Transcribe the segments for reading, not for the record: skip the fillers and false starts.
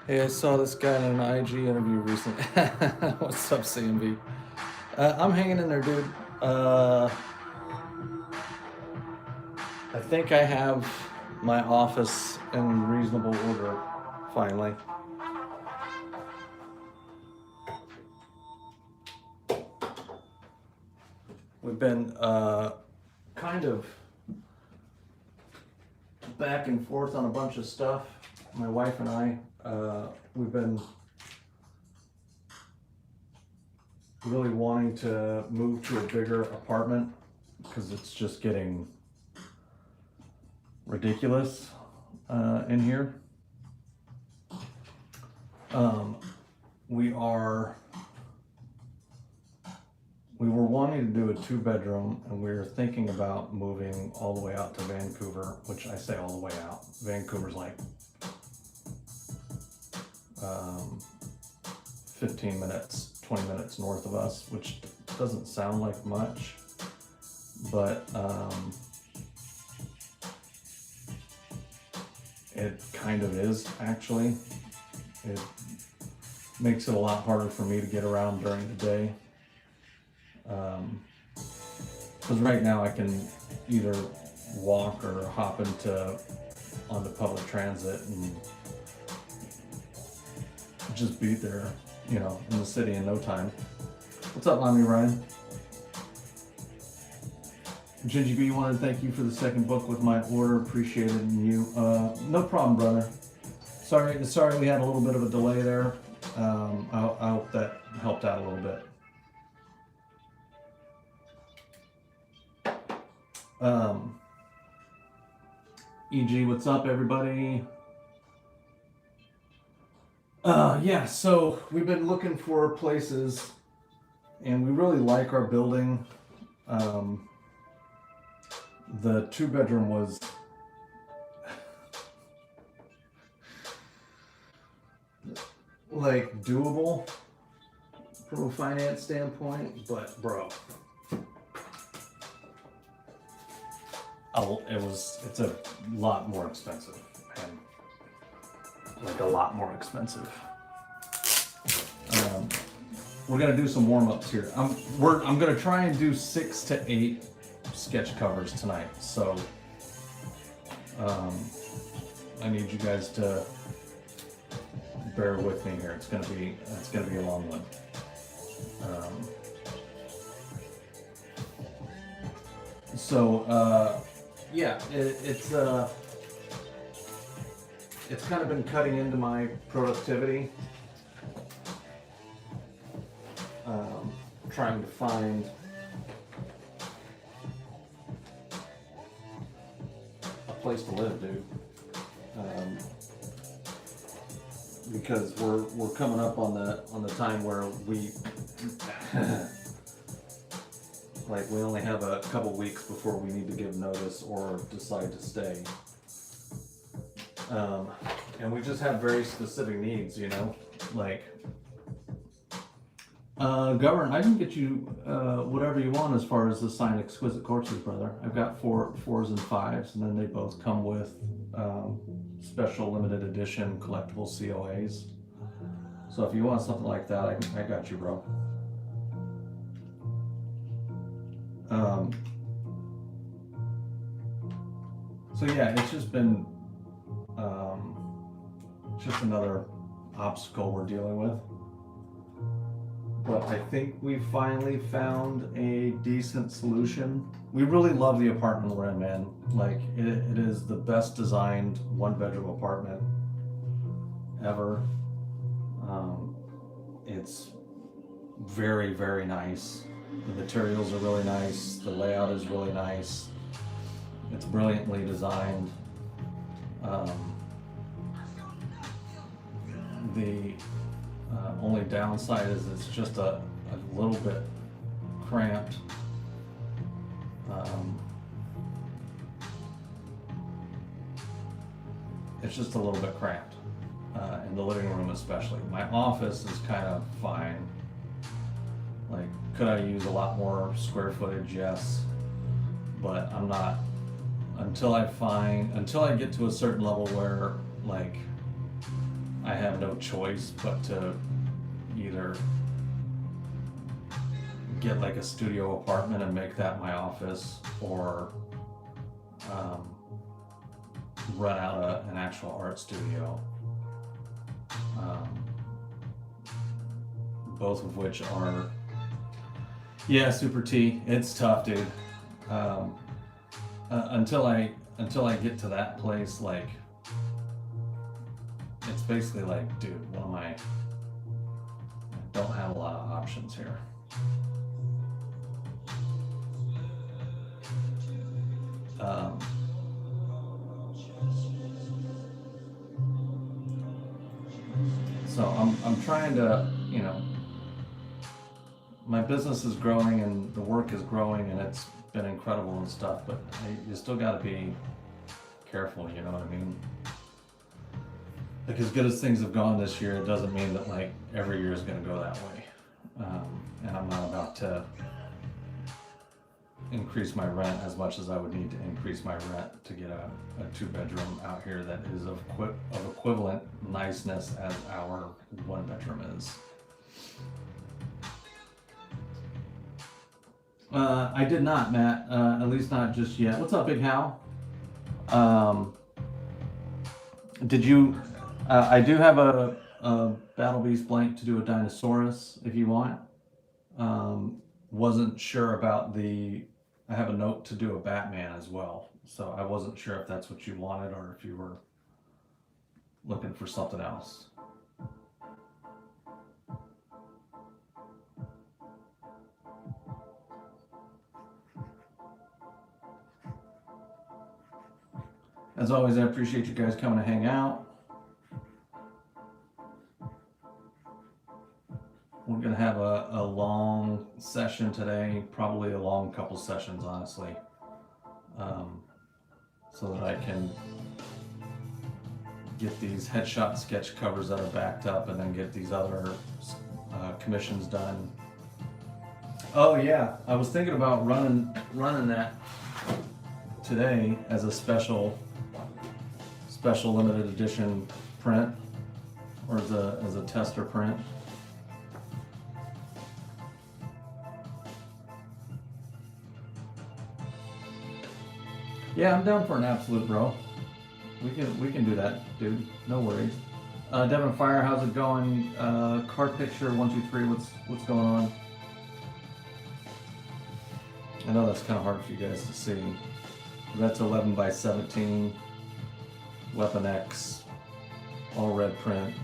Hey, I saw this guy in an IG interview recently. What's up, CMB? I'm hanging in there, dude. I think I have my office in reasonable order, finally. We've been kind of back and forth on a bunch of stuff. My wife and I, we've been really wanting to move to a bigger apartment because it's just getting ridiculous in here. We were wanting to do a 2-bedroom, and we were thinking about moving all the way out to Vancouver, which I say all the way out. Vancouver's like 15 minutes, 20 minutes north of us, which doesn't sound like much, but it kind of is, actually. It makes it a lot harder for me to get around during the day. Because right now I can either walk or hop onto public transit and just be there, in the city in no time. What's up, Mommy Ryan? Gingy B wanted to thank you for the second book with my order. Appreciated you. No problem, brother. Sorry we had a little bit of a delay there. I hope that helped out a little bit. EG, what's up, everybody? Yeah, so we've been looking for places, and we really like our building. The 2-bedroom was like doable from a finance standpoint, but bro, it's a lot more expensive, and like a lot more expensive. We're gonna do some warm-ups here. I'm gonna try and do 6 to 8 sketch covers tonight, so I need you guys to bear with me here. It's gonna be a long one. Yeah, it's kind of been cutting into my productivity. Trying to find a place to live, dude. Because we're coming up on the time where we like we only have a couple weeks before we need to give notice or decide to stay. And we just have very specific needs, like Govern, I can get you whatever you want as far as the signed Exquisite Corpses, brother. I've got 4s and 5s, and then they both come with special limited edition collectible COAs. So if you want something like that, I got you, bro. So yeah, it's just been just another obstacle we're dealing with. But I think we finally found a decent solution. We really love the apartment we're in, man. Like, it is the best designed 1-bedroom apartment ever. It's very, very nice. The materials are really nice. The layout is really nice. It's brilliantly designed. The only downside is it's just a little bit cramped. It's just a little bit cramped in the living room, especially. My office is kind of fine. Like, could I use a lot more square footage? Yes, but I'm not, until I get to a certain level where, like, I have no choice but to either get like a studio apartment and make that my office, or rent out an actual art studio. Both of which are, yeah, super T. It's tough, dude. Until I get to that place, like, it's basically like, dude, I don't have a lot of options here. So I'm trying to, my business is growing and the work is growing and it's been incredible and stuff, but you still got to be careful, you know what I mean? Like, as good as things have gone this year, it doesn't mean that like every year is going to go that way. And I'm not about to increase my rent as much as I would need to increase my rent to get a 2-bedroom out here that is of equivalent niceness as our 1-bedroom is. I did not, Matt. At least not just yet. What's up, Big Hal? Did you? I do have a Battle Beast blank to do a Dinosaurus if you want. Wasn't sure about I have a note to do a Batman as well, so I wasn't sure if that's what you wanted or if you were looking for something else. As always, I appreciate you guys coming to hang out. We're gonna have a long session today, probably a long couple sessions, honestly, so that I can get these headshot sketch covers that are backed up and then get these other commissions done. Oh yeah, I was thinking about running that today as a special limited edition print, or as a tester print. Yeah, I'm down for an absolute, bro. We can do that, dude. No worries. Devin Fire, how's it going? Card picture 123. What's going on? I know that's kind of hard for you guys to see. That's 11 by 17. Weapon X, all red print.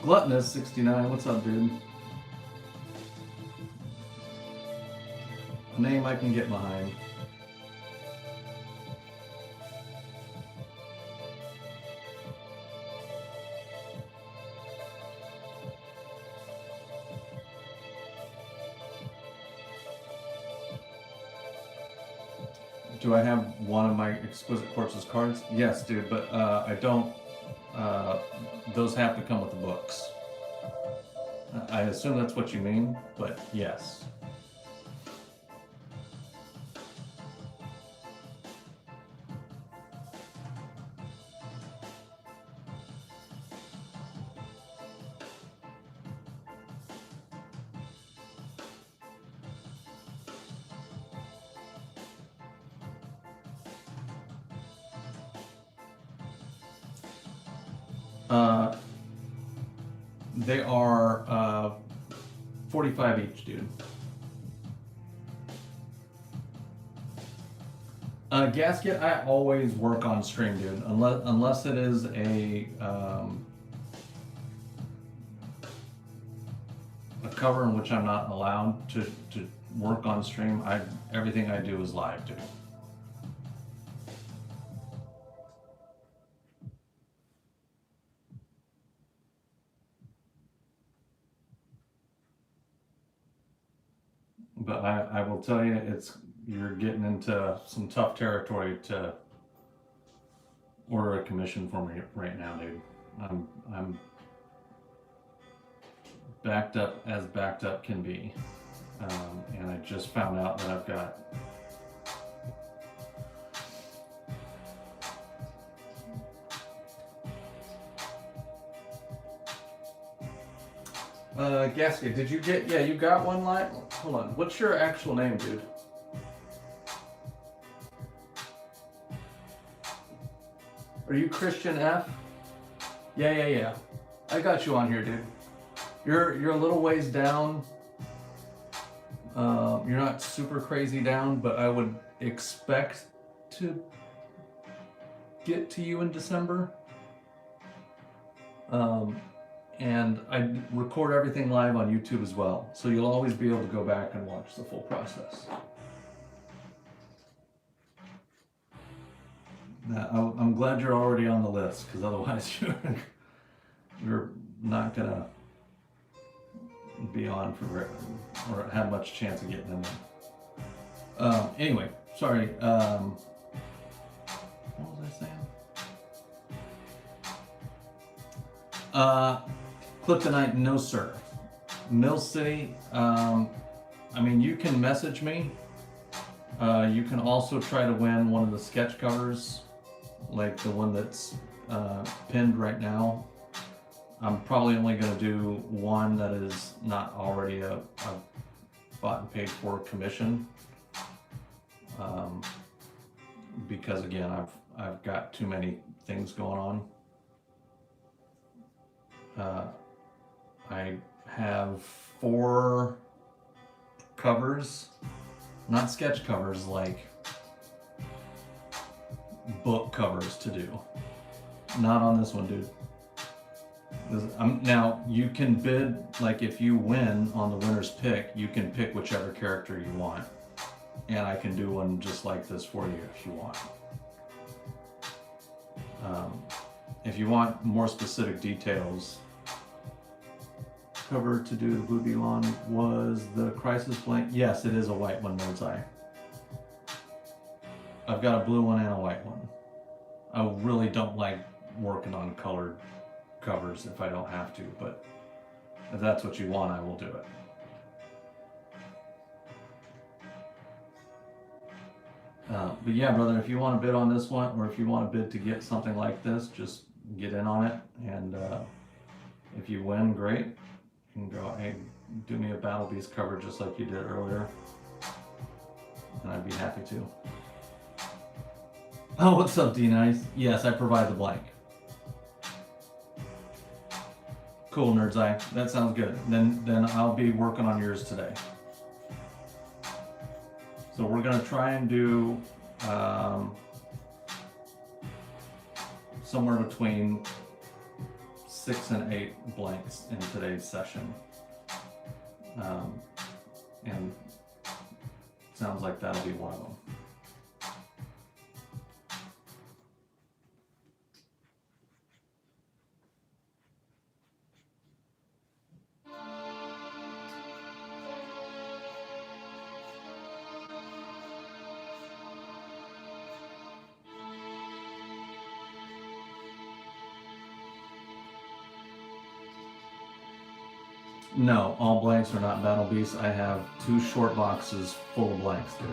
Gluttonous 69, what's up, dude? A name I can get behind. Do I have one of my Exquisite Corpses cards? Yes, dude, but I don't. Those have to come with the books. I assume that's what you mean, but yes. They are 45 each, dude. Gasket, I always work on stream, dude. Unless it is a cover in which I'm not allowed to work on stream. Everything I do is live, dude. But I will tell you, you're getting into some tough territory to order a commission for me right now, dude. I'm backed up can be, and I just found out that I've got Gasket, did you get, yeah, you got one live? Hold on, what's your actual name, dude? Are you Christian F? Yeah. I got you on here, dude. You're a little ways down. You're not super crazy down, but I would expect to get to you in December. And I record everything live on YouTube as well, so you'll always be able to go back and watch the full process. I'm glad you're already on the list, because otherwise you're not gonna be on for or have much chance of getting in there. Anyway, sorry. What was I saying? Cliftonite, no sir. Mill City, I mean, you can message me. You can also try to win one of the sketch covers, like the one that's pinned right now. I'm probably only going to do one that is not already a bought and paid for commission, because again, I've got too many things going on. I have 4 covers, not sketch covers, like book covers to do. Not on this one, dude. Now, you can bid, like if you win on the winner's pick, you can pick whichever character you want. And I can do one just like this for you if you want. If you want more specific details, cover to do the Blue Beetle was the Crisis blank. Yes, it is a white one, Nerd's Eye. I've got a blue one and a white one. I really don't like working on colored covers if I don't have to, but if that's what you want, I will do it. But yeah, brother, if you want to bid on this one, or if you want to bid to get something like this, just get in on it. And if you win, great. You can go, hey, do me a Battle Beast cover just like you did earlier, and I'd be happy to. Oh, what's up, D-Nice? Yes, I provide the blank. Cool, Nerd's Eye. That sounds good. Then I'll be working on yours today. So we're gonna try and do somewhere between 6 and 8 blanks in today's session. And sounds like that'll be one of them. No, all blanks are not Battle Beasts. I have 2 short boxes full of blanks, dude.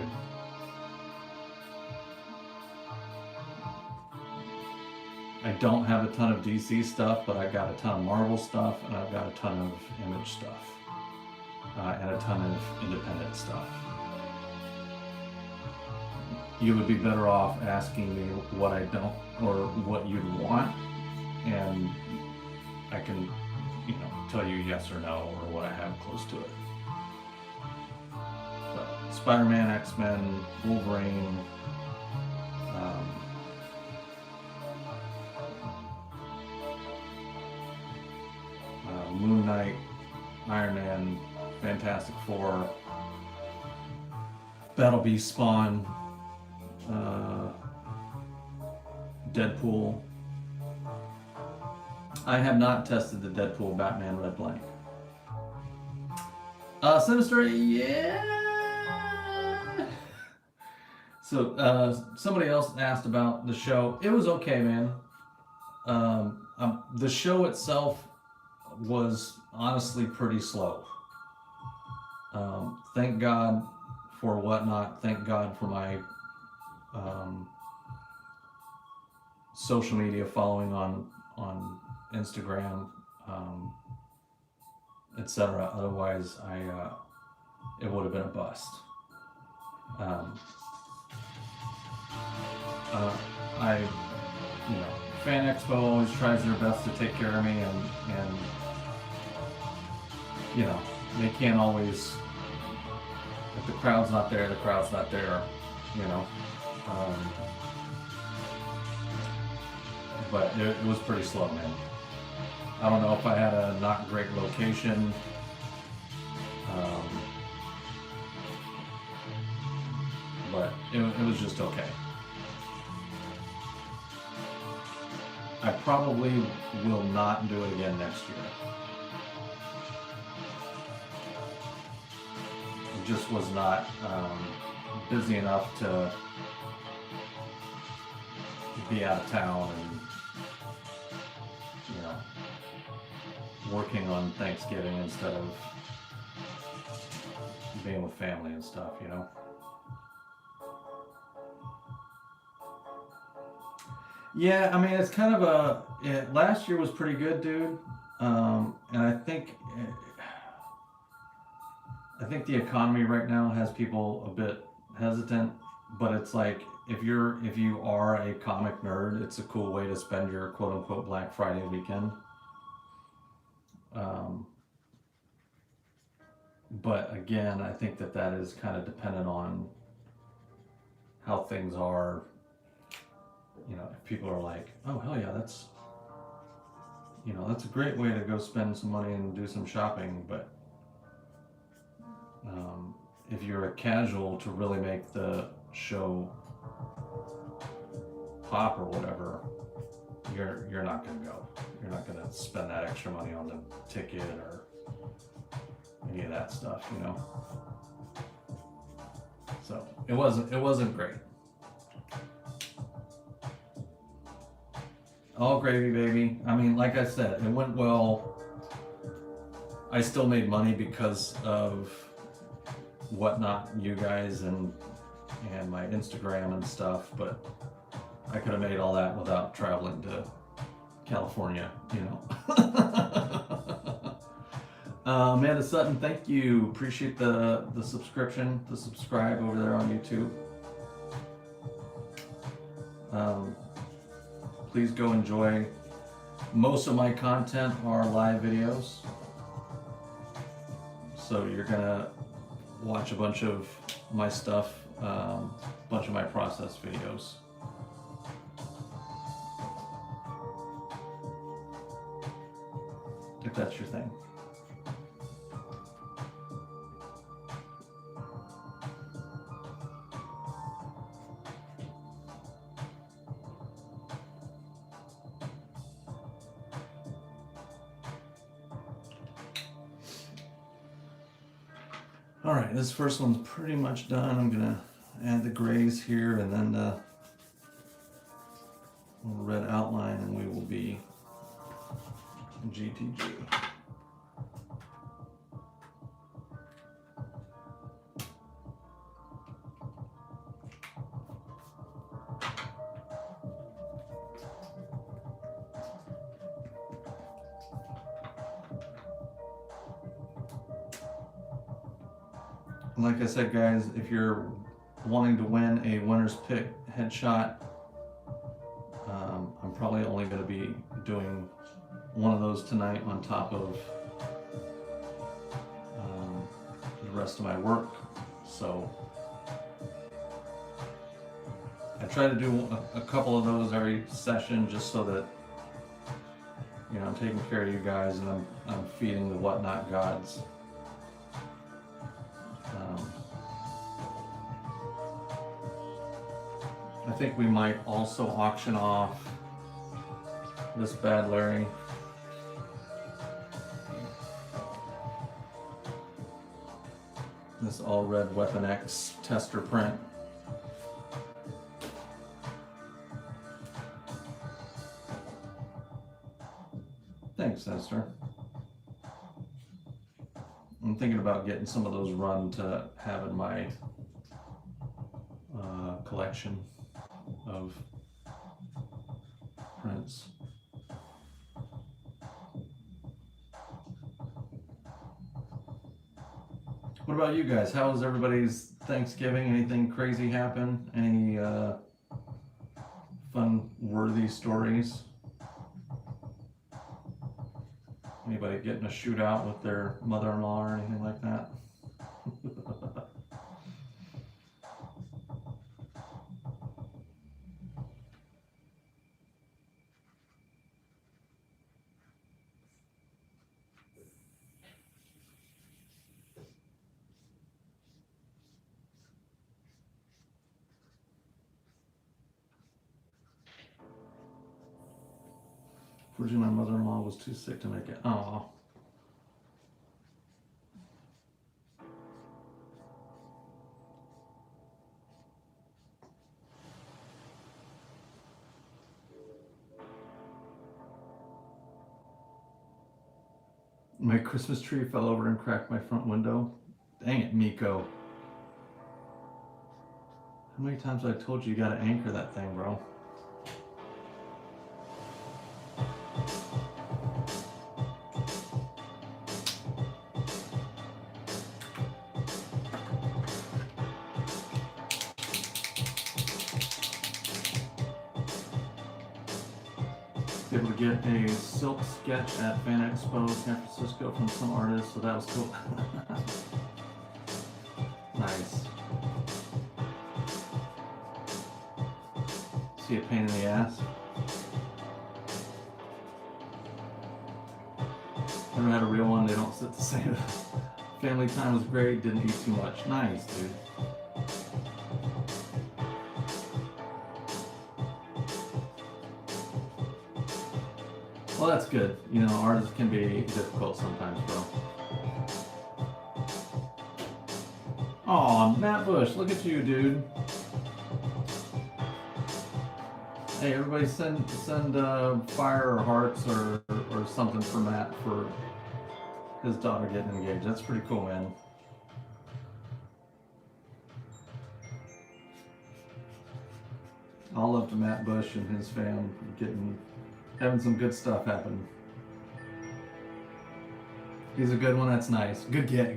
I don't have a ton of DC stuff, but I've got a ton of Marvel stuff, and I've got a ton of Image stuff, and a ton of independent stuff. You would be better off asking me what I don't, or what you'd want, and I can, you know, tell you yes or no, or what I have close to it. But Spider-Man, X-Men, Wolverine, Moon Knight, Iron Man, Fantastic Four, Battle Beast, Spawn, Deadpool. I have not tested the Deadpool Batman Red Blank. Sinister, yeah, So somebody else asked about the show. It was okay, man. The show itself was honestly pretty slow. Thank God for Whatnot. Thank God for my social media following on Instagram, etc. Otherwise, it would have been a bust. Fan Expo always tries their best to take care of me, and they can't always. If the crowd's not there, the crowd's not there, but it was pretty slow, man. I don't know if I had a not great location. But it was just okay. I probably will not do it again next year. It just was not busy enough to be out of town and working on Thanksgiving instead of being with family and stuff, Yeah, I mean, it's kind of last year was pretty good, dude. And I think the economy right now has people a bit hesitant, but it's like if you are a comic nerd, it's a cool way to spend your quote unquote Black Friday weekend. But again, I think that is kind of dependent on how things are. If people are like, oh hell yeah, that's a great way to go spend some money and do some shopping, but if you're a casual to really make the show pop or whatever, you're not gonna go. You're not gonna spend that extra money on the ticket or any of that stuff, So it wasn't great. All gravy, baby. I mean, like I said, it went well. I still made money because of Whatnot, you guys, and my Instagram and stuff, but I could have made all that without traveling to California, Amanda Sutton, thank you. Appreciate the subscription, the subscribe over there on YouTube. Please go enjoy. Most of my content are live videos. So you're gonna watch a bunch of my stuff, a bunch of my process videos. If that's your thing. All right, this first one's pretty much done. I'm gonna add the grays here and then the red outline, and we will be GTG. Like I said, guys, if you're wanting to win a winner's pick headshot, I'm probably only going to be doing one of those tonight on top of the rest of my work. So I try to do a couple of those every session just so that I'm taking care of you guys and I'm feeding the Whatnot gods. I think we might also auction off this Bad Larry. This all red Weapon X tester print. Thanks, Esther. I'm thinking about getting some of those run to have in my collection of prints. What about you guys? How was everybody's Thanksgiving? Anything crazy happen? Any fun-worthy stories? Anybody getting a shootout with their mother-in-law or anything like that? Fortunately, my mother-in-law was too sick to make it. Oh. My Christmas tree fell over and cracked my front window. Dang it, Miko. How many times have I told you gotta anchor that thing, bro? Able to get a silk sketch at Fan Expo San Francisco from some artist, so that was cool. Nice. See a pain in the ass? Never had a real one, they don't sit the same. Family time was great, didn't eat too much. Nice, dude. Well, that's good. You know, artists can be difficult sometimes, bro. Aw, Matt Bush, look at you, dude. Hey, everybody send fire or hearts or something for Matt for his daughter getting engaged. That's pretty cool, man. All up to Matt Bush and his fam having some good stuff happen. He's a good one, that's nice. Good get.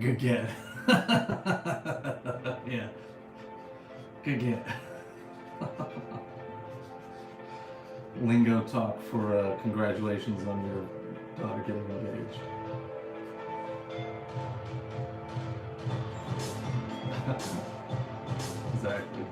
Yeah. Good get. Lingo talk for congratulations on your daughter getting engaged. Exactly.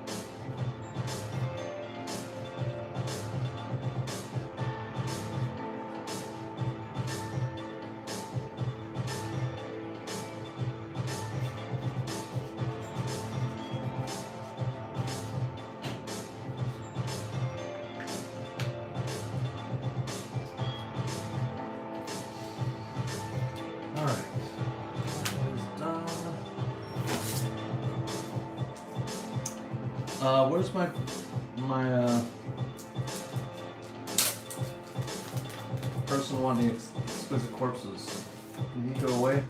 Where's my person wanting exquisite corpses? Did he go away?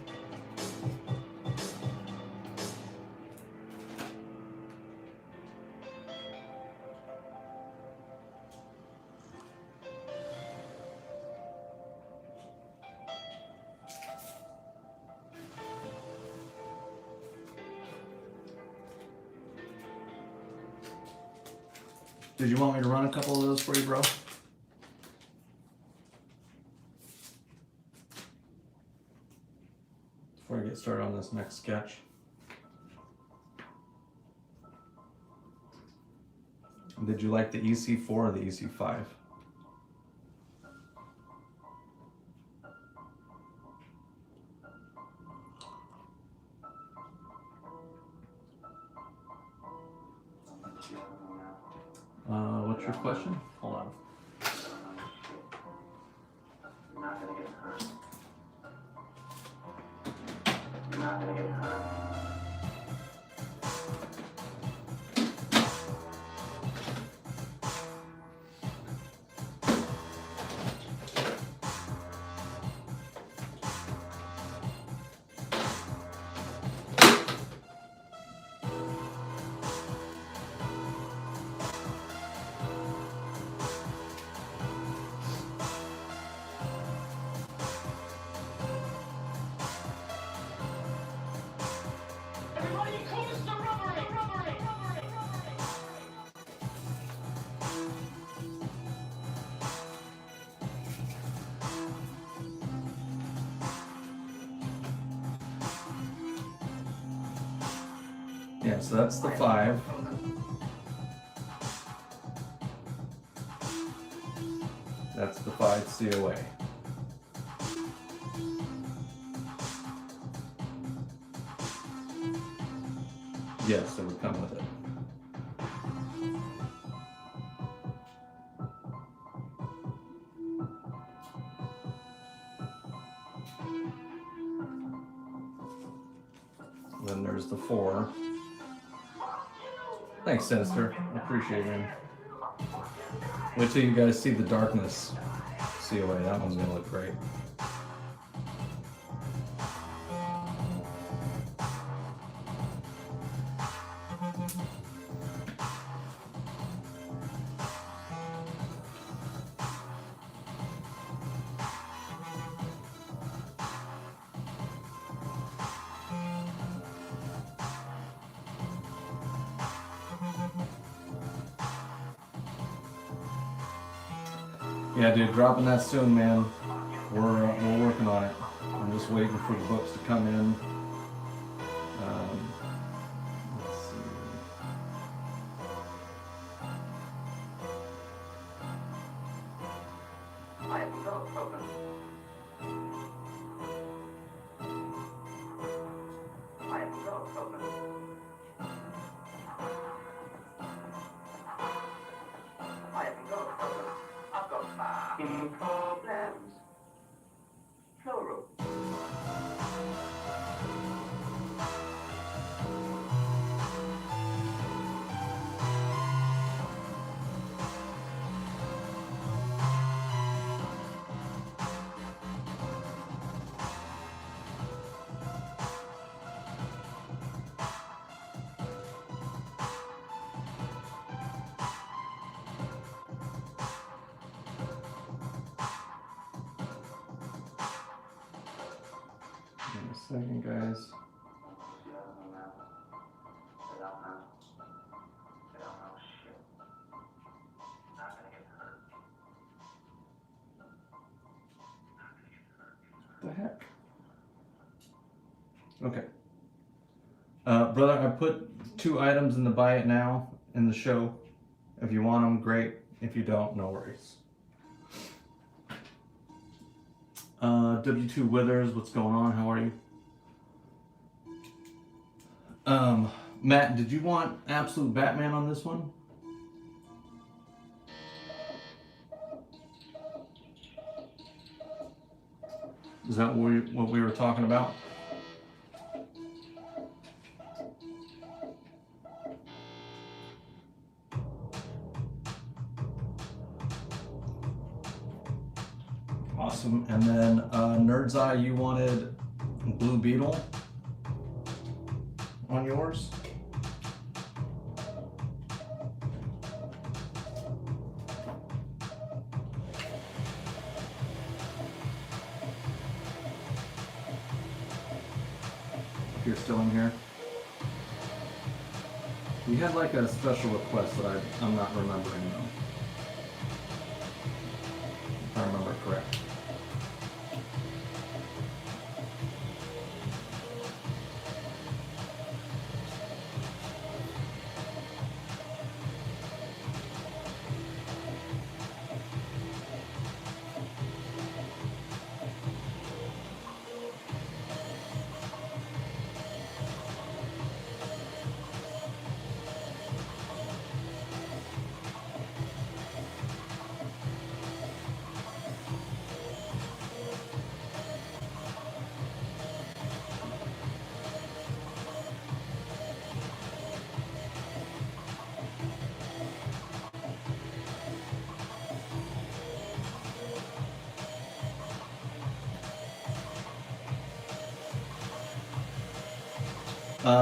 Did you want me to run a couple of those for you, bro? Before I get started on this next sketch. Did you like the EC4 or the EC5? What's your question? Hold on. You're not gonna get hurt. You're not gonna get hurt. Yeah, so that's the 5. That's the 5 COA. Yes, it would come with it. Then there's the 4. Thanks, Sinister. I appreciate it. Wait till you guys see the darkness COA. That one's gonna look great. Yeah, dude, dropping that soon, man. We're working on it. I'm just waiting for the books to come in. Let's see. I have no problem. I have no problem. I have no problem. I've got problems. Plural. Give me a second, guys. They don't know. They don't know shit. Not gonna get hurt. What the heck? Okay. Brother, I put 2 items in the buy it now in the show. If you want them, great. If you don't, no worries. W2 Withers, what's going on? How are you? Matt, did you want Absolute Batman on this one? Is that what we were talking about? Awesome. And then Nerd's Eye, you wanted Blue Beetle on yours? If you're still in here. We had like a special request that I'm not remembering though. If I remember correct.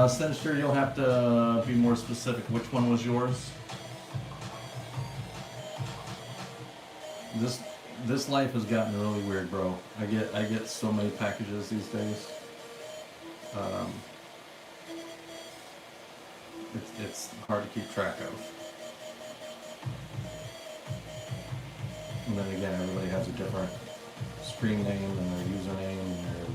Sinister, you'll have to be more specific. Which one was yours? This life has gotten really weird, bro. I get so many packages these days. It's hard to keep track of. And then again, everybody has a different screen name and their username and their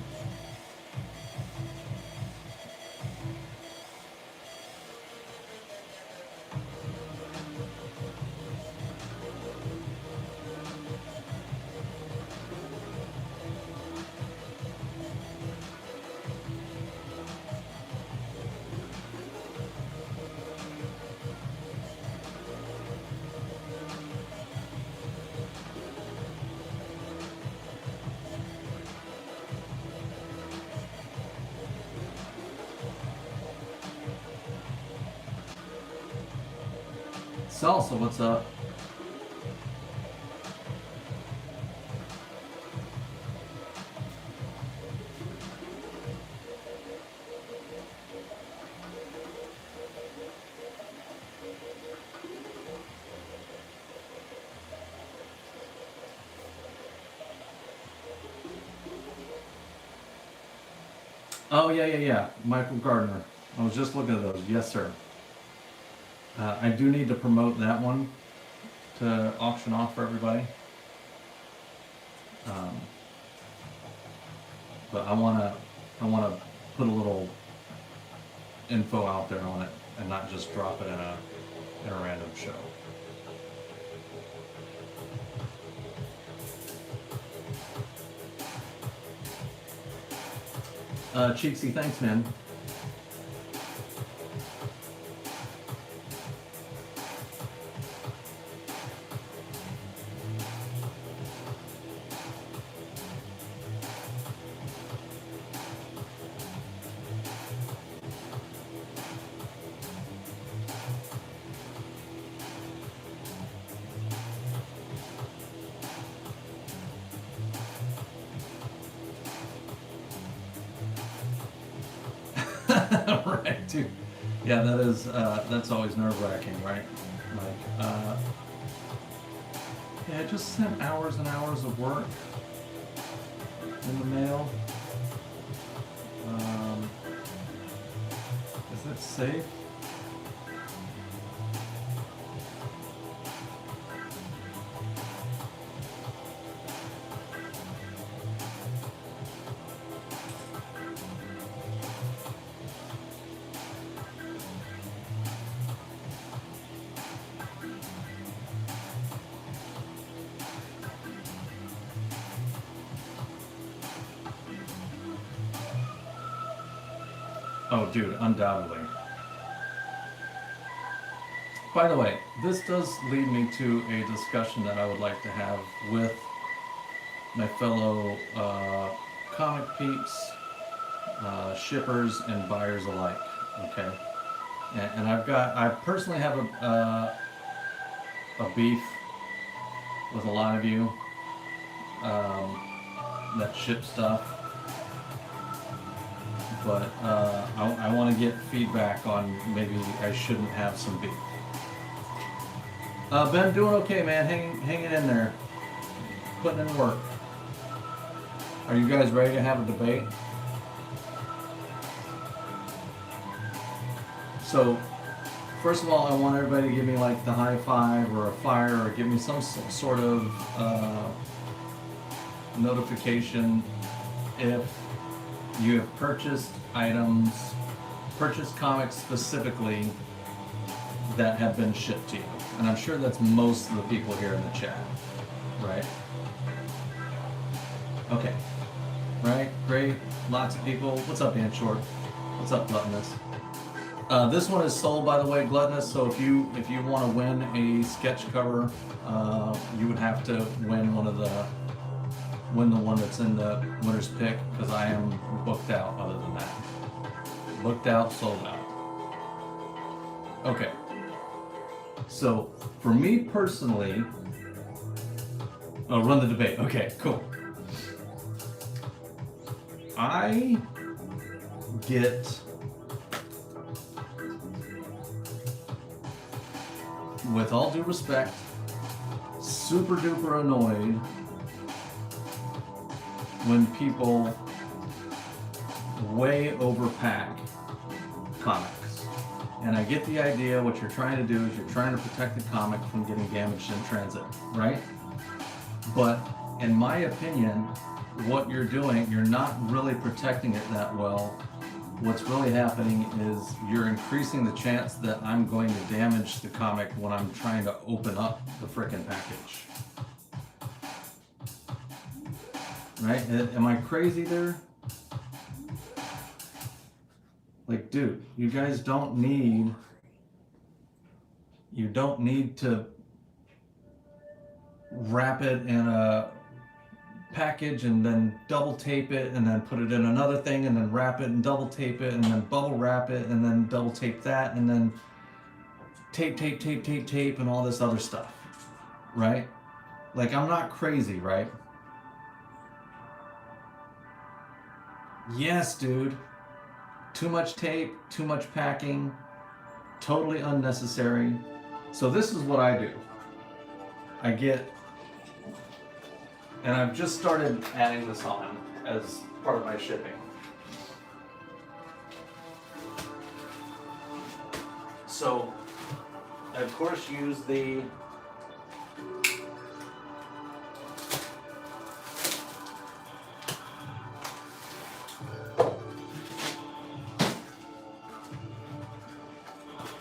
Salsa, what's up? Oh, yeah. Michael Gardner. I was just looking at those. Yes, sir. I do need to promote that one to auction off for everybody. But I wanna put a little info out there on it and not just drop it in a random show. Cheeksy, thanks, man. Right, dude. Yeah, that is that's always nerve-wracking, right? Like, yeah, I just sent hours and hours of work in the mail. Is that safe? Oh, dude, undoubtedly. By the way, this does lead me to a discussion that I would like to have with my fellow comic peeps, shippers, and buyers alike. Okay, and I personally have a beef with a lot of you that ship stuff. But I want to get feedback on maybe I shouldn't have some beef. Ben, doing okay, man. Hanging in there, putting in work. Are you guys ready to have a debate? So, first of all, I want everybody to give me like the high five or a fire, or give me some sort of notification if you have purchased items, purchased comics specifically that have been shipped to you. And I'm sure that's most of the people here in the chat, right? Okay, right, great, lots of people. What's up, Dan Short? What's up, Gluttonous? This one is sold, by the way, Gluttonous, so if you want to win a sketch cover, you would have to win win the one that's in the winner's pick, because I am booked out other than that. Booked out, sold out. Okay. So, for me personally, run the debate. Okay, cool. I get, with all due respect, super duper annoyed when people way overpack comics. And I get the idea. What you're trying to do is you're trying to protect the comic from getting damaged in transit, right? But in my opinion, what you're doing, you're not really protecting it that well. What's really happening is you're increasing the chance that I'm going to damage the comic when I'm trying to open up the frickin' package. Right? Am I crazy there? Like, dude, you guys don't need to wrap it in a package and then double tape it and then put it in another thing and then wrap it and double tape it and then bubble wrap it and then double tape that and then tape, and all this other stuff, right? Like, I'm not crazy, right? Yes, dude. Too much tape, too much packing, totally unnecessary. So this is what I do. I get, and I've just started adding this on as part of my shipping. So I of course use the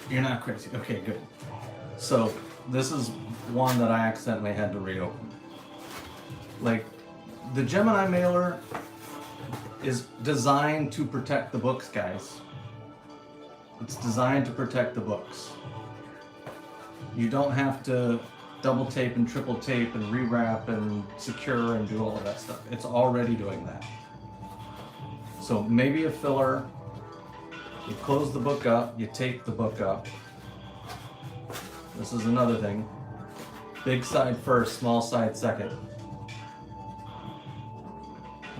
You're not crazy. Okay, good. So this is one that I accidentally had to reopen. Like, the Gemini mailer is designed to protect the books, guys. It's designed to protect the books. You don't have to double tape and triple tape and rewrap and secure and do all of that stuff. It's already doing that. So maybe a filler. You close the book up, you tape the book up. This is another thing. Big side first, small side second.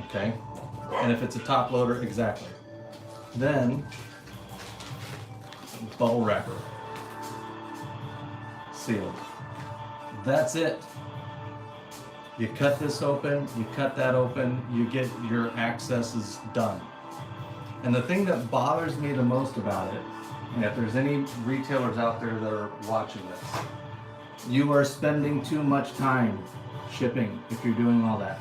Okay. And if it's a top loader, exactly. Then, bubble wrapper. Sealed. That's it. You cut this open, you cut that open, you get your accesses done. And the thing that bothers me the most about it, and if there's any retailers out there that are watching this, you are spending too much time shipping if you're doing all that.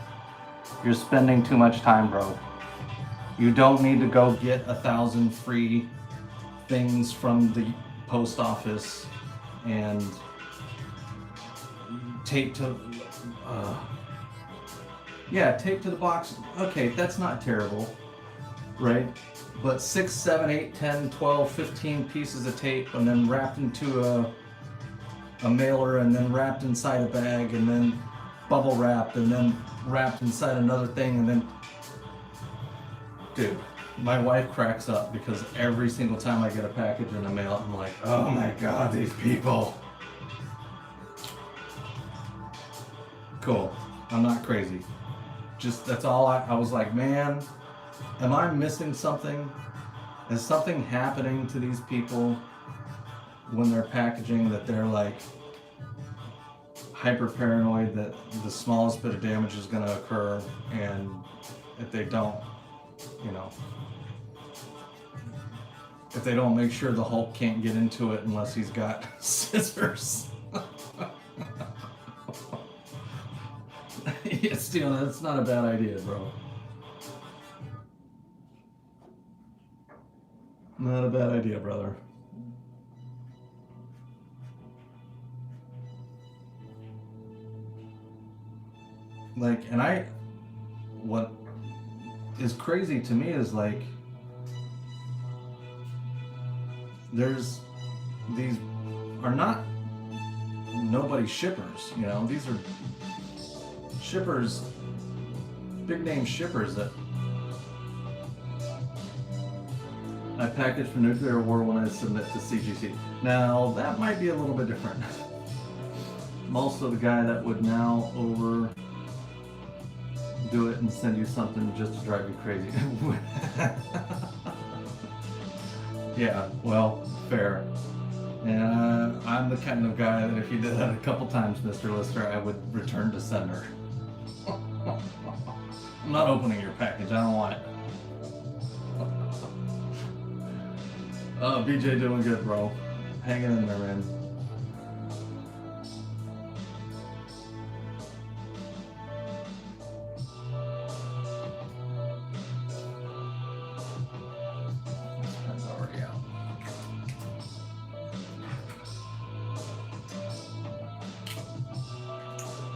You're spending too much time, bro. You don't need to go get 1,000 free things from the post office and tape to, tape to the box. Okay, that's not terrible, right? But 6, 7, 8, 10, 12, 15 pieces of tape and then wrapped into a mailer and then wrapped inside a bag and then bubble wrapped and then wrapped inside another thing and then... Dude, my wife cracks up because every single time I get a package in the mail, I'm like, oh my God, these people. Cool. I'm not crazy. Just, that's all I was like, man, am I missing something? Is something happening to these people when they're packaging that they're like hyper paranoid that the smallest bit of damage is going to occur, and if they don't, you know, if they don't make sure the Hulk can't get into it unless he's got scissors. Yes, you know, that's not a bad idea, bro. Not a bad idea, brother. Like, and what is crazy to me is like, these are not nobody shippers, you know, these are shippers, big name shippers that I package for nuclear war when I submit to CGC. Now, that might be a little bit different. I'm also the guy that would now overdo it and send you something just to drive you crazy. Yeah, well, fair. And I'm the kind of guy that if you did that a couple times, Mr. Lister, I would return to sender. I'm not opening your package, I don't want it. Oh, BJ doing good, bro. Hanging in there, man. That's already out.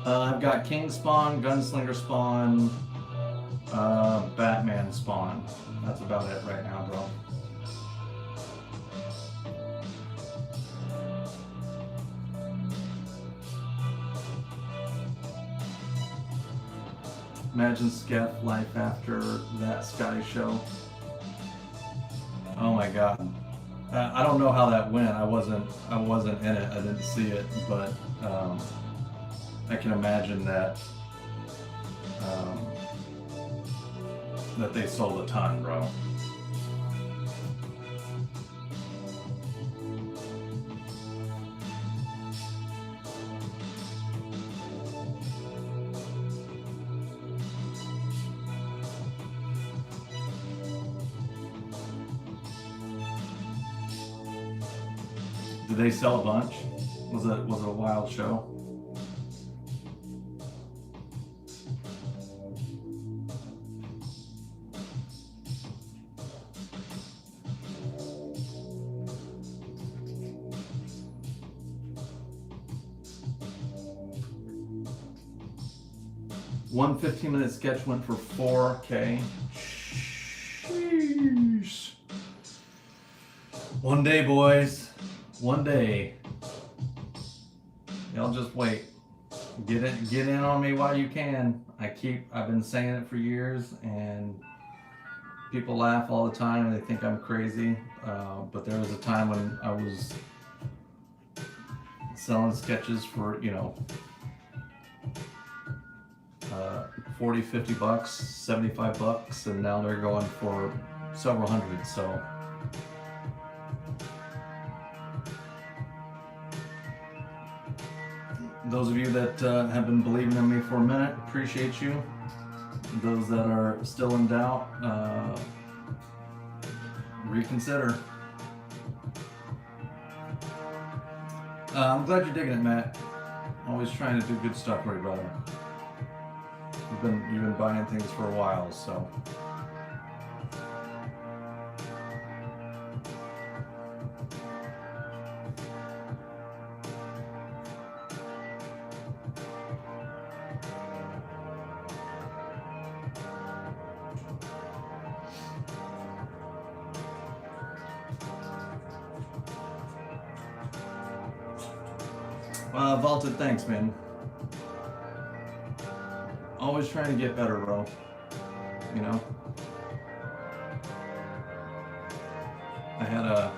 I've got King Spawn, Gunslinger Spawn, Batman Spawn. That's about it right now, bro. Imagine Skeff life after that Scotty show. Oh my God. I don't know how that went. I wasn't in it. I didn't see it, but I can imagine that um, that they sold a ton, bro. Did they sell a bunch? Was it a wild show? One 15-minute sketch went for $4K. Sheesh. One day, boys. One day. Y'all just wait. Get in on me while you can. I've been saying it for years, and people laugh all the time and they think I'm crazy. But there was a time when I was selling sketches for, 40, 50 bucks, 75 bucks, and now they're going for several hundred. So those of you that have been believing in me for a minute, appreciate you. Those that are still in doubt, reconsider. I'm glad you're digging it, Matt. Always trying to do good stuff for you, brother. You've been buying things for a while, so. Vaulted, thanks, man. Always trying to get better, bro. I had a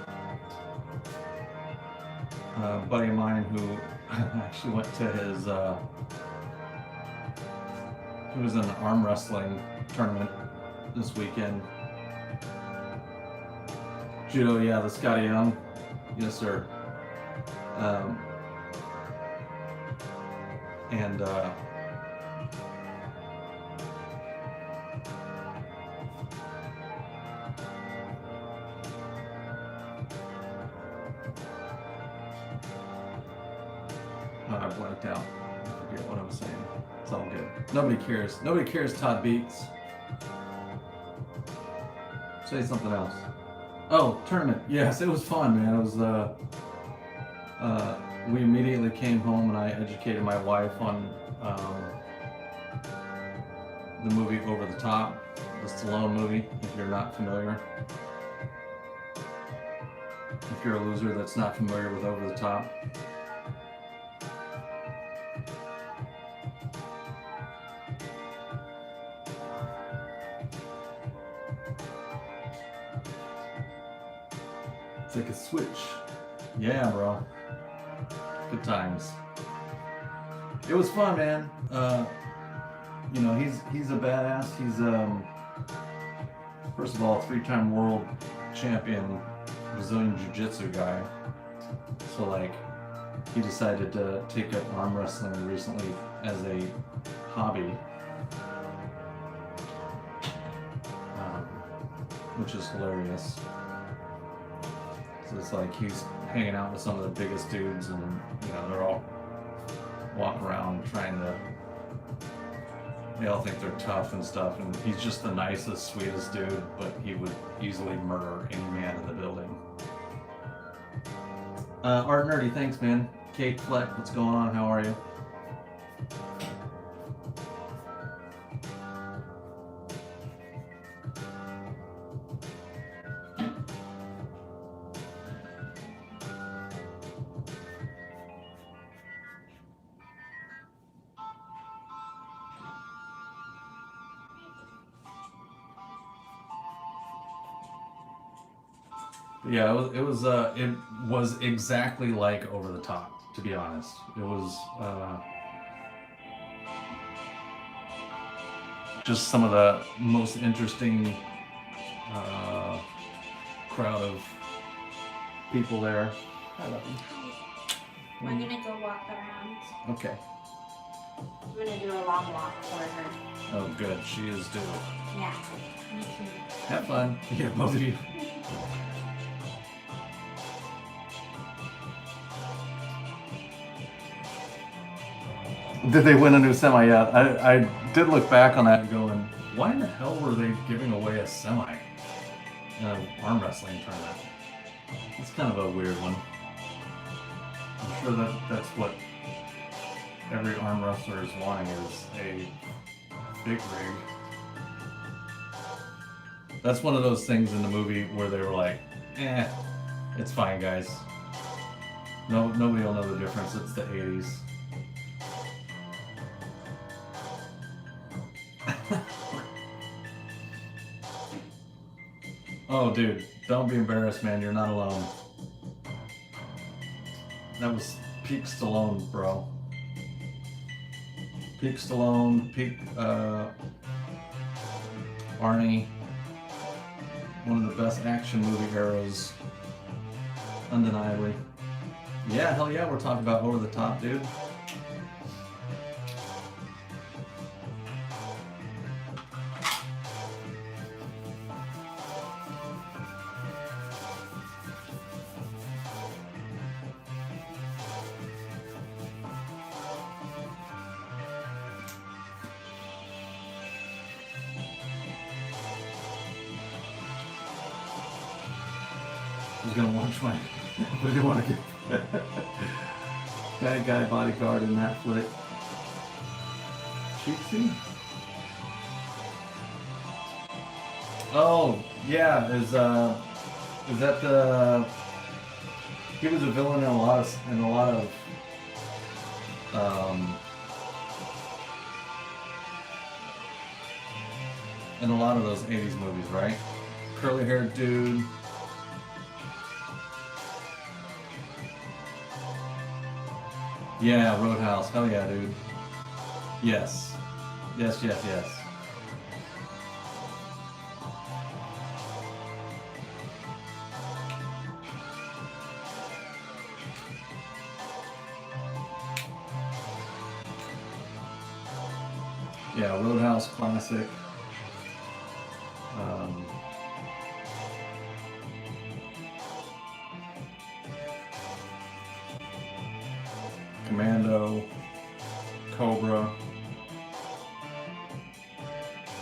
buddy of mine who actually went to his, he was in an arm wrestling tournament this weekend. Judo, yeah, the Scotty Young. Yes, sir. And I blanked out. I forget what I was saying. It's all good. Nobody cares. Nobody cares. Todd beats. Say something else. Oh, tournament. Yes, it was fun, man. It was we immediately came home and I educated my wife on the movie Over the Top, the Stallone movie, if you're not familiar. If you're a loser that's not familiar with Over the Top. It's like a switch. Yeah, bro. Good times. It was fun, man. He's a badass. He's first of all, 3-time world champion Brazilian Jiu-Jitsu guy. So like, he decided to take up arm wrestling recently as a hobby, which is hilarious. So it's like he's hanging out with some of the biggest dudes, and they're all walking around trying to. They all think they're tough and stuff, and he's just the nicest, sweetest dude, but he would easily murder any man in the building. Art Nerdy, thanks, man. Kate Fleck, what's going on? How are you? Yeah, it was exactly like Over the Top, to be honest. It was just some of the most interesting crowd of people there. I love you. We're gonna go walk around. Okay. I'm gonna do a long walk for her. Oh, good. She is due. Yeah, me too. Have fun. Yeah, both of you. Did they win a new semi? Yeah, I did look back on that going, why in the hell were they giving away a semi in an arm wrestling tournament? It's kind of a weird one. I'm sure that's what every arm wrestler is wanting is a big rig. That's one of those things in the movie where they were like, it's fine, guys. No, nobody will know the difference. It's the 80s. Oh, dude, don't be embarrassed, man. You're not alone. That was peak Stallone, bro. Peak Stallone, peak Arnie. One of the best action movie eras, undeniably. Yeah, hell yeah, we're talking about Over the Top, dude. I was gonna watch my. I didn't want to get bad guy bodyguard in that flick. Cheatsy? Oh yeah, is that the? He was a villain in a lot of those '80s movies, right? Curly-haired dude. Yeah, Roadhouse. Hell yeah, dude. Yes. Yes, yes, yes. Yeah, Roadhouse classic. Commando, Cobra.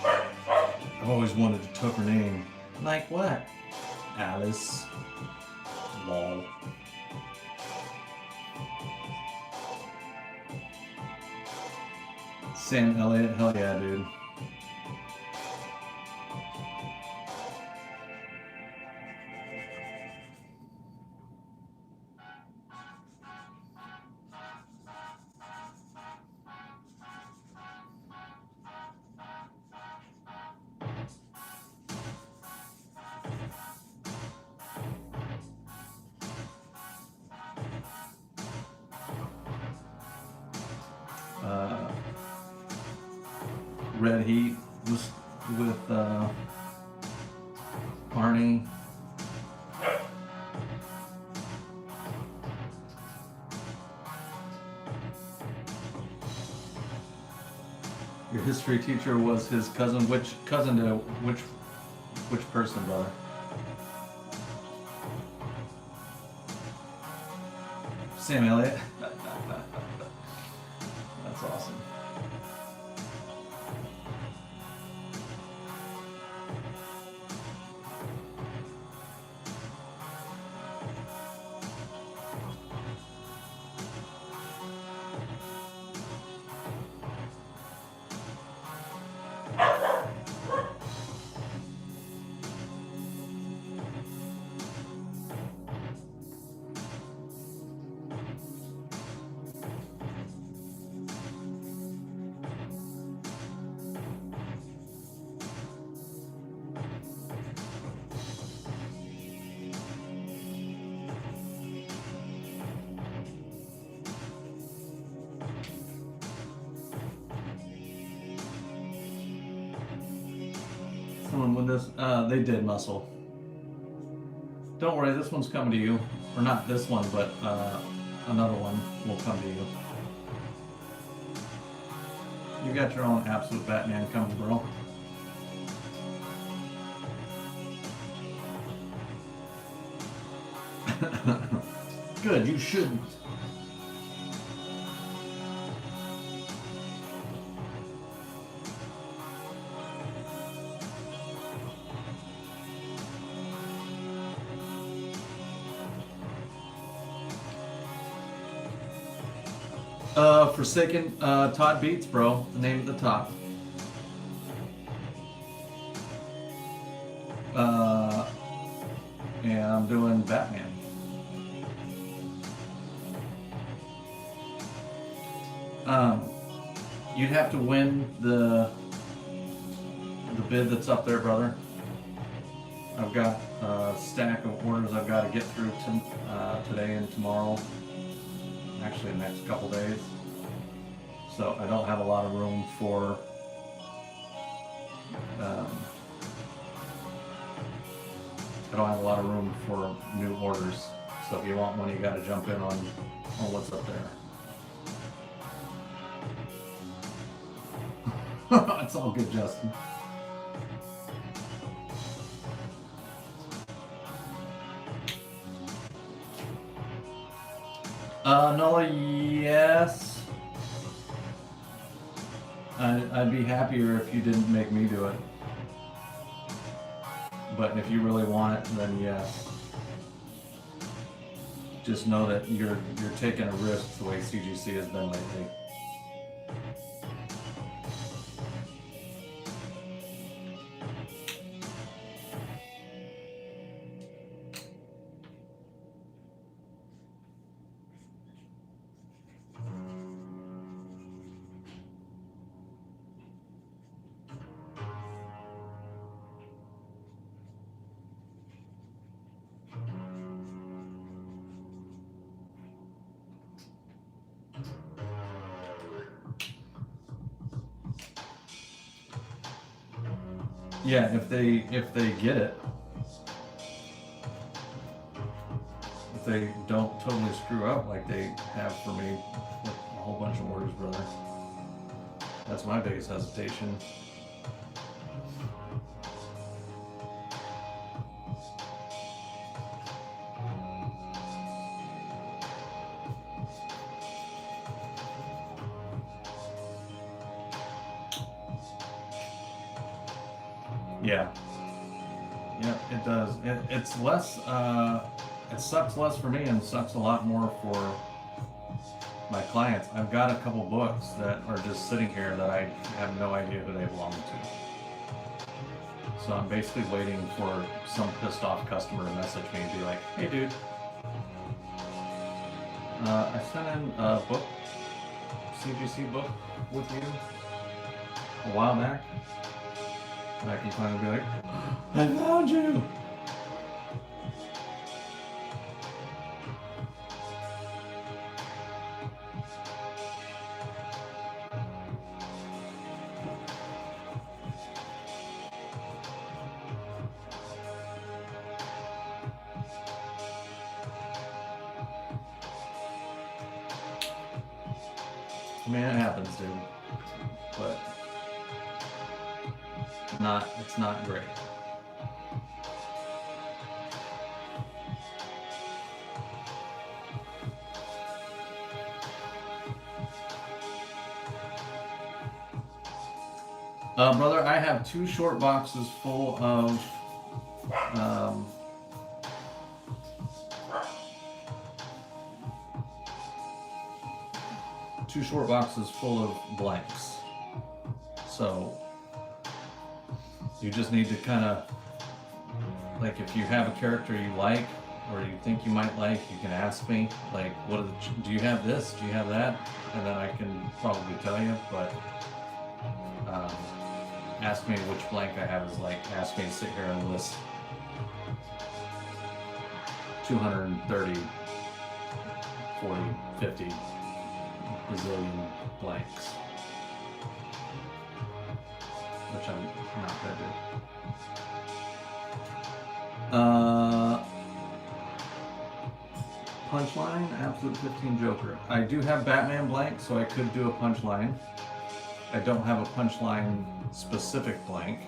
I've always wanted to took her name. Like what? Alice. Lol. Sam Elliott, hell yeah, dude. Red Heat was with Arnie. Your history teacher was his cousin. Which cousin to which person, brother? Sam Elliott. That's awesome. Someone with this, they did muscle. Don't worry, this one's coming to you. Or not this one, but another one will come to you. You got your own absolute Batman coming, bro. Good, you shouldn't. Forsaken, Todd Beats, bro. The name at the top. And I'm doing Batman. You'd have to win the bid that's up there, brother. I've got a stack of orders I've got to get through today and tomorrow. Actually, the next couple days. So I don't have a lot of room for I don't have a lot of room for new orders. So if you want one, you got to jump in on what's up there. It's all good, Justin. Nola, yes. I'd be happier if you didn't make me do it. But if you really want it, then yes. Just know that you're taking a risk the way CGC has been lately. Yeah, if they get it, if they don't totally screw up like they have for me with a whole bunch of orders, brother. That's my biggest hesitation. Yeah. Yeah, it does. It's less, it sucks less for me and sucks a lot more for my clients. I've got a couple books that are just sitting here that I have no idea who they belong to. So I'm basically waiting for some pissed off customer to message me and be like, hey dude, I sent in a book, CGC book with you a while back. And I can finally be like, I found you! I mean, it happens, dude. But it's not great. Brother, I have 2 short boxes full of blanks. So you just need to kind of, like, if you have a character you like or you think you might like, you can ask me, like, what are do you have this? Do you have that? And then I can probably tell you, but ask me which blank I have is like, ask me to sit here and list 230, 40, 50 bazillion blanks. which I'm not gonna do. Punchline, Absolute 15 Joker. I do have Batman blank, so I could do a punchline. I don't have a punchline specific blank.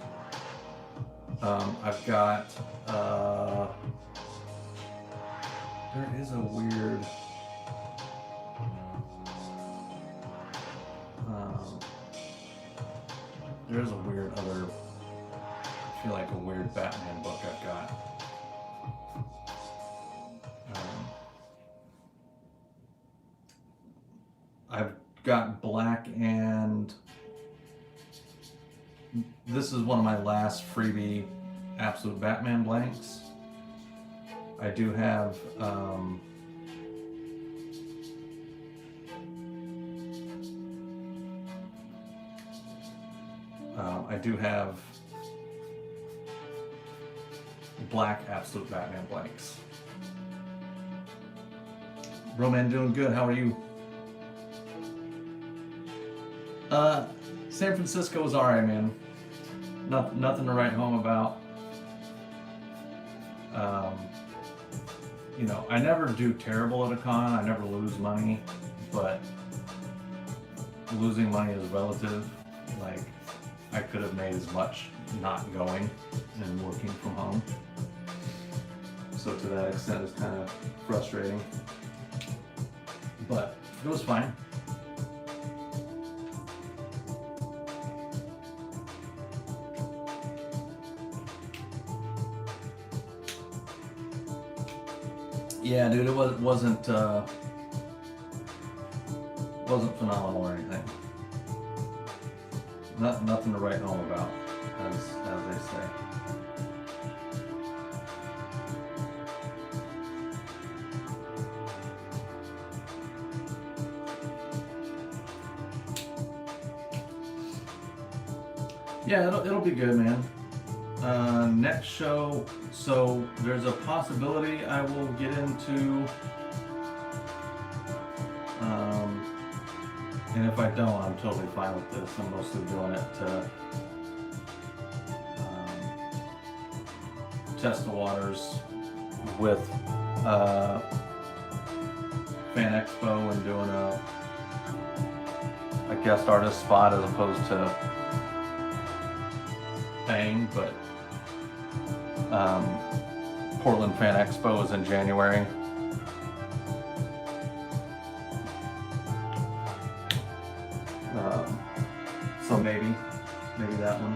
I've got, there is a weird, there's a weird other, I feel like a weird Batman book I've got. I've got black, and this is one of my last freebie Absolute Batman blanks. I do have black Absolute Batman blanks. Roman, doing good. How are you? San Francisco was alright, man. Nothing to write home about. You know, I never do terrible at a con. I never lose money, but losing money is relative. Like, I could have made as much not going and working from home. So to that extent, it's kind of frustrating. But it was fine. Yeah, dude, it wasn't phenomenal or anything. Nothing to write home about, as they say. Yeah, it'll be good, man. Next show, so there's a possibility I will get into, and if I don't, I'm totally fine with this. I'm mostly doing it to test the waters with Fan Expo and doing a guest artist spot as opposed to paying, but Portland Fan Expo is in January. So maybe that one.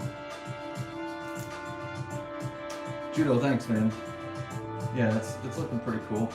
Judo, thanks, man. Yeah, it's looking pretty cool.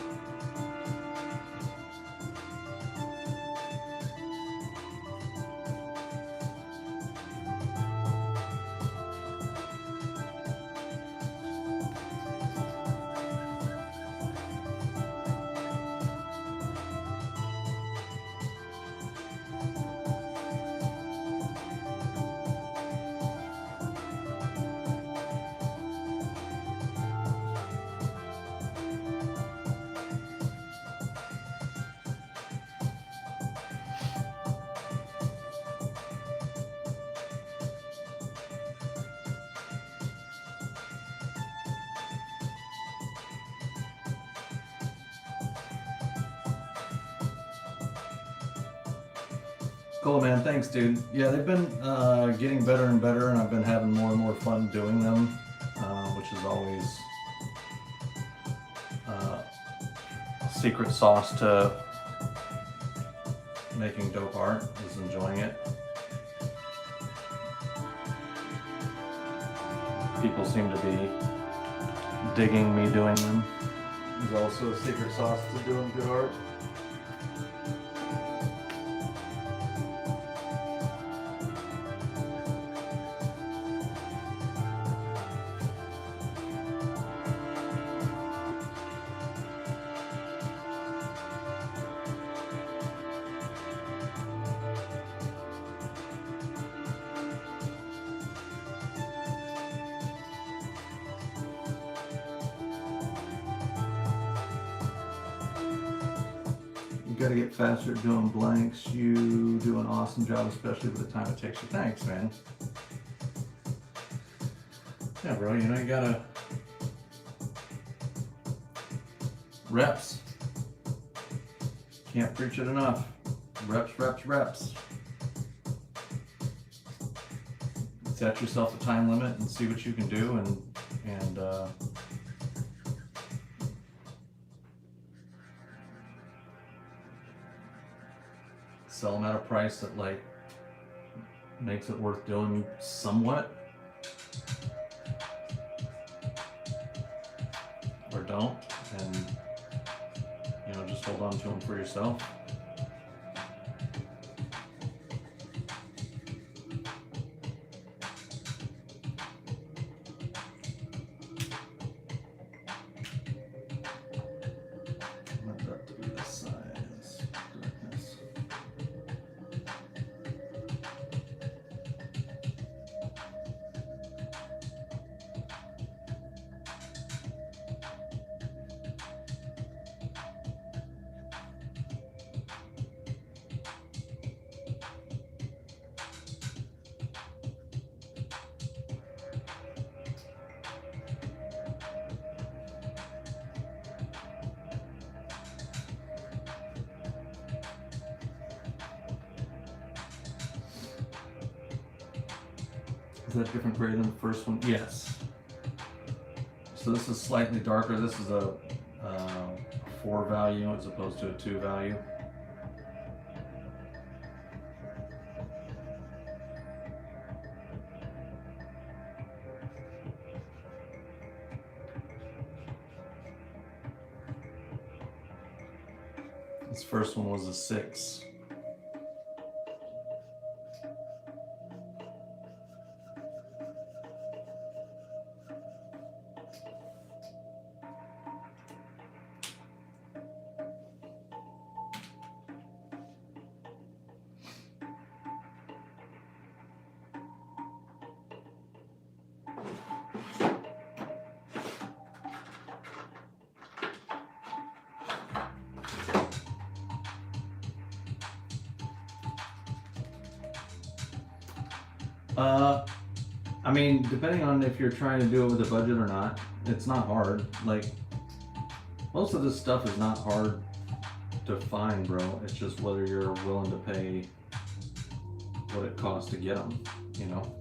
Cool, man. Thanks, dude. Yeah, they've been getting better and better, and I've been having more and more fun doing them, which is always secret sauce to making dope art, is enjoying it. People seem to be digging me doing them. There's also a secret sauce to doing good art. You gotta get faster at doing blanks. You do an awesome job, especially with the time it takes you. Thanks, man. Yeah, bro, you know, you gotta reps. Can't preach it enough. Reps, reps, reps. Set yourself a time limit and see what you can do, and sell them at a price that like makes it worth doing somewhat, or don't, and you know, just hold on to them for yourself. I want that to be the size. Goodness. Is that a different grade than the first one? Yes. So this is slightly darker. This is a 4 value as opposed to a 2 value. This first one was a 6. I mean, depending on if you're trying to do it with a budget or not, it's not hard. Like, most of this stuff is not hard to find, bro. It's just whether you're willing to pay what it costs to get them, you know?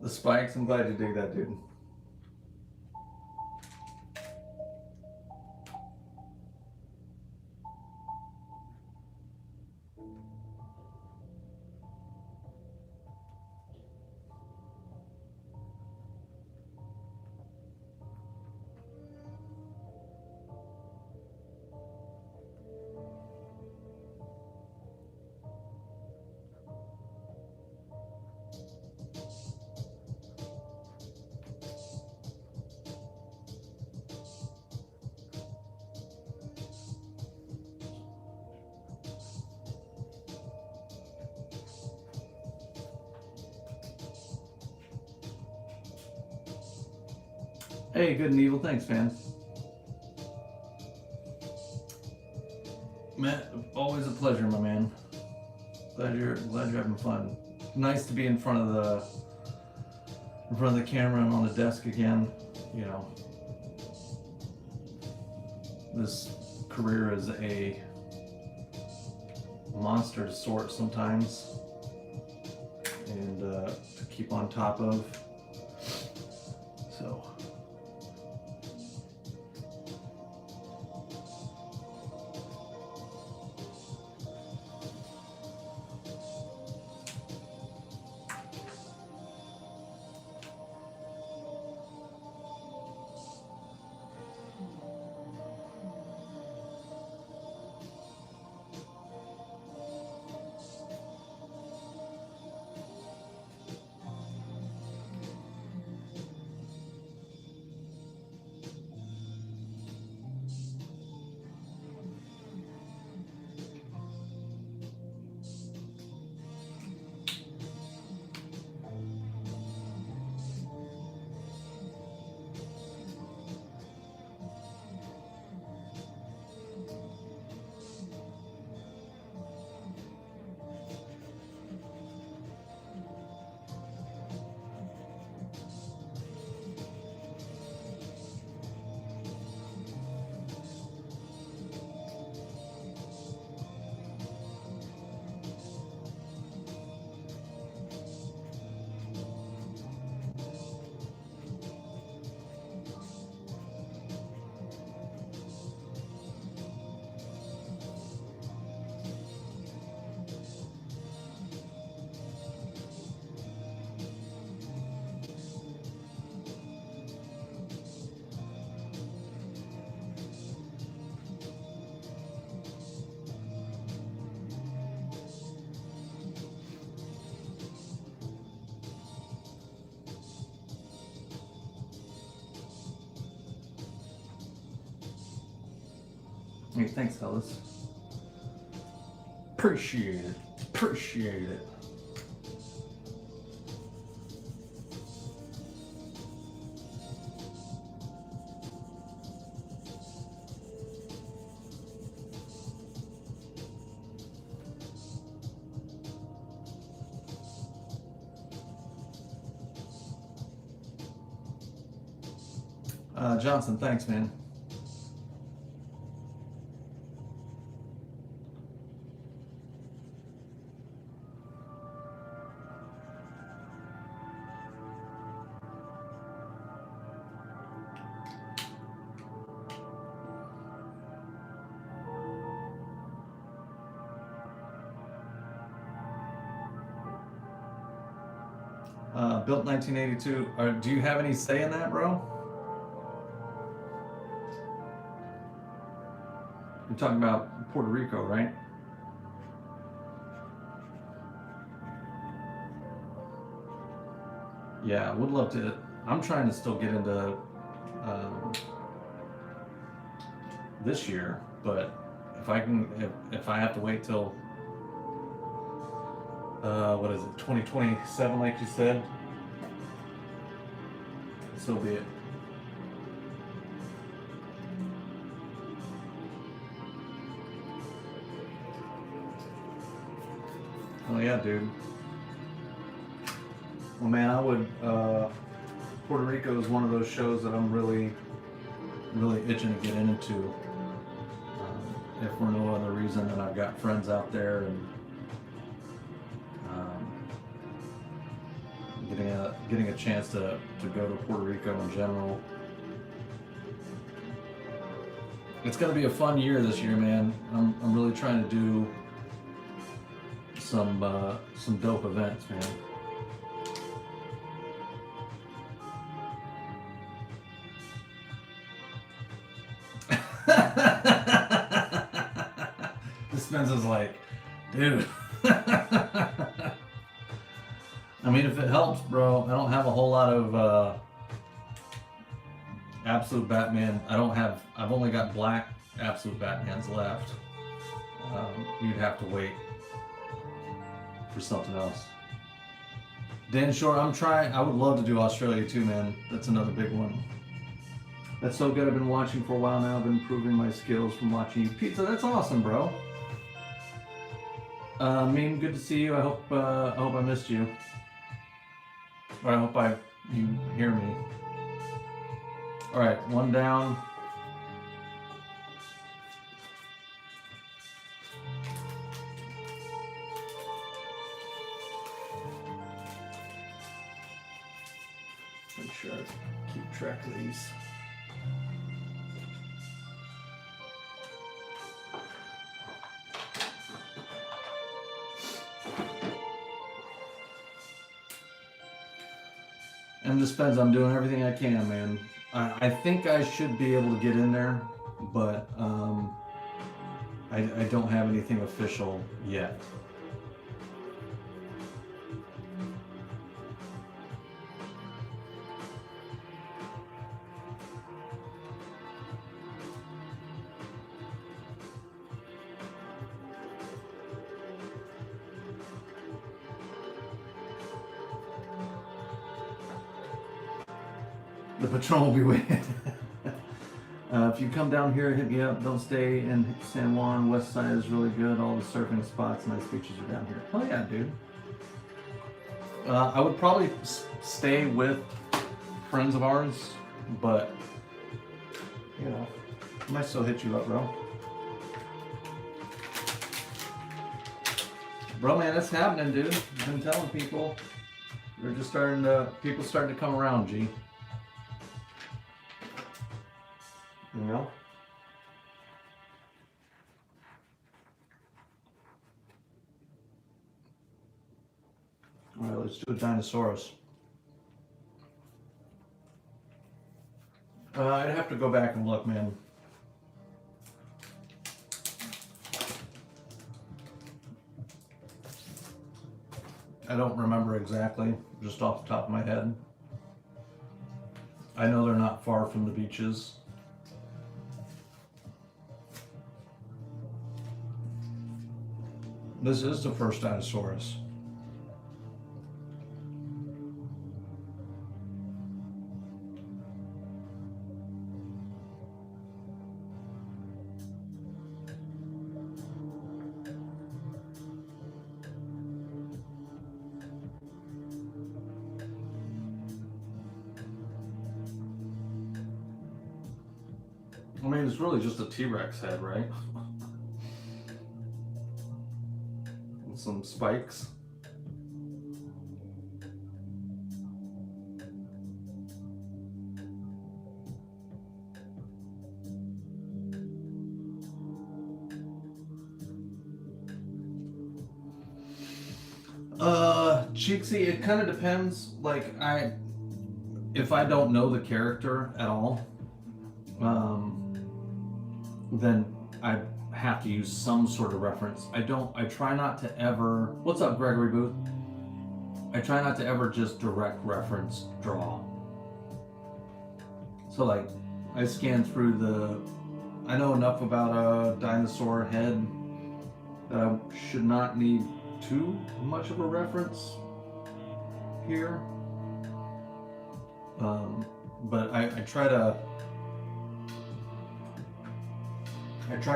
The spikes, I'm glad you dig that, dude. Hey, good and evil. Thanks, man. Matt, always a pleasure, my man. Glad you're having fun. Nice to be in front of the camera and on the desk again. You know, this career is a monster to sort sometimes, and to keep on top of. so. Hey, thanks, fellas. Appreciate it. Appreciate it. Johnson, thanks, man. Built 1982. Do you have any say in that, bro? You're talking about Puerto Rico, right? Yeah, would love to. I'm trying to still get into this year, but if I can, if I have to wait till what is it, 2027, like you said, so be it. Oh yeah, dude. Well, man, I would. Puerto Rico is one of those shows that I'm really itching to get into. If for no other reason than I've got friends out there, and getting a chance to go to Puerto Rico in general. It's gonna be a fun year this year, man. I'm really trying to do some dope events, man. Dispensa's like, dude. I mean, if it helps, bro, I don't have a whole lot of Absolute Batman. I've only got black Absolute Batmans left. You'd have to wait for something else. Dan Shore, I would love to do Australia too, man. That's another big one. That's so good. I've been watching for a while now. I've been improving my skills from watching you. Pizza, that's awesome, bro. Meme, good to see you. I hope I missed you. Or I hope you hear me. All right, one down. Make sure I keep track of these. And this depends. I'm doing everything I can, man. I think I should be able to get in there, but I don't have anything official yet. The patrol will be waiting. If you come down here, hit me up. Don't stay in San Juan. West side is really good. All the surfing spots, nice beaches are down here. Oh yeah, dude. I would probably stay with friends of ours, but you know, I might still hit you up, bro. Bro, man, it's happening, dude. I've been telling people. They're just people starting to come around, G. You know? Alright, let's do a Dinosaurus. I'd have to go back and look, man. I don't remember exactly, just off the top of my head. I know they're not far from the beaches. This is the first Dinosaurus. I mean, it's really just a T-Rex head, right? And some spikes. Cheeksy, it kind of depends. Like, if I don't know the character at all, then I have to use some sort of reference. I try not to ever, what's up, Gregory Booth? I try not to ever just direct reference draw. So like, I scan through I know enough about a dinosaur head that I should not need too much of a reference here. But I try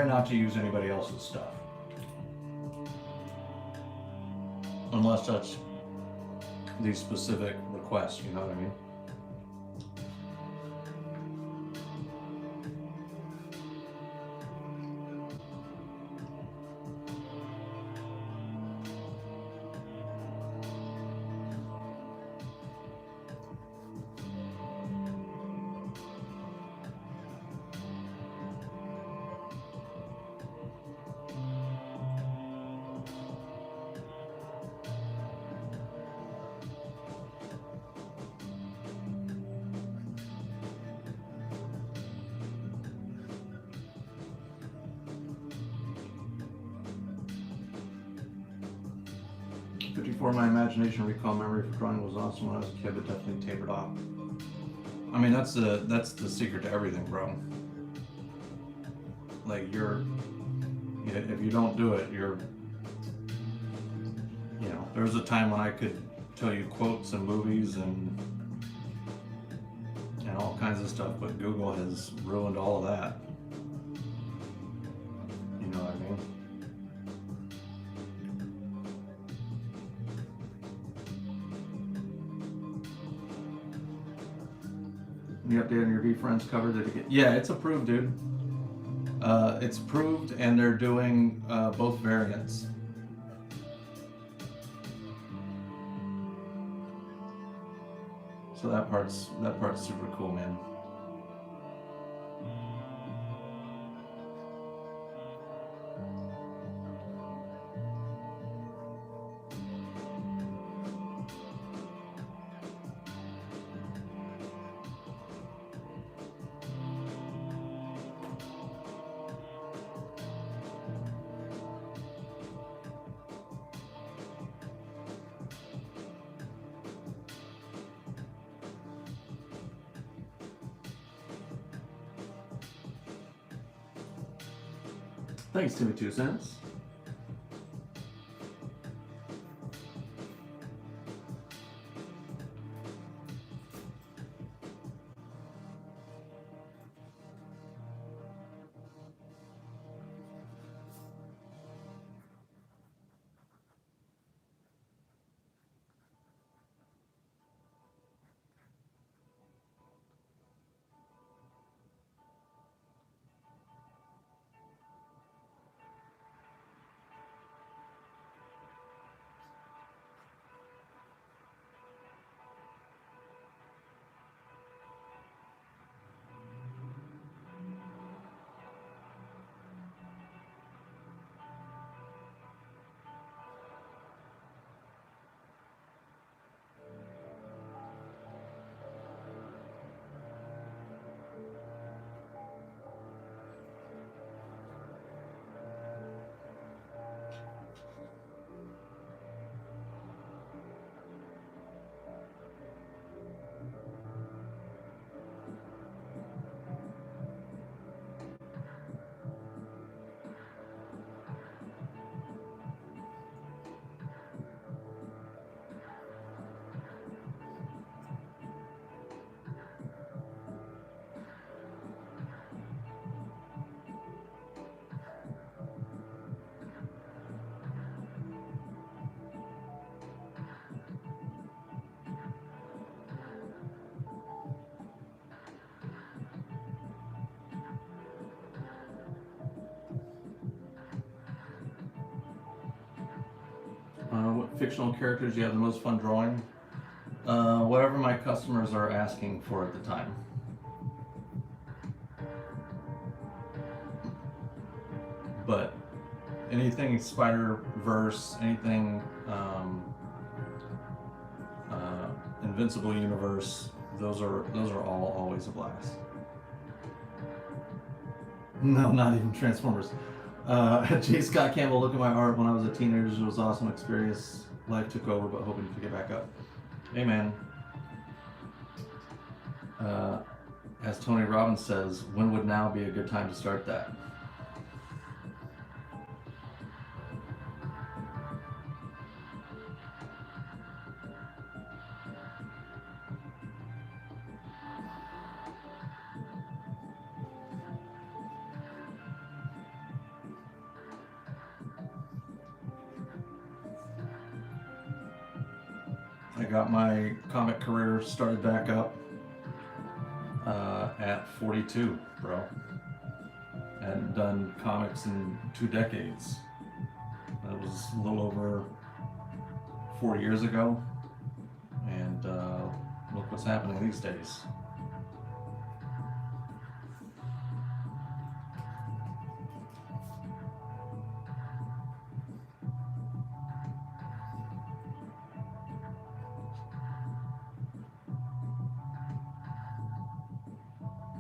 not to use anybody else's stuff. Unless that's the specific request, you know what I mean? For my imagination, recall memory for drawing was awesome when I was a kid, but definitely tapered off. I mean, that's the secret to everything, bro. Like if you don't do it, you know, there was a time when I could tell you quotes and movies and all kinds of stuff, but Google has ruined all of that. You know what I mean? The update on your V-Friends cover, did it get? Yeah, it's approved, dude. It's approved, and they're doing both variants. So that part's super cool, man. Thanks, Timmy 2 cents. What fictional characters do you have the most fun drawing? Whatever my customers are asking for at the time. But anything Spider-Verse, anything Invincible Universe, those are all always a blast. No, not even Transformers. J. Scott Campbell, look at my art when I was a teenager. It was an awesome experience. Life took over, but hoping to pick it back up. Hey, man. As Tony Robbins says, when would now be a good time to start that? I got my comic career started back up at 42, bro. I hadn't done comics in 2 decades. That was a little over 4 years ago, and look what's happening these days.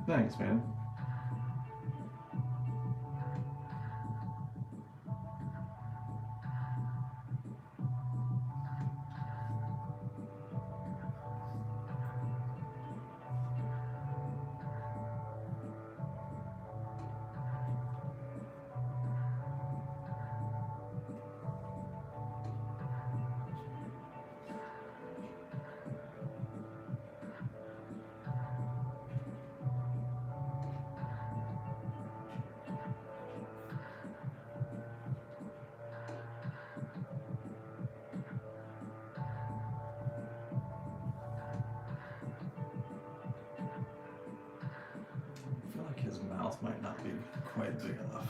Thanks, man. I feel like his mouth might not be quite big enough.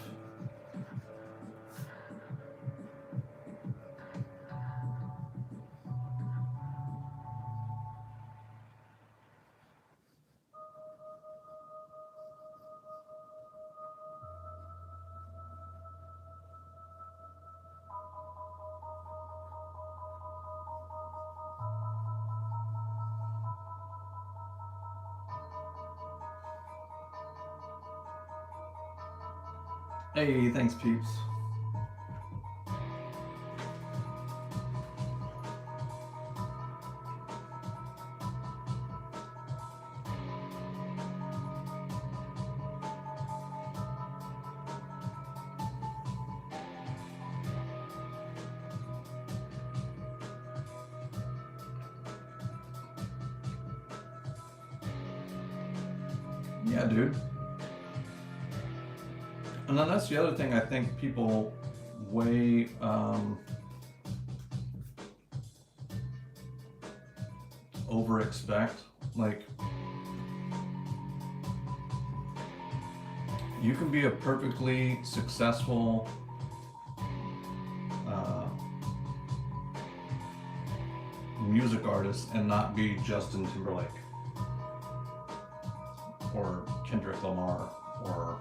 Hey, thanks, peeps. Yeah, dude. And then that's the other thing I think people way over expect. Like, you can be a perfectly successful music artist and not be Justin Timberlake or Kendrick Lamar or,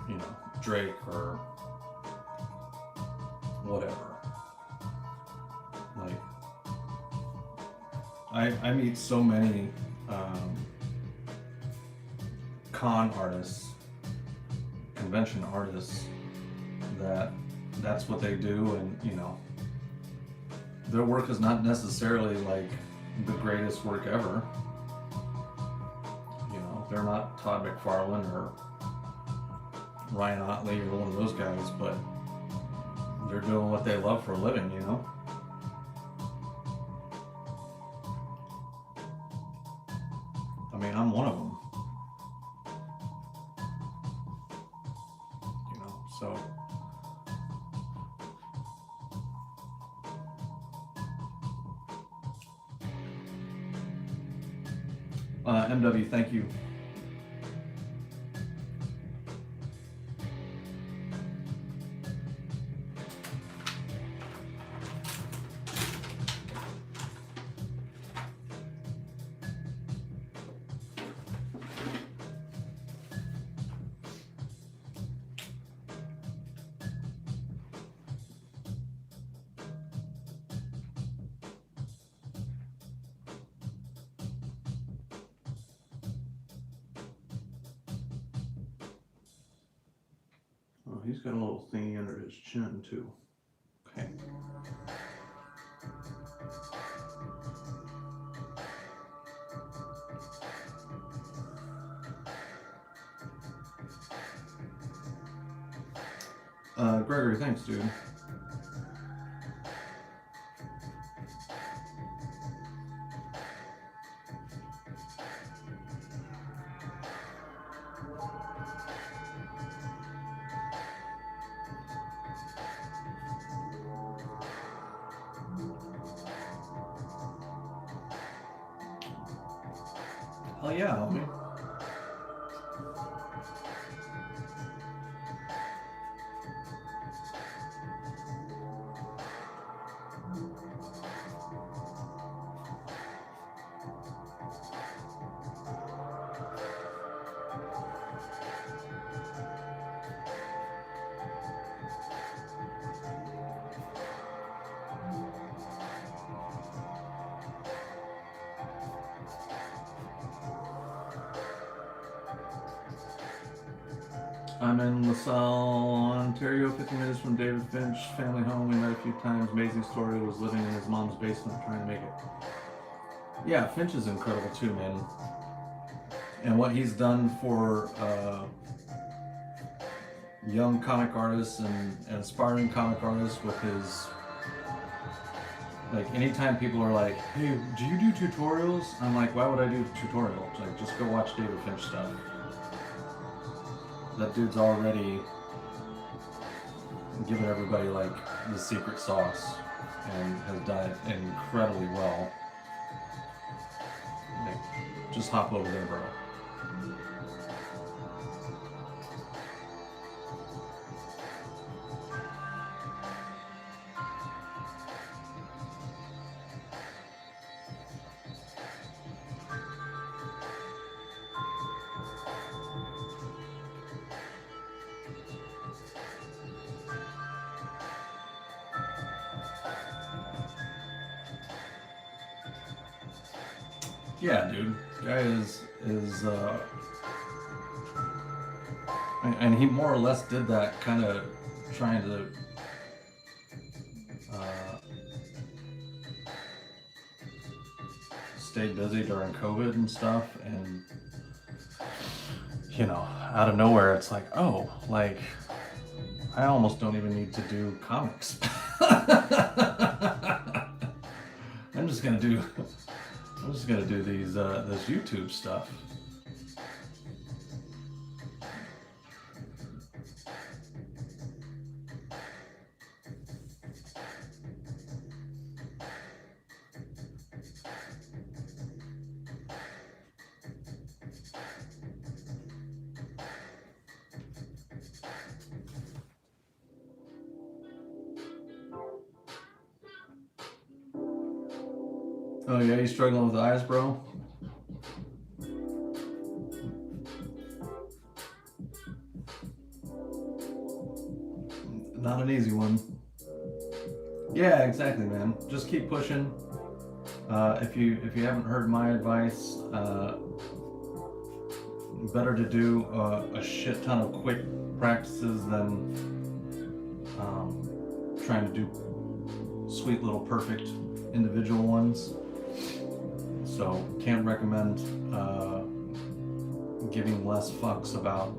you know, Drake or whatever. Like, I meet so many con artists, convention artists, that's what they do, and you know, their work is not necessarily like the greatest work ever. You know, they're not Todd McFarlane or Ryan Otley or one of those guys, but they're doing what they love for a living, you know? I mean, I'm one of them. You know, so. MW, thank you. Oh, he's got a little thingy under his chin too. Okay. Gregory, thanks, dude. Hell yeah, homie. I'm in LaSalle, Ontario, 50 minutes from David Finch, family home. We met a few times. Amazing story. Was living in his mom's basement trying to make it. Yeah, Finch is incredible too, man. And what he's done for young comic artists and aspiring comic artists with his, like, anytime people are like, hey, do you do tutorials? I'm like, why would I do tutorials? Like, just go watch David Finch stuff. That dude's already given everybody like the secret sauce and has done it incredibly well. Like, just hop over there, bro. Yeah, dude. Guy is I And he more or less did that, kind of trying to stay busy during COVID and stuff, and you know, out of nowhere, it's like, oh, like I almost don't even need to do comics. I'm just gonna do these this YouTube stuff. Oh yeah, you struggling with eyes, bro? Not an easy one. Yeah, exactly, man. Just keep pushing. If you haven't heard my advice, better to do a shit ton of quick practices than trying to do sweet little perfect individual ones. So can't recommend giving less fucks about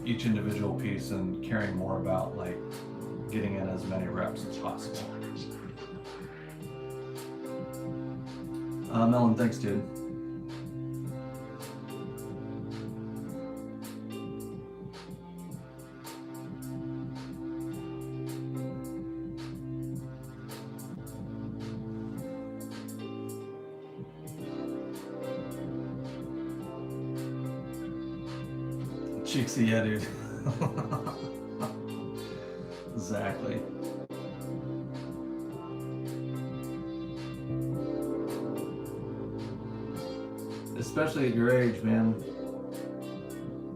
each individual piece and caring more about like getting in as many reps as possible. Melon, thanks, dude. Cheeksy, yeah, dude. Exactly. Especially at your age, man.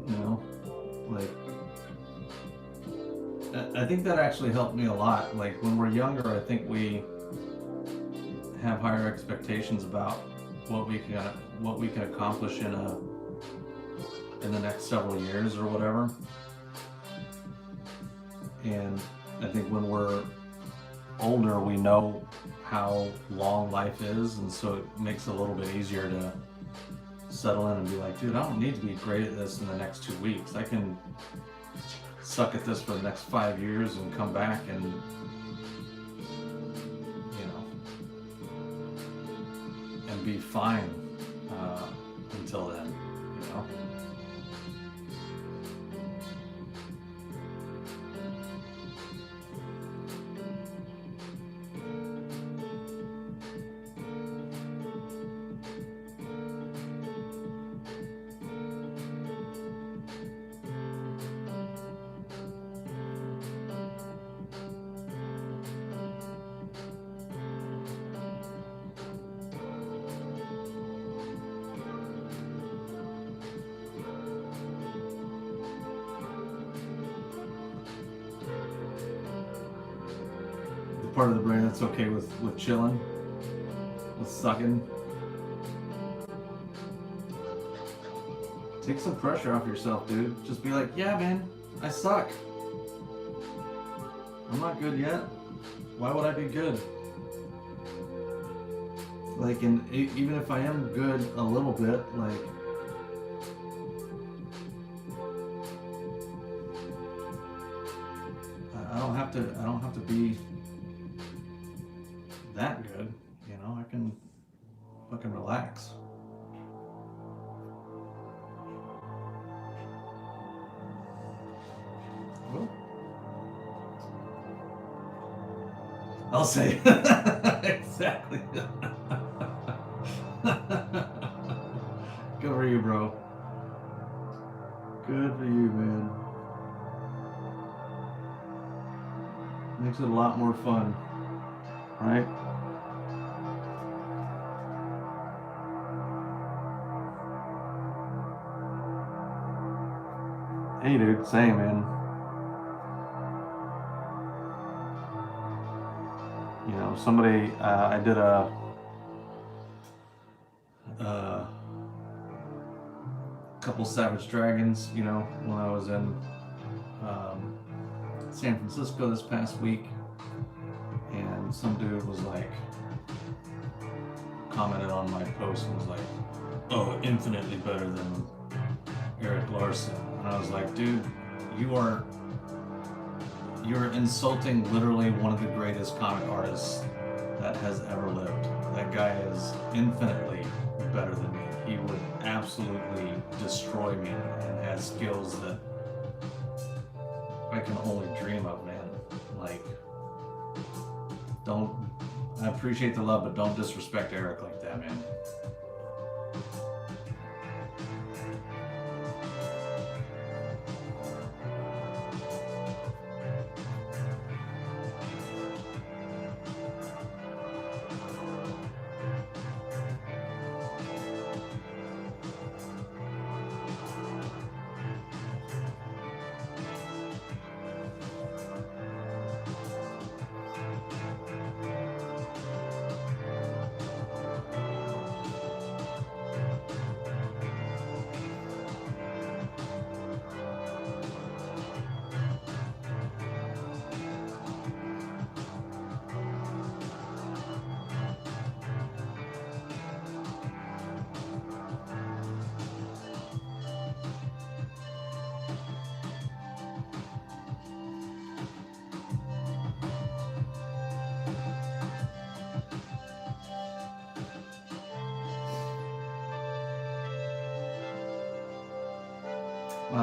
You know, like, I think that actually helped me a lot. Like, when we're younger, I think we have higher expectations about what we can accomplish in the next several years or whatever. And I think when we're older, we know how long life is, and so it makes it a little bit easier to settle in and be like, dude, I don't need to be great at this in the next 2 weeks. I can suck at this for the next 5 years and come back and, you know, and be fine until then, you know. Part of the brain that's okay with chilling, with sucking. Take some pressure off yourself, dude. Just be like, yeah, man, I suck. I'm not good yet. Why would I be good? Like, and even if I am good a little bit, like, I don't have to be that good, you know. I can fucking relax. Well, I'll say exactly. Good for you, bro. Good for you, man. Makes it a lot more fun, right? Hey, dude, same, man. You know, somebody, I did a couple Savage Dragons, you know, when I was in San Francisco this past week, and some dude was like, commented on my post and was like, oh, infinitely better than Eric Larson. And I was like, dude, you're insulting literally one of the greatest comic artists that has ever lived. That guy is infinitely better than me. He would absolutely destroy me and has skills that I can only dream of, man. Like, I appreciate the love, but don't disrespect Eric like that, man.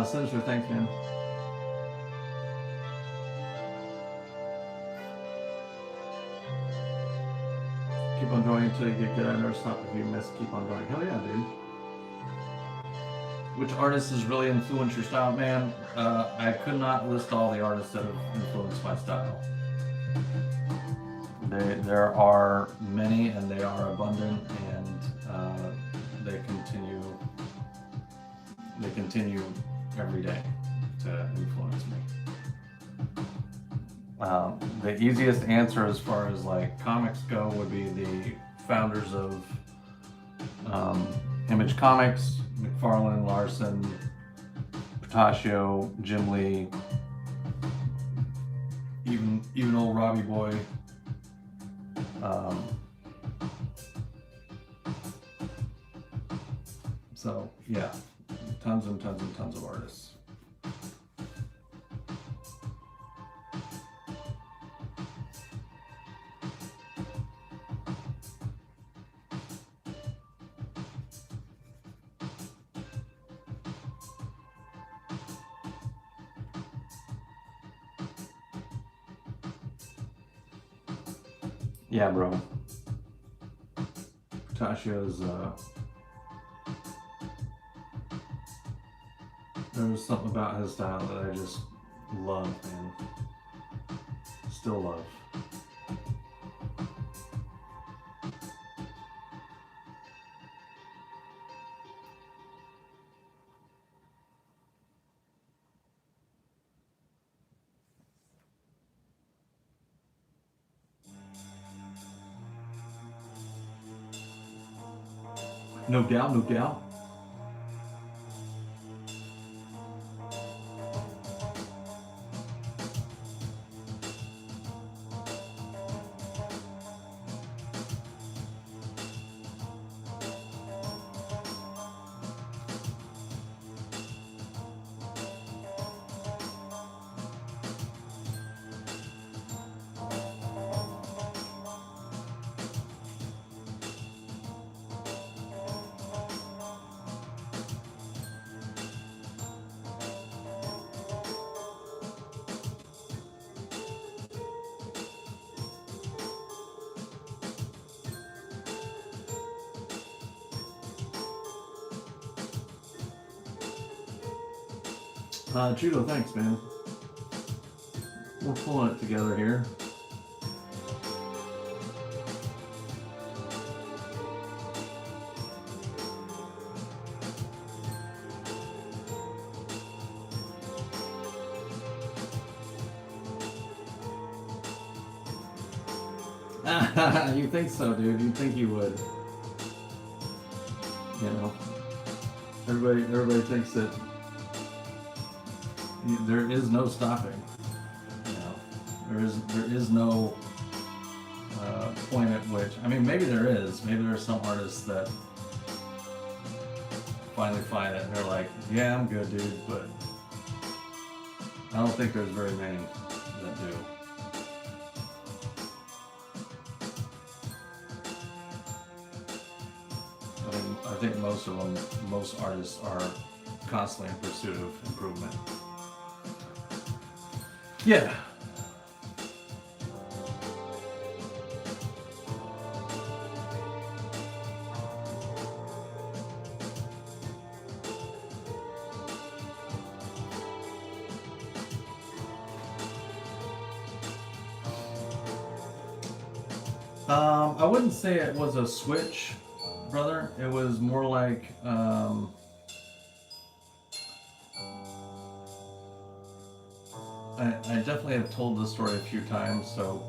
Senator, thanks, man. Keep on drawing until you get good. I never stop if you miss. Keep on drawing. Hell yeah, dude. Which artist has really influenced your style, man? I could not list all the artists that have influenced my style. There are many, and they are abundant, and they continue every day to influence me. The easiest answer as far as like comics go would be the founders of Image Comics, McFarlane, Larson, Portacio, Jim Lee, even old Robbie Boy. So yeah, tons and tons and tons of artists. Yeah, bro. Portacio's there was something about his style that I just love, man. Still love. No doubt, no doubt. Judo, thanks, man. We're pulling it together here. You think so, dude? You'd think you would. You know. Everybody thinks that there is no stopping. You know, there is no point at which, I mean, maybe there is. Maybe there are some artists that finally find it and they're like, yeah, I'm good, dude, but I don't think there's very many that do. I think most artists are constantly in pursuit of improvement. Yeah. I wouldn't say it was a switch, brother. It was more like I definitely have told this story a few times, so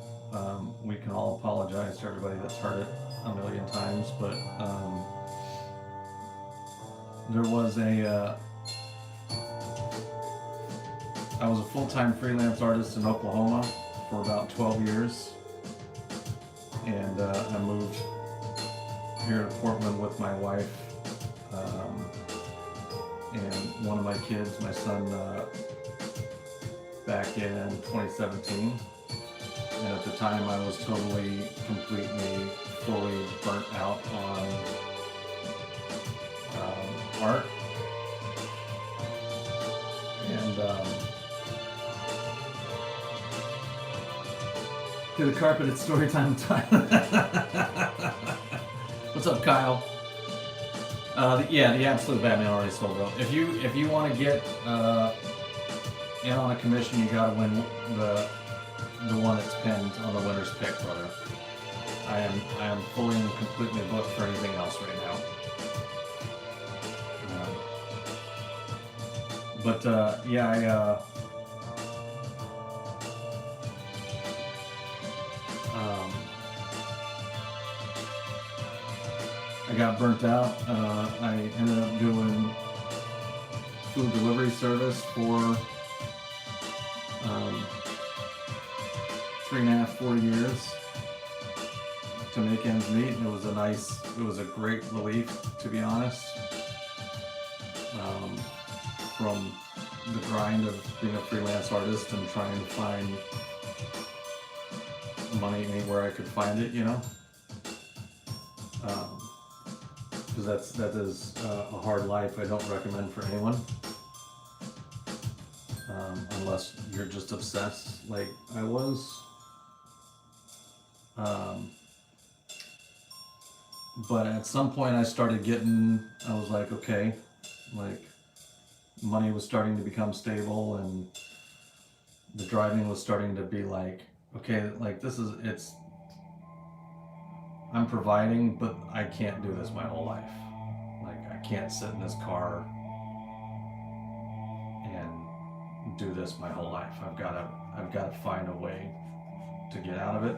we can all apologize to everybody that's heard it a million times. But there was I was a full-time freelance artist in Oklahoma for about 12 years. And I moved here to Portland with my wife and one of my kids, my son, back in 2017. And at the time I was totally, completely, fully burnt out on art. And to the carpeted storytime time. What's up, Kyle? The absolute Batman already sold out. If you want to get in on a commission, you gotta win the one that's pinned on the winner's pick, brother. I am fully and completely booked for anything else right now. I got burnt out. I ended up doing food delivery service for 3.5-4 years to make ends meet. It was a great relief, to be honest, from the grind of being a freelance artist and trying to find money anywhere I could find it, you know. Because that is a hard life I don't recommend for anyone, unless you're just obsessed like I was. But at some point I was like, okay, like money was starting to become stable and the driving was starting to be like, okay, like I'm providing, but I can't do this my whole life. Like, I can't sit in this car and do this my whole life. I've got to find a way to get out of it.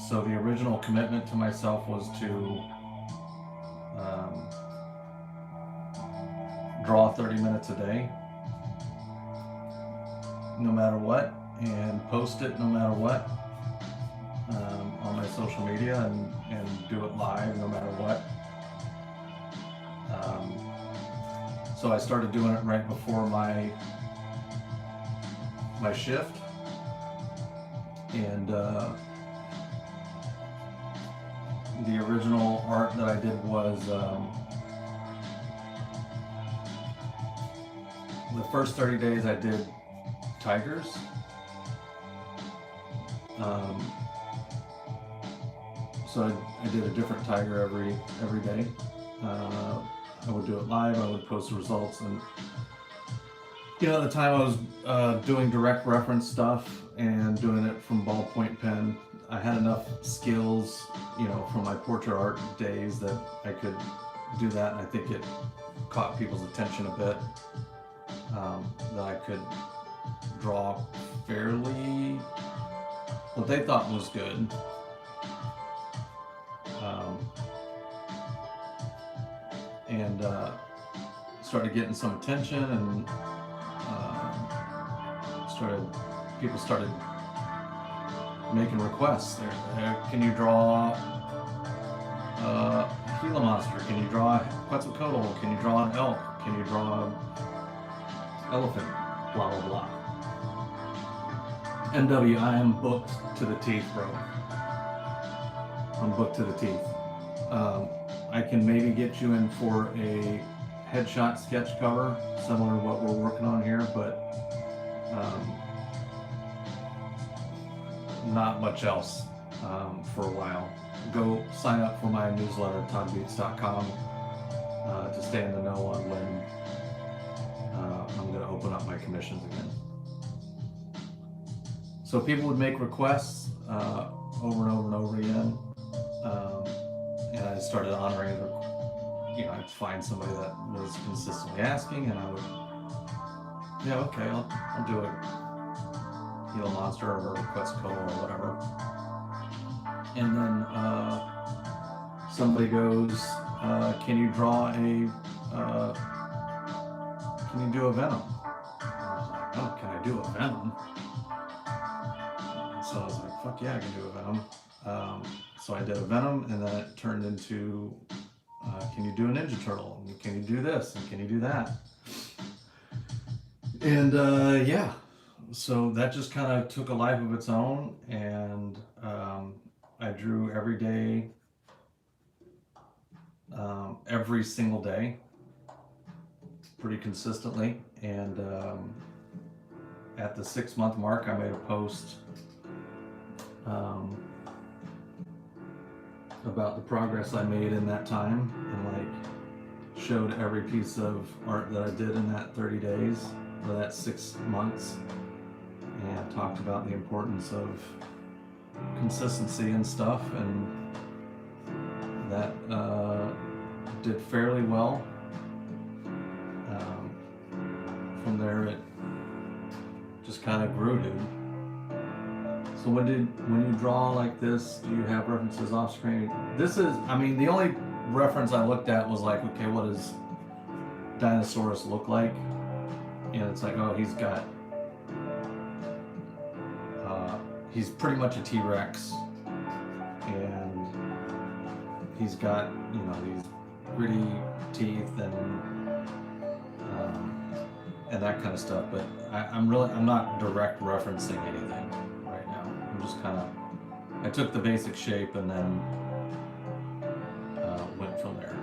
So the original commitment to myself was to draw 30 minutes a day, no matter what, and post it no matter what. On my social media and do it live no matter what. So I started doing it right before my shift, and the original art that I did was the first 30 days I did tigers. So I did a different tiger every day. I would do it live, I would post the results, and you know, at the time I was doing direct reference stuff and doing it from ballpoint pen. I had enough skills, you know, from my portrait art days that I could do that, and I think it caught people's attention a bit, that I could draw fairly what they thought was good. started getting some attention, and people started making requests. Can you draw a Gila monster? Can you draw a Quetzalcoatl? Can you draw an elk? Can you draw an elephant? Blah blah blah. MW, I am booked to the teeth, bro. I'm booked to the teeth. I can maybe get you in for a headshot sketch cover, similar to what we're working on here, but not much else for a while. Go sign up for my newsletter, toddbeats.com, to stay in the know on when I'm going to open up my commissions again. So people would make requests over and over and over again, and I started honoring their, I'd find somebody that was consistently asking, and I would, okay, I'll do a Gila monster or a Quetzalcoatl or whatever. And then somebody goes, can you draw can you do a Venom? And I was like, oh, can I do a Venom? So I was like, fuck yeah, I can do a Venom. So I did a Venom, and then it turned into, can you do a Ninja Turtle? And can you do this? And can you do that? And yeah, so that just kind of took a life of its own, and I drew every day, every single day, pretty consistently. And at the 6-month mark, I made a post about the progress I made in that time, and like showed every piece of art that I did in that 30 days or that 6 months, and talked about the importance of consistency and stuff, and that did fairly well. From there it just kind of grew, dude. So when you draw like this, do you have references off screen? This is, the only reference I looked at was like, okay, what does Dinosaurus look like? And it's like, oh, he's pretty much a T-Rex, and he's got, these gritty teeth and that kind of stuff. But I'm not direct referencing anything right now. I'm just I took the basic shape and then went from there.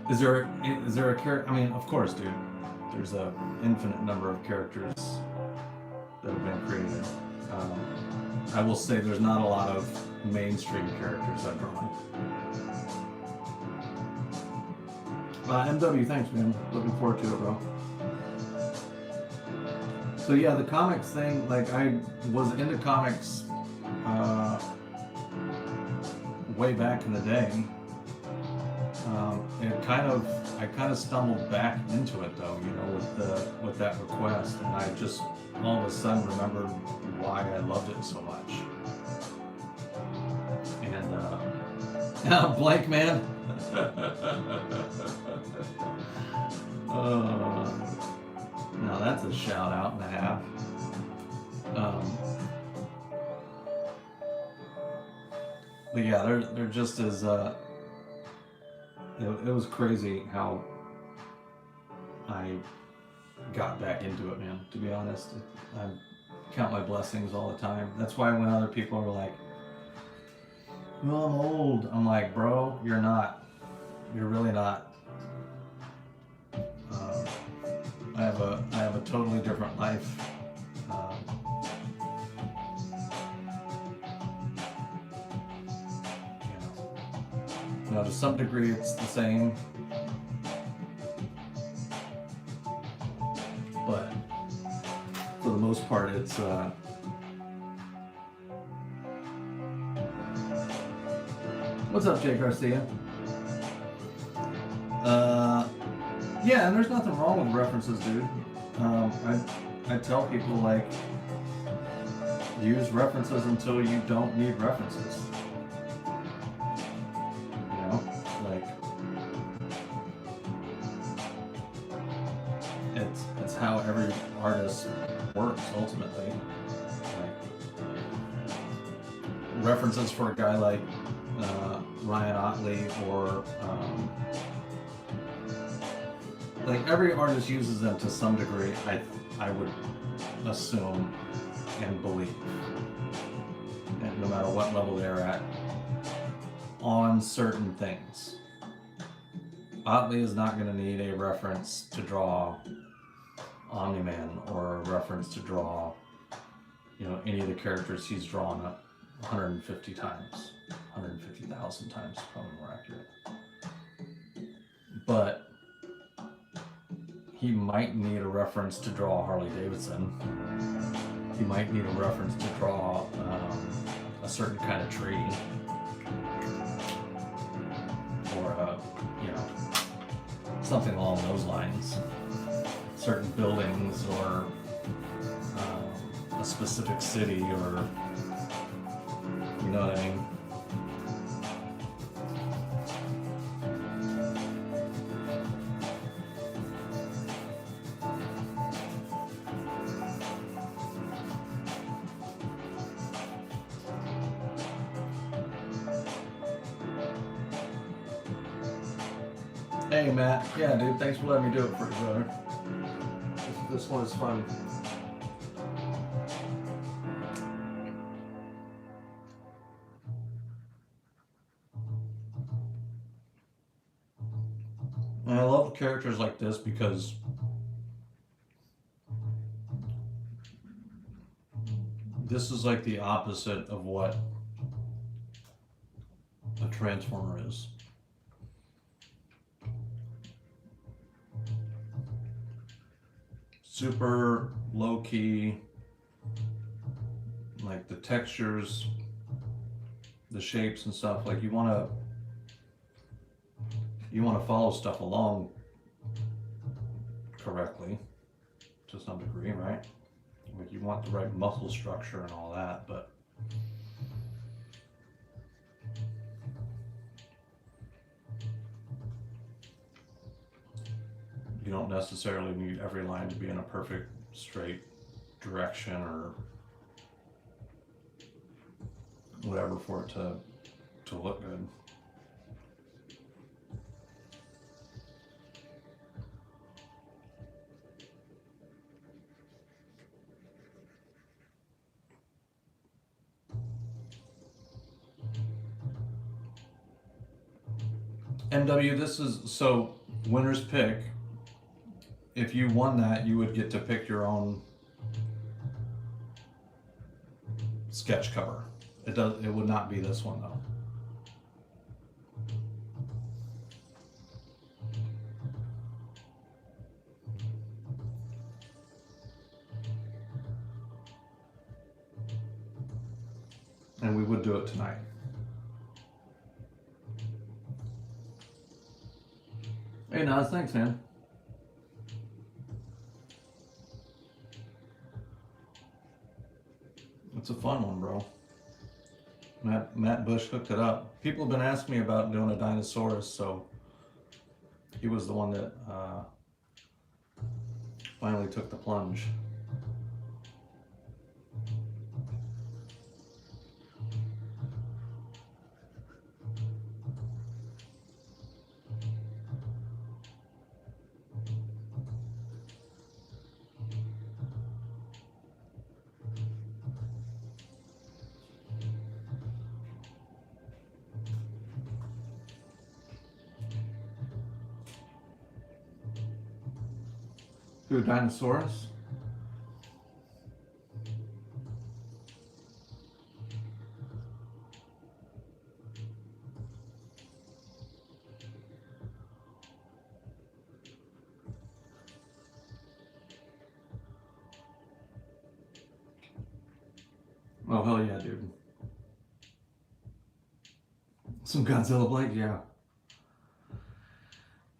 Is there a character? Of course, dude. There's an infinite number of characters that have been created. I will say there's not a lot of mainstream characters I've drawn. MW, thanks, man. Looking forward to it, bro. So yeah, the comics thing, like I was into comics way back in the day. I kind of stumbled back into it though, with that request, and I just all of a sudden remembered why I loved it so much. And blank man. Now that's a shout out and a half. But yeah, they're just as it was crazy how I got back into it, man. To be honest, I count my blessings all the time. That's why when other people are like, "Well, I'm old," I'm like, "Bro, you're not. You're really not." I have a totally different life. To some degree it's the same, but for the most part it's what's up, Jay Garcia? Yeah, and there's nothing wrong with references, dude. I tell people, like, use references until you don't need references. works ultimately. Like, references for a guy like Ryan Otley or like every artist uses them to some degree. I would assume and believe, and no matter what level they're at, on certain things. Otley is not going to need a reference to draw Omni-Man or a reference to draw, any of the characters he's drawn 150 times, 150,000 times, probably more accurate. But he might need a reference to draw Harley Davidson. He might need a reference to draw a certain kind of tree, or something along those lines. Certain buildings, or a specific city, or you know what I mean. Hey Matt, yeah dude, thanks for letting me do it for you, brother. This one is fun. And I love characters like this because this is like the opposite of what a Transformer is. Super low key, like the textures, the shapes and stuff. Like you want to follow stuff along correctly to some degree, right? Like you want the right muscle structure and all that, but you don't necessarily need every line to be in a perfect straight direction or whatever for it to look good. MW, this is so winner's pick. If you won that, you would get to pick your own sketch cover. It would not be this one though. And we would do it tonight. Hey Nas, thanks man. It's a fun one, bro. Matt Bush hooked it up. People have been asking me about doing a Dinosaurus, so he was the one that finally took the plunge. Who, Dinosaurus? Oh, hell yeah, dude. Some Godzilla Blade, yeah.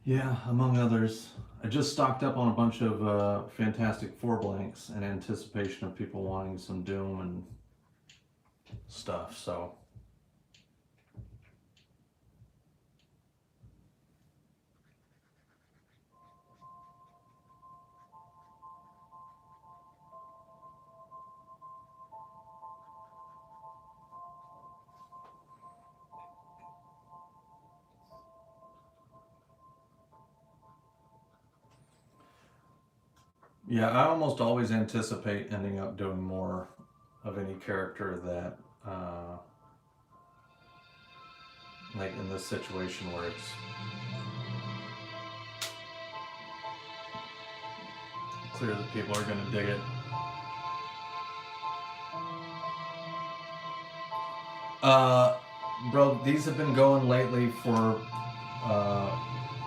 Yeah, among others. I just stocked up on a bunch of Fantastic Four blanks in anticipation of people wanting some Doom and stuff, so. Yeah, I almost always anticipate ending up doing more of any character that, like in this situation where it's clear that people are going to dig it. Bro, these have been going lately for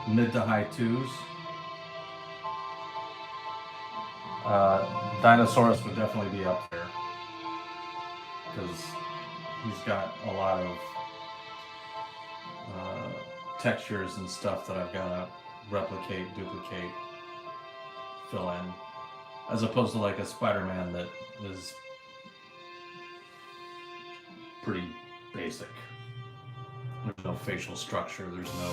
mid to high twos. Dinosaurus would definitely be up there because he's got a lot of textures and stuff that I've got to replicate, duplicate, fill in, as opposed to like a Spider-Man that is pretty basic. There's no facial structure. There's no,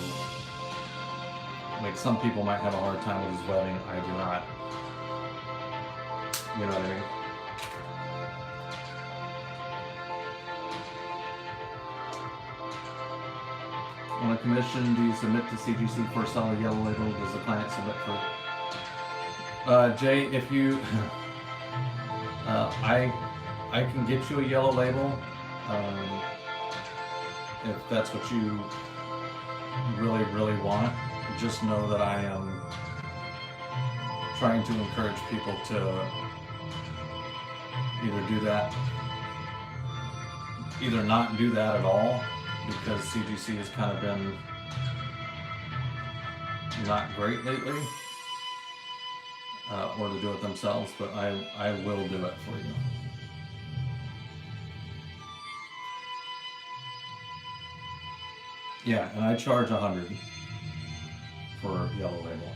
like, some people might have a hard time with his webbing. I do not. You know what I mean? On a commission, do you submit to CGC for a solid yellow label? Does the client submit for? Jay, if you, I can get you a yellow label. If that's what you really, really want, just know that I am trying to encourage people to either do that, either not do that at all, because CGC has kind of been not great lately, or to do it themselves, but I will do it for you. Yeah, and I charge 100 for yellow label.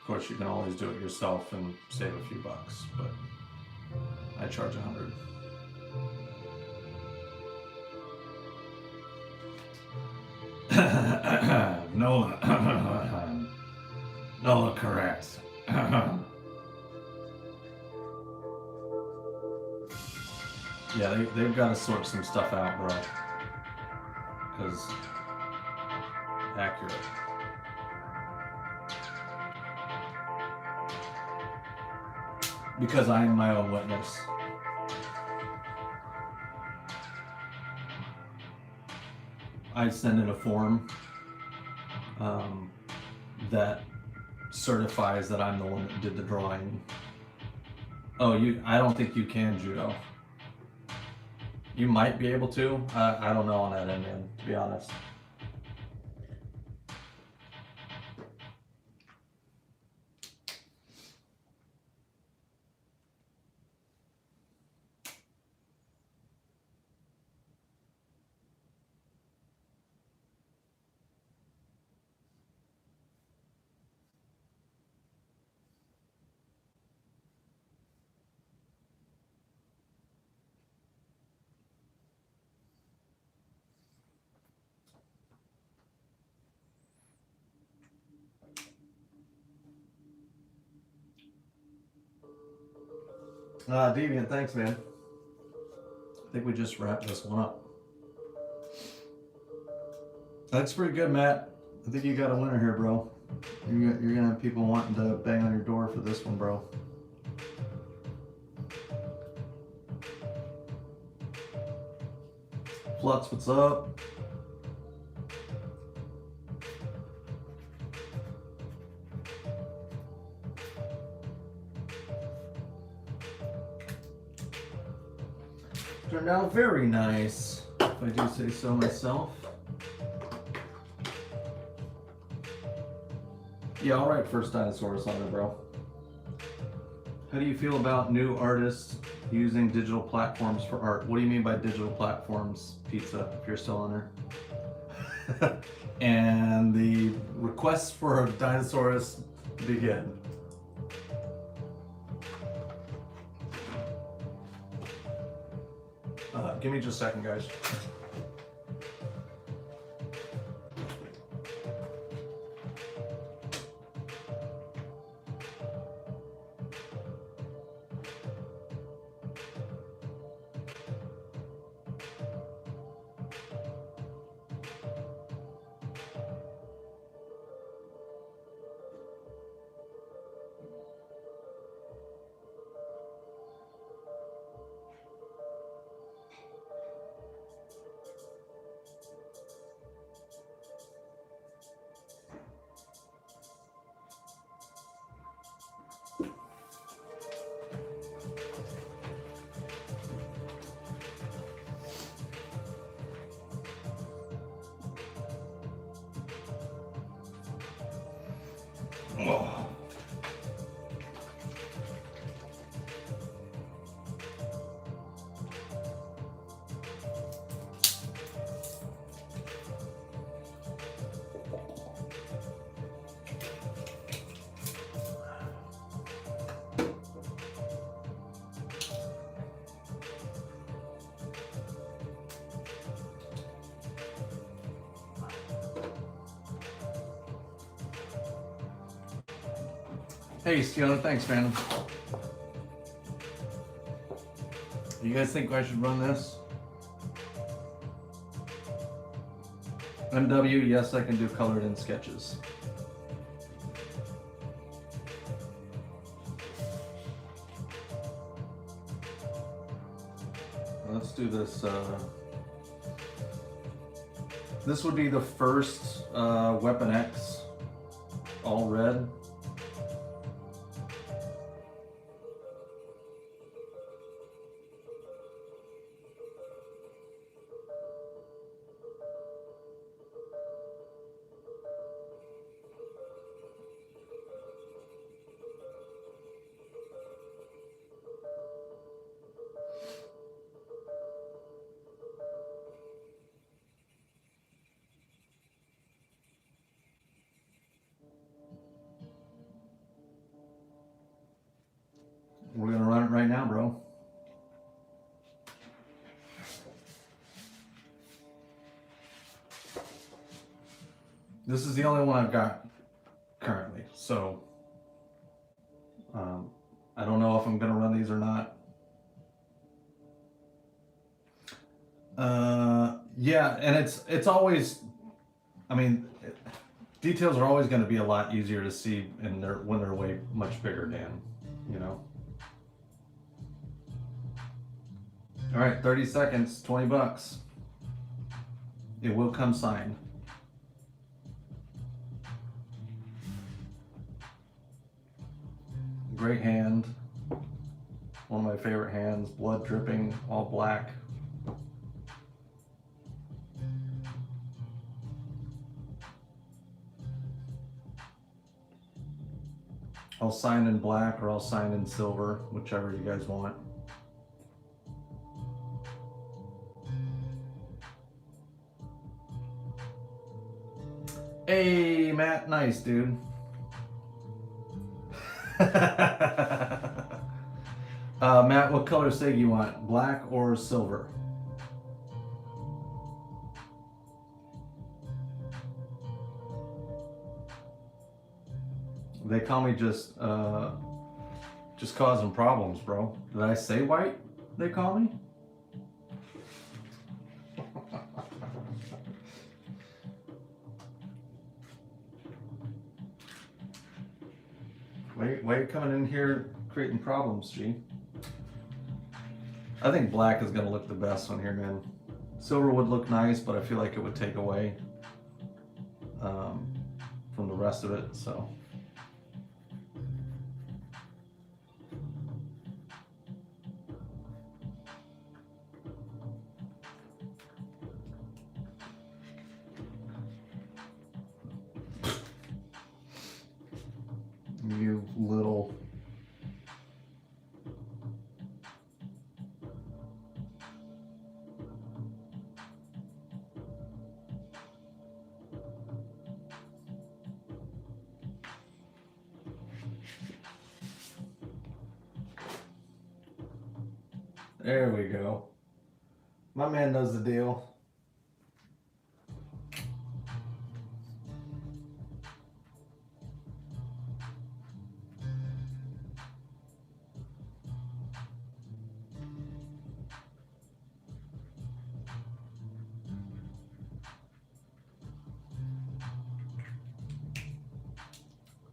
Of course, you can always do it yourself and save a few bucks, but I charge 100. No, no, correct. Yeah, they've got to sort some stuff out, bro. Because accurate. Because I am my own witness. I send in a form that certifies that I'm the one that did the drawing. Oh, I don't think you can, Judo. You might be able to. I don't know on that end, man, to be honest. Deviant, thanks, man. I think we just wrapped this one up. That's pretty good, Matt. I think you got a winner here, bro. You're gonna have people wanting to bang on your door for this one, bro. Flux, what's up? Turned out very nice, if I do say so myself. Yeah, I'll write first Dinosaurus on it, bro. How do you feel about new artists using digital platforms for art? What do you mean by digital platforms, Pizza, if you're still on there? And the requests for Dinosaurus begin. Give me just a second, guys. Oh. Hey, Steeler, thanks, man. You guys think I should run this? MW, yes, I can do colored in sketches. Let's do this. This would be the first Weapon X, all red. We're gonna run it right now, bro. This is the only one I've got currently, so I don't know if I'm gonna run these or not. Yeah, and it's always, I mean, details are always going to be a lot easier to see in when they're way much bigger, Dan. You know. All right, 30 seconds, $20. It will come signed. Great hand. One of my favorite hands. Blood dripping, all black. I'll sign in black or I'll sign in silver, whichever you guys want. Hey, Matt, nice, dude. Matt, what color SIG you want? Black or silver? They call me just causing problems, bro. Did I say white? They call me? Why are you coming in here creating problems, G? I think black is gonna look the best on here, man. Silver would look nice, but I feel like it would take away from the rest of it, so. You little. There we go. My man knows the deal.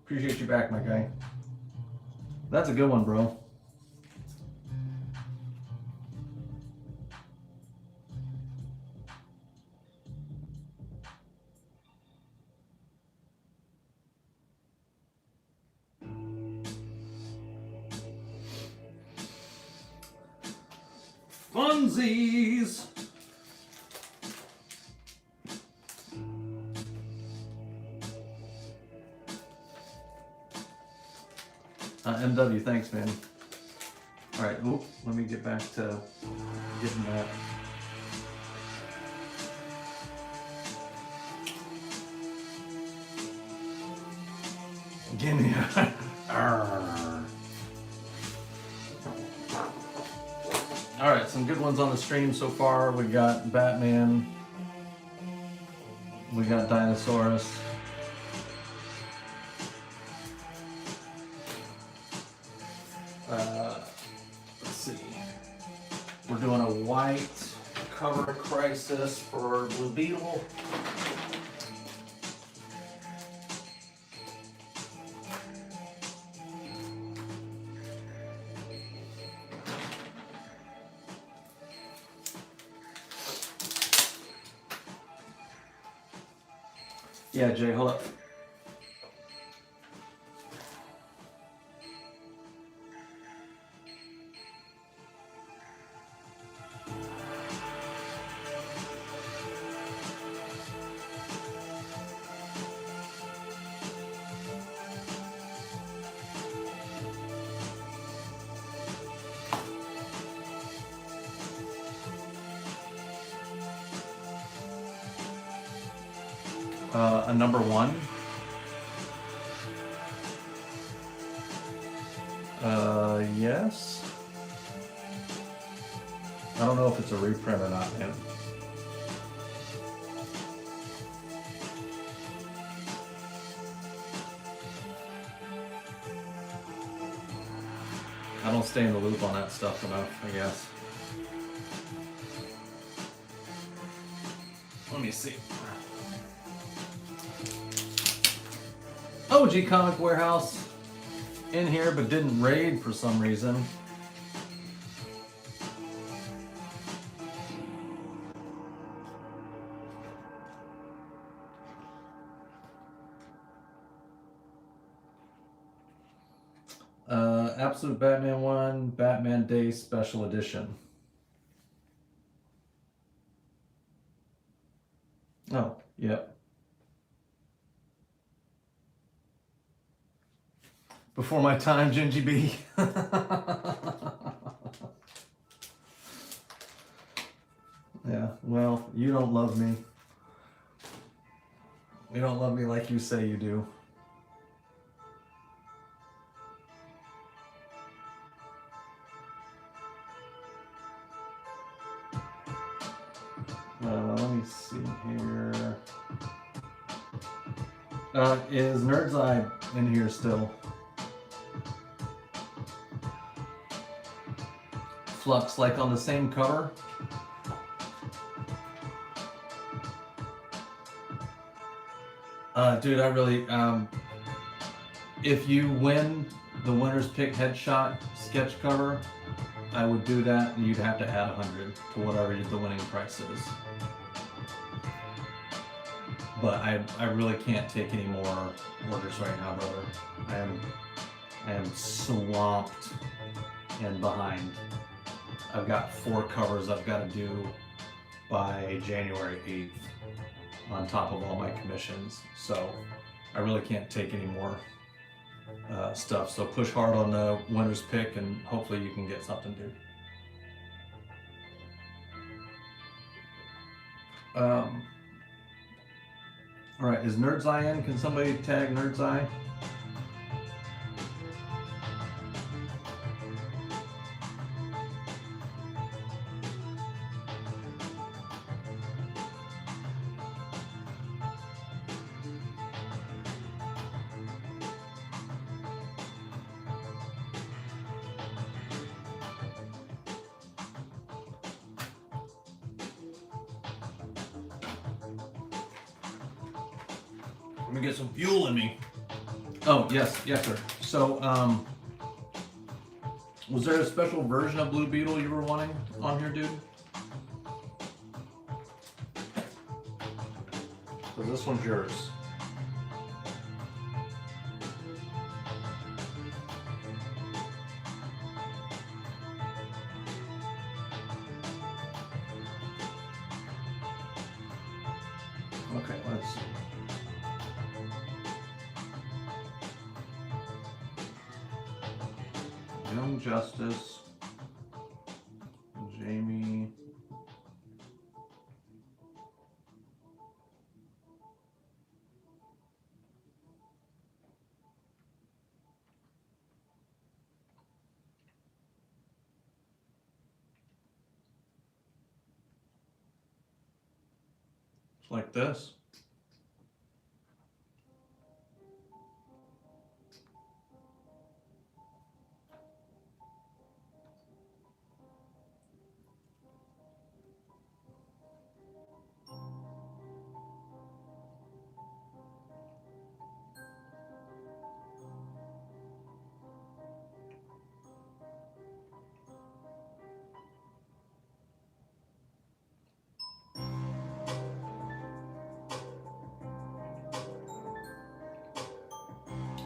Appreciate you back, my guy. That's a good one, bro. Funsies! MW, thanks, man. All right, oop, let me get back to getting that. Give me a... All right, some good ones on the stream so far. We got Batman. We got Dinosaurus. Let's see. We're doing a white cover crisis for Blue Beetle. Yeah, Jay, hold up. A number 1. Yes. I don't know if it's a reprint or not, man. I don't stay in the loop on that stuff enough, I guess. Let me see. OG Comic Warehouse in here, but didn't raid for some reason. Absolute Batman 1, Batman Day Special Edition. Oh, yep. Before my time, Gingy B. Yeah, well, you don't love me. You don't love me like you say you do. Let me see here. Is Nerd's Eye in here still? Flux, like on the same cover? Dude, I really, if you win the winner's pick headshot sketch cover, I would do that, and you'd have to add 100 to whatever the winning price is. But I really can't take any more orders right now, brother. I am swamped and behind. I've got 4 covers I've got to do by January 8th on top of all my commissions. So I really can't take any more stuff. So push hard on the winner's pick and hopefully you can get something, dude. All right, is Nerd's Eye in? Can somebody tag Nerd's Eye? Let me get some fuel in me. Oh, yes, sir. So, was there a special version of Blue Beetle you were wanting on here, dude? Because this one's yours. Okay, let's see. Justice, Jamie. It's like this.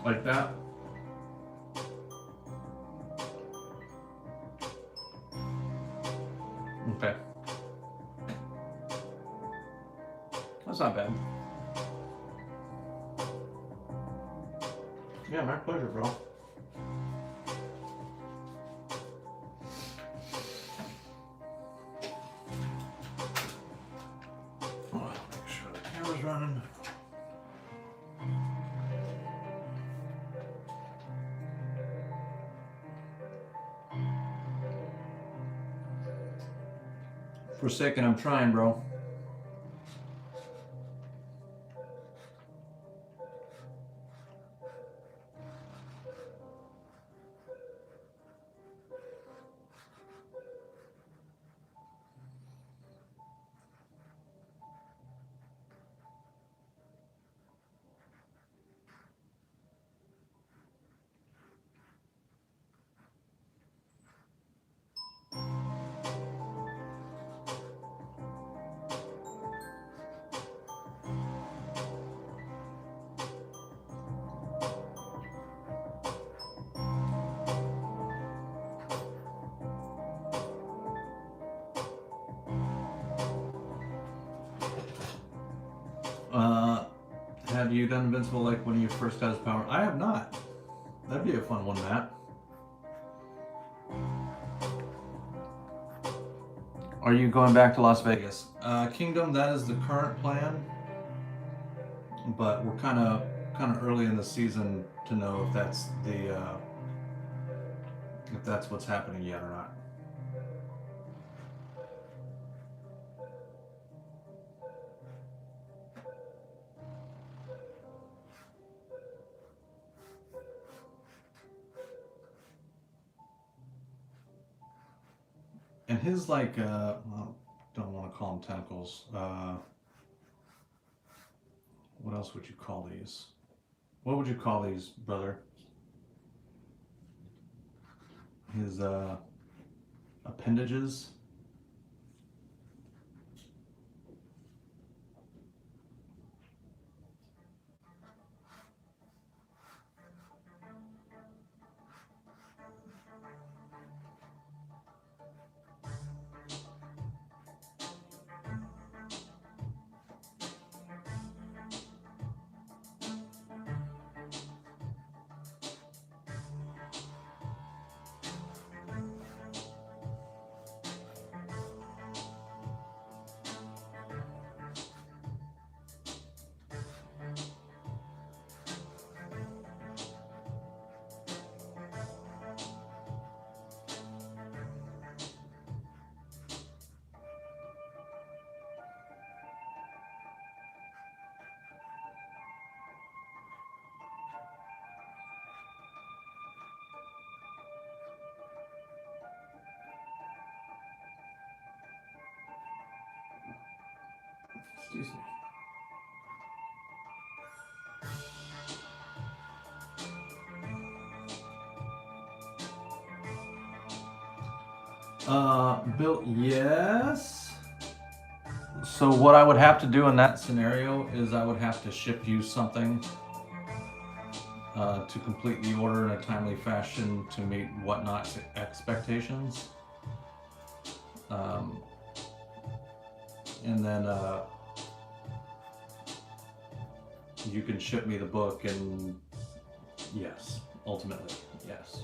Like that. Okay. That's not bad. Yeah, my pleasure, bro. Oh, make sure the camera's running. Forsaken, I'm trying, bro. Have you done Invincible like when you first got his power? I have not. That'd be a fun one, Matt. Are you going back to Las Vegas? Kingdom, that is the current plan, but we're kind of early in the season to know if that's what's happening yet or not. And his well, don't want to call them tentacles. What else would you call these? What would you call these, brother? His appendages. Excuse me. Bill, yes. So what I would have to do in that scenario is I would have to ship you something to complete the order in a timely fashion to meet Whatnot's expectations. And then you can ship me the book, and yes, ultimately, yes.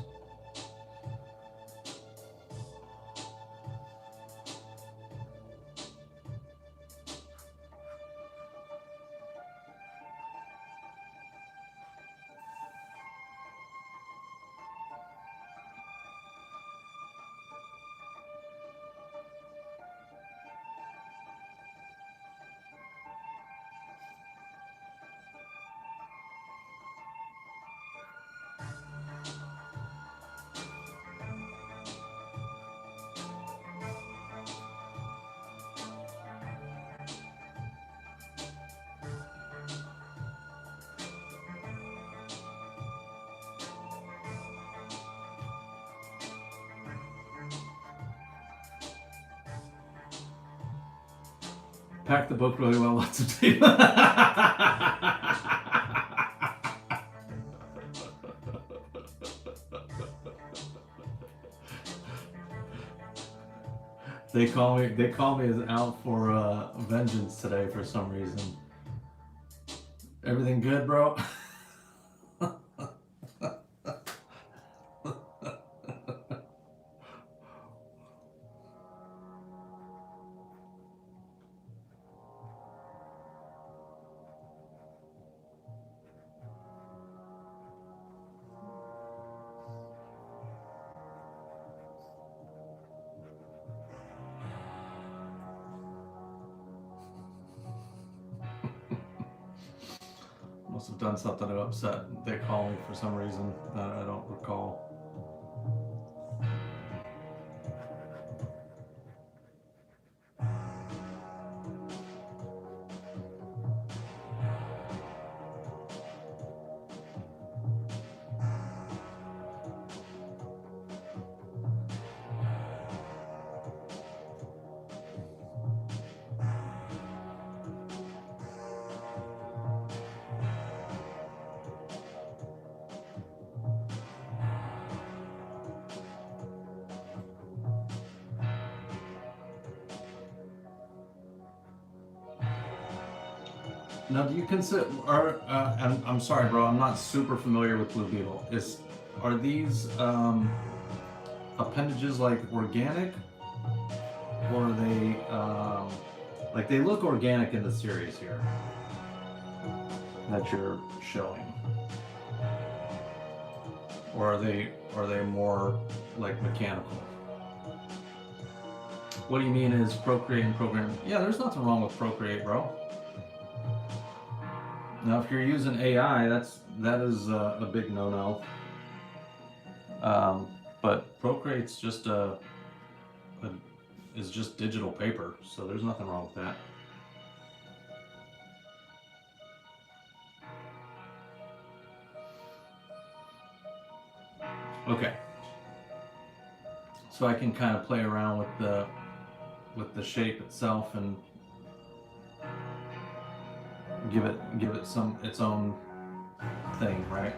Pack the book really well, lots of tape. They call me as out for vengeance today for some reason. Everything good, bro? Must have done something to upset. They call me for some reason that I don't recall. Now, do you consider? I'm sorry, bro. I'm not super familiar with Blue Beetle. Are these appendages like organic, or are they like they look organic in the series here that you're showing, or are they more like mechanical? What do you mean is procreate and program? Yeah, there's nothing wrong with procreate, bro. Now, if you're using AI, that is a big no-no. But Procreate's just is just digital paper, so there's nothing wrong with that. Okay. So I can kind of play around with the shape itself and give it its own thing, right?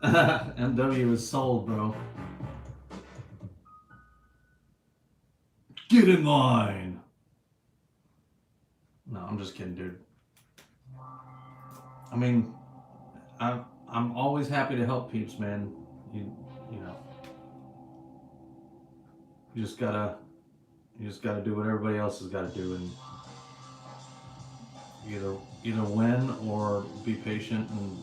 MW is sold, bro. Get in line. No, I'm just kidding, dude. I mean, I'm always happy to help peeps, man. You know, you just gotta do what everybody else has got to do, and either win or be patient and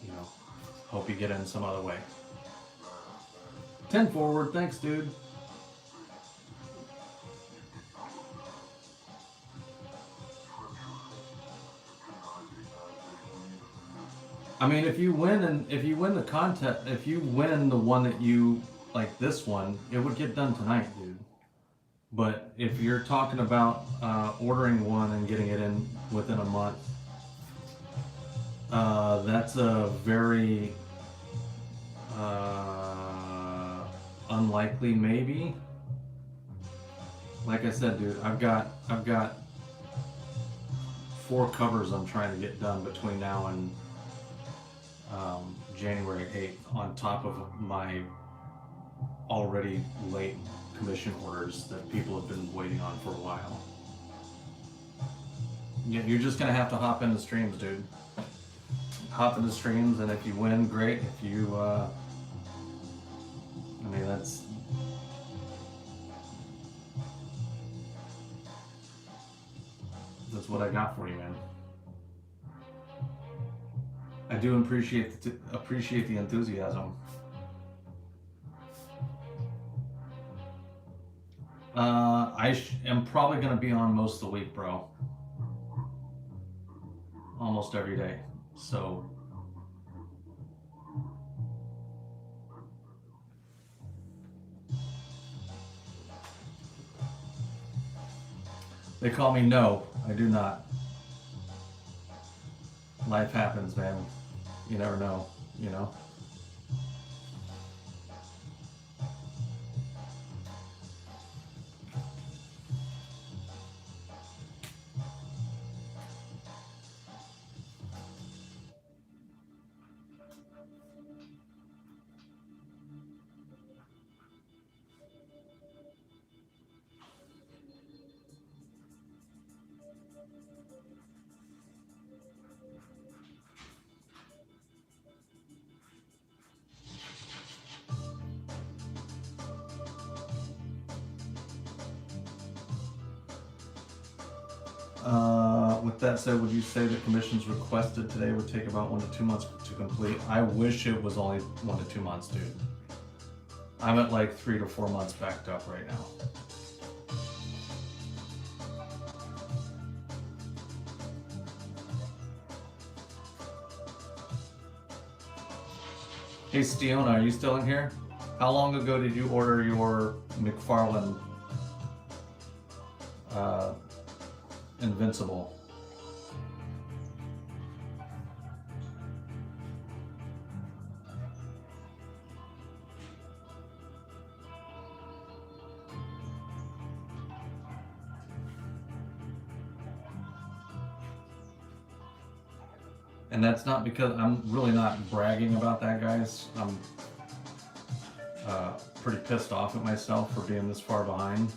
you know, hope you get in some other way. 10 forward, thanks, dude. I mean, if you win the contest, if you win the one that you like, this one, it would get done tonight, dude. But if you're talking about ordering one and getting it in within a month, that's a very unlikely maybe. like I said, dude, I've got 4 covers I'm trying to get done between now and January 8th, on top of my already late commission orders that people have been waiting on for a while. You're just gonna have to hop into streams, dude. Hop into streams, and if you win, great. If you, I mean, that's what I got for you, man. I do appreciate the enthusiasm. I am probably gonna be on most of the week, bro. Almost every day. So they call me no, I do not. Life happens, man. You never know, you know? With that said, would you say the commissions requested today would take about 1 to 2 months to complete? I wish it was only 1 to 2 months, dude. I'm at like 3 to 4 months backed up right now. Hey, Stiona, are you still in here? How long ago did you order your McFarlane Invincible? And that's not because I'm really not bragging about that, guys. I'm pretty pissed off at myself for being this far behind.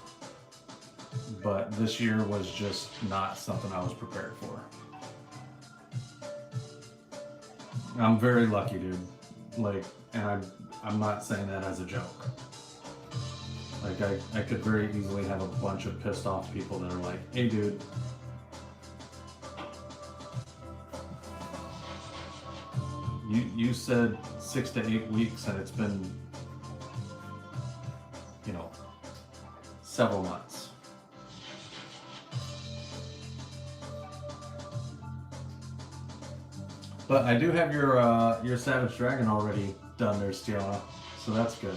But this year was just not something I was prepared for. I'm very lucky, dude. Like, and I'm not saying that as a joke. Like, I could very easily have a bunch of pissed off people that are like, hey, dude. You said 6 to 8 weeks, and it's been, you know, several months. But I do have your Savage Dragon already done there, Stila, so that's good.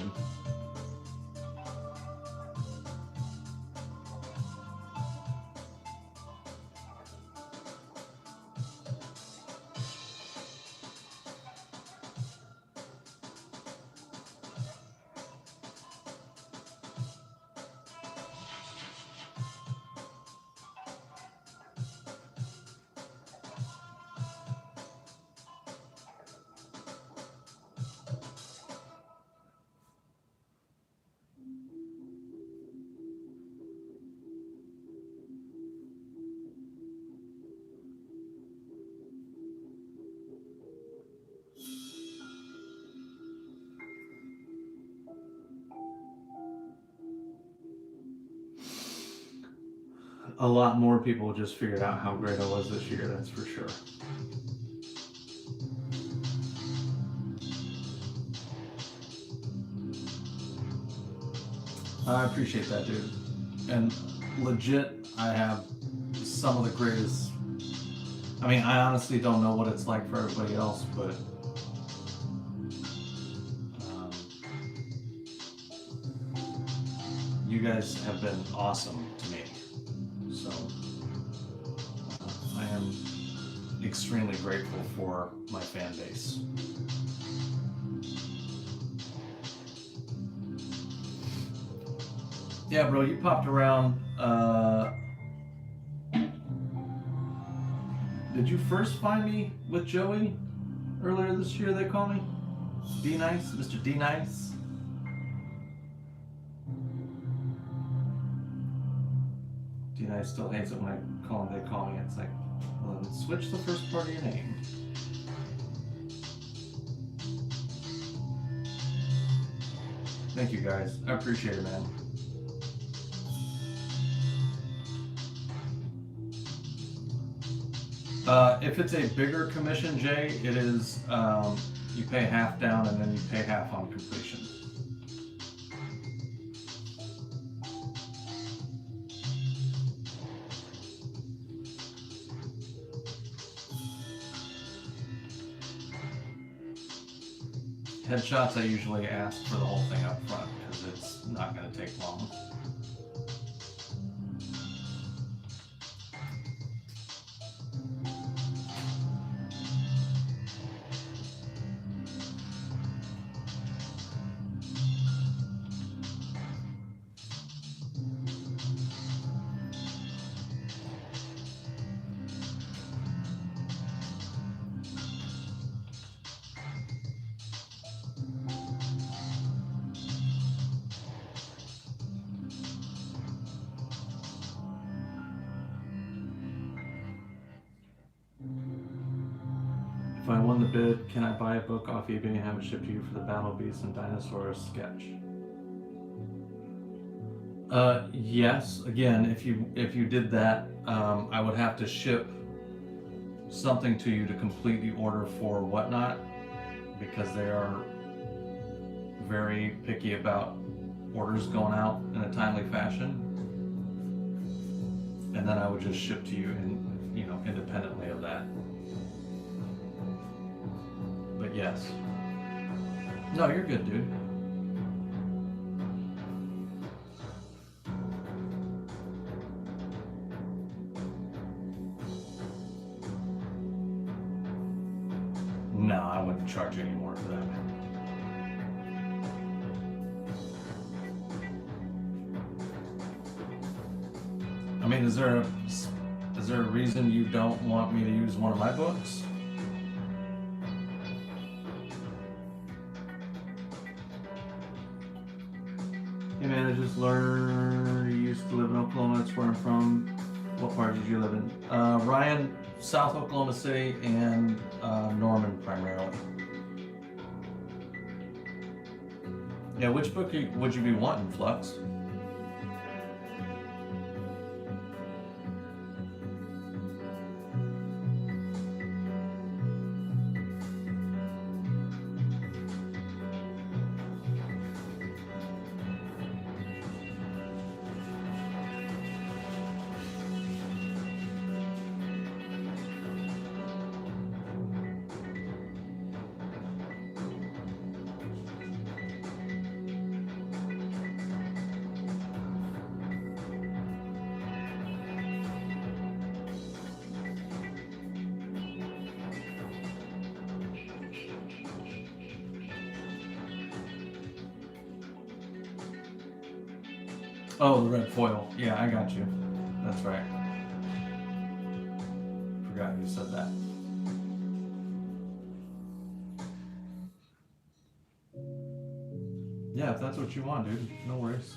A lot more people just figured out how great I was this year, that's for sure. I appreciate that, dude. And legit, I have some of the greatest. I mean, I honestly don't know what it's like for everybody else, but you guys have been awesome to me. So I am extremely grateful for my fan base. Yeah, bro, you popped around. Did you first find me with Joey earlier this year? They call me D Nice, Mr. D Nice. D Nice still hates it when I call him. They call me. It's like, well, then switch the first part of your name. Thank you guys. I appreciate it, man. If it's a bigger commission, Jay, it is you pay half down and then you pay half on completion. Headshots, I usually ask for the whole thing up front because it's not going to take long. If I won the bid, can I buy a book off eBay and have it shipped to you for the Battle Beast and Dinosaurus sketch? Yes. Again, if you did that, I would have to ship something to you to complete the order for Whatnot, because they are very picky about orders going out in a timely fashion. And then I would just ship to you, independently of that. But yes. No, you're good, dude. No, I wouldn't charge you any more for that, man. I mean, is there a reason you don't want me to use one of my books? Hey man, I just learned you used to live in Oklahoma. That's where I'm from. What part did you live in? Ryan, South Oklahoma City, and Norman primarily. Yeah, which book would you be wanting, Flux? Oh, the red foil. Yeah, I got you. That's right. Forgot you said that. Yeah, if that's what you want, dude, no worries.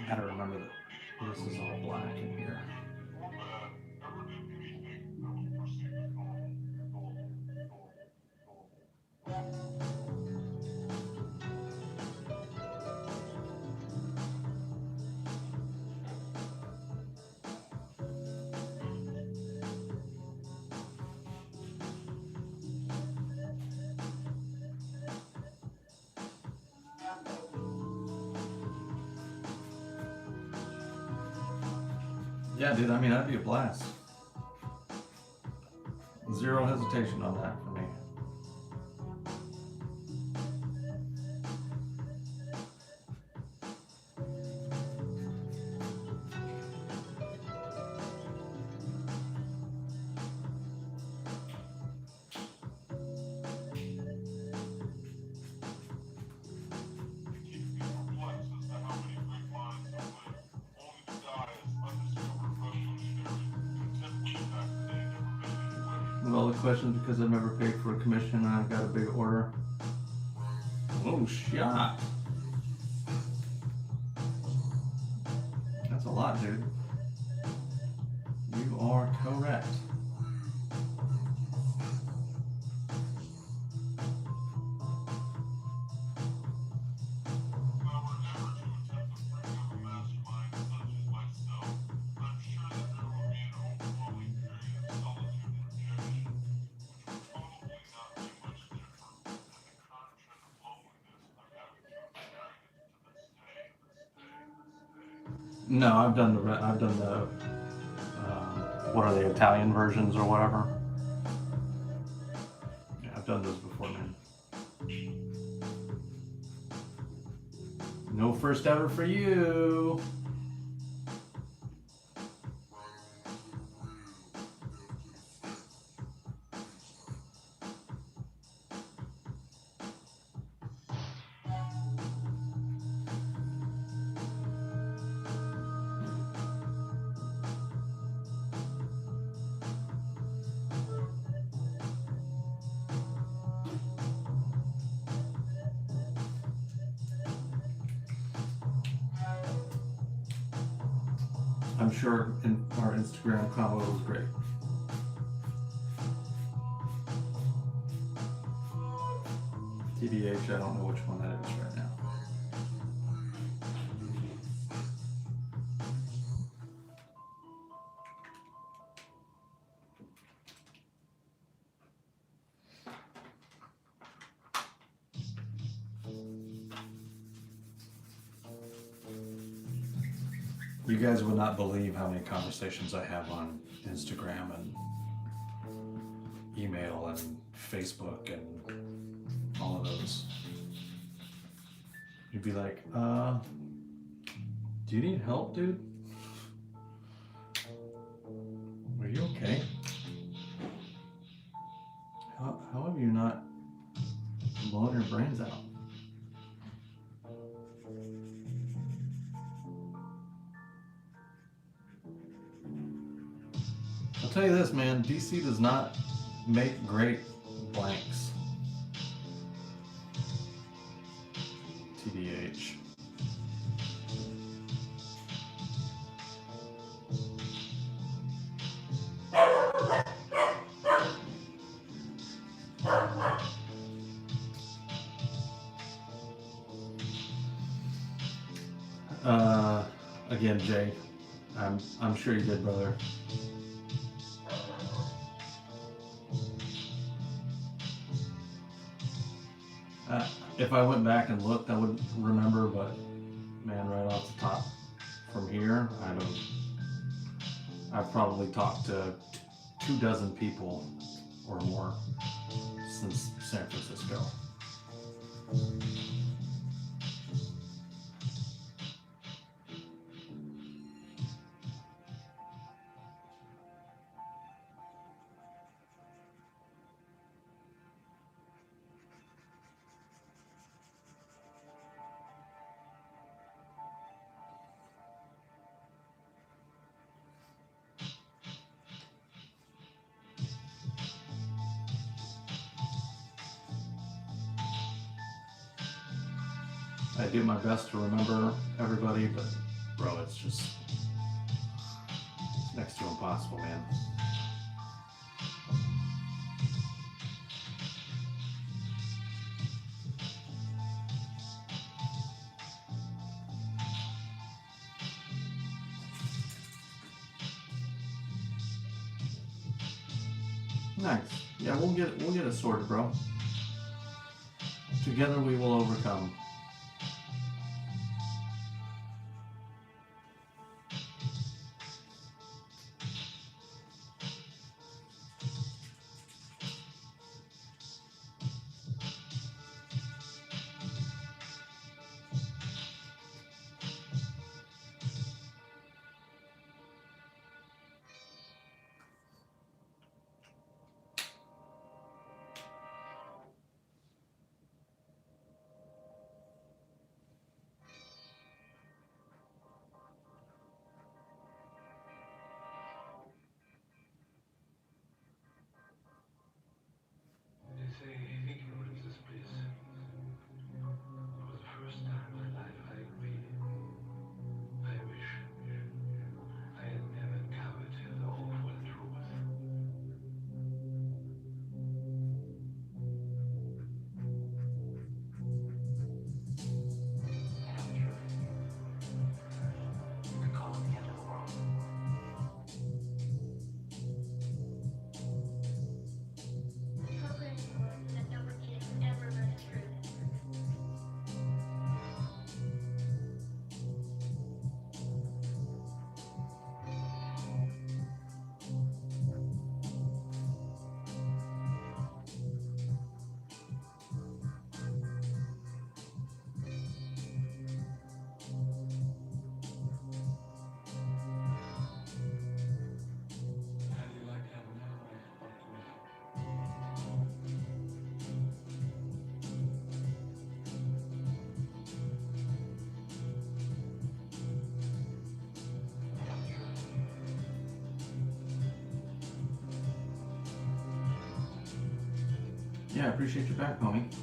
I gotta remember that this is all black in here. Yeah, dude, I mean, that'd be a blast. Zero hesitation on that for me. all the questions because I've never paid for a commission and I've got a big order. Oh, shot. That's a lot, dude. You are correct. No, I've done the what are the Italian versions or whatever. Yeah, I've done those before, man. No first ever for you. I'm sure our Instagram combo was great. TBH, I don't know which one that is right now. You guys would not believe how many conversations I have on Instagram and email and Facebook and all of those. You'd be like, do you need help, dude? Are you okay? How have you not blown your brains out? I'll tell you this, man, DC does not make great blanks. TBH. Again, Jay, I'm sure you did, brother. If I went back and looked, I wouldn't remember, but man, right off the top from here, I've probably talked to 24 people or more since San Francisco. I do my best to remember everybody, but bro, it's next to impossible, man. Nice. Yeah, we'll get it sorted, bro. Together we will overcome. Yeah, I appreciate your back, homie.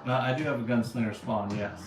I do have a gunslinger spawn, yes.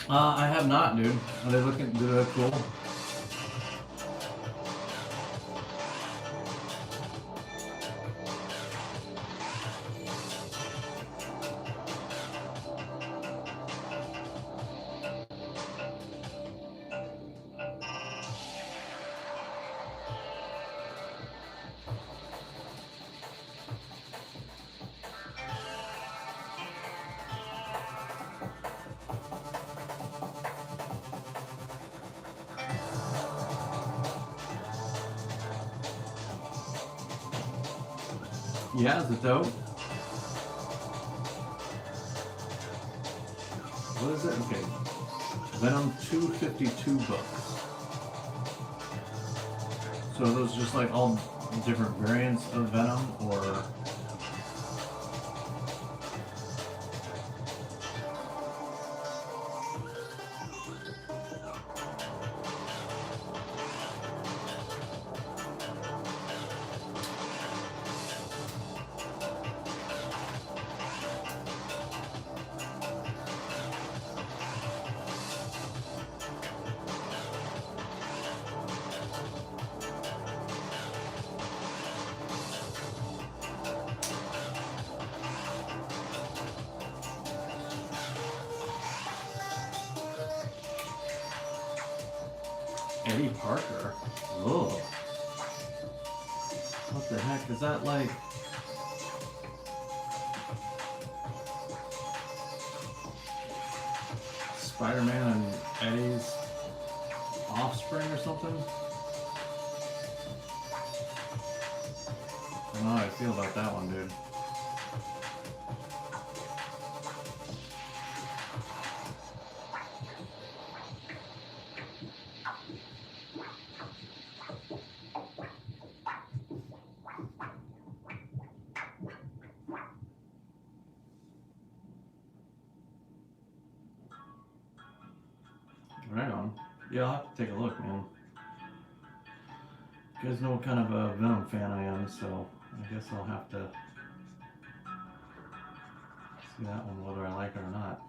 I have not, dude. Are they looking? Do they look cool? Yeah, is it dope? What is it? Okay. Venom 252 books. So are those just like all different variants of Venom, or? Eddie Parker? Ugh. What the heck? Is that like... Spider-Man and Eddie's offspring or something? I don't know how I feel about that one, dude. Right on. Yeah, I'll have to take a look, man. You guys know what kind of a Venom fan I am, so I guess I'll have to see that one, whether I like it or not.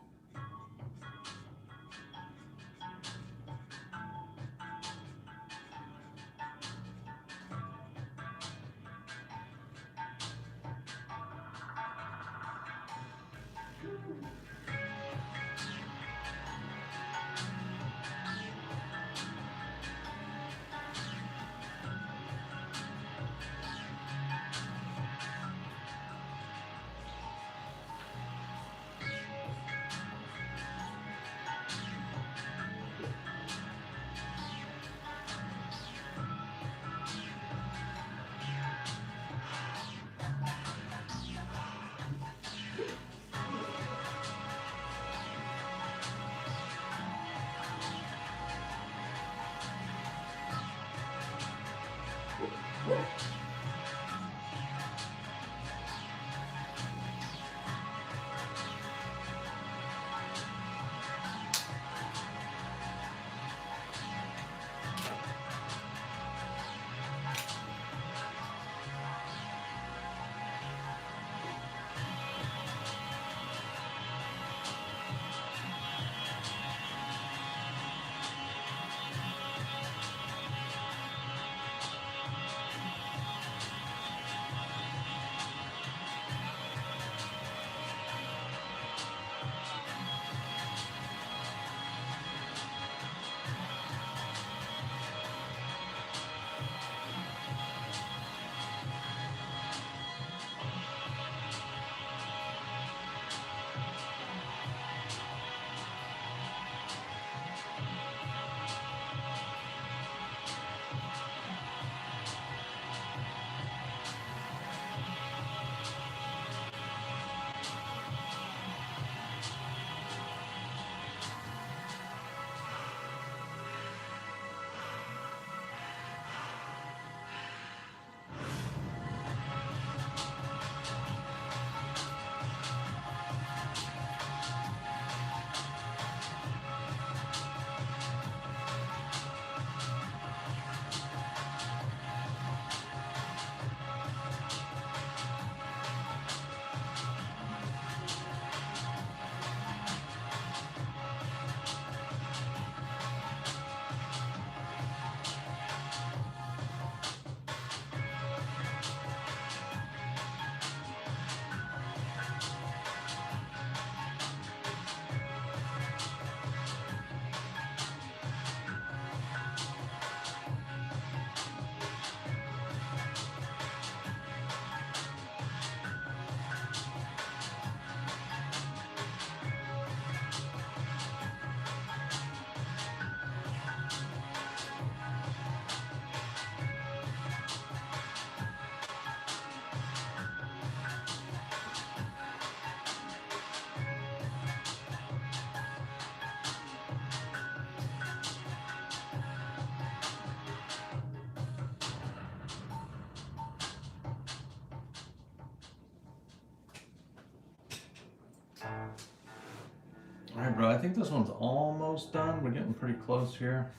Alright, bro, I think this one's almost done. We're getting pretty close here.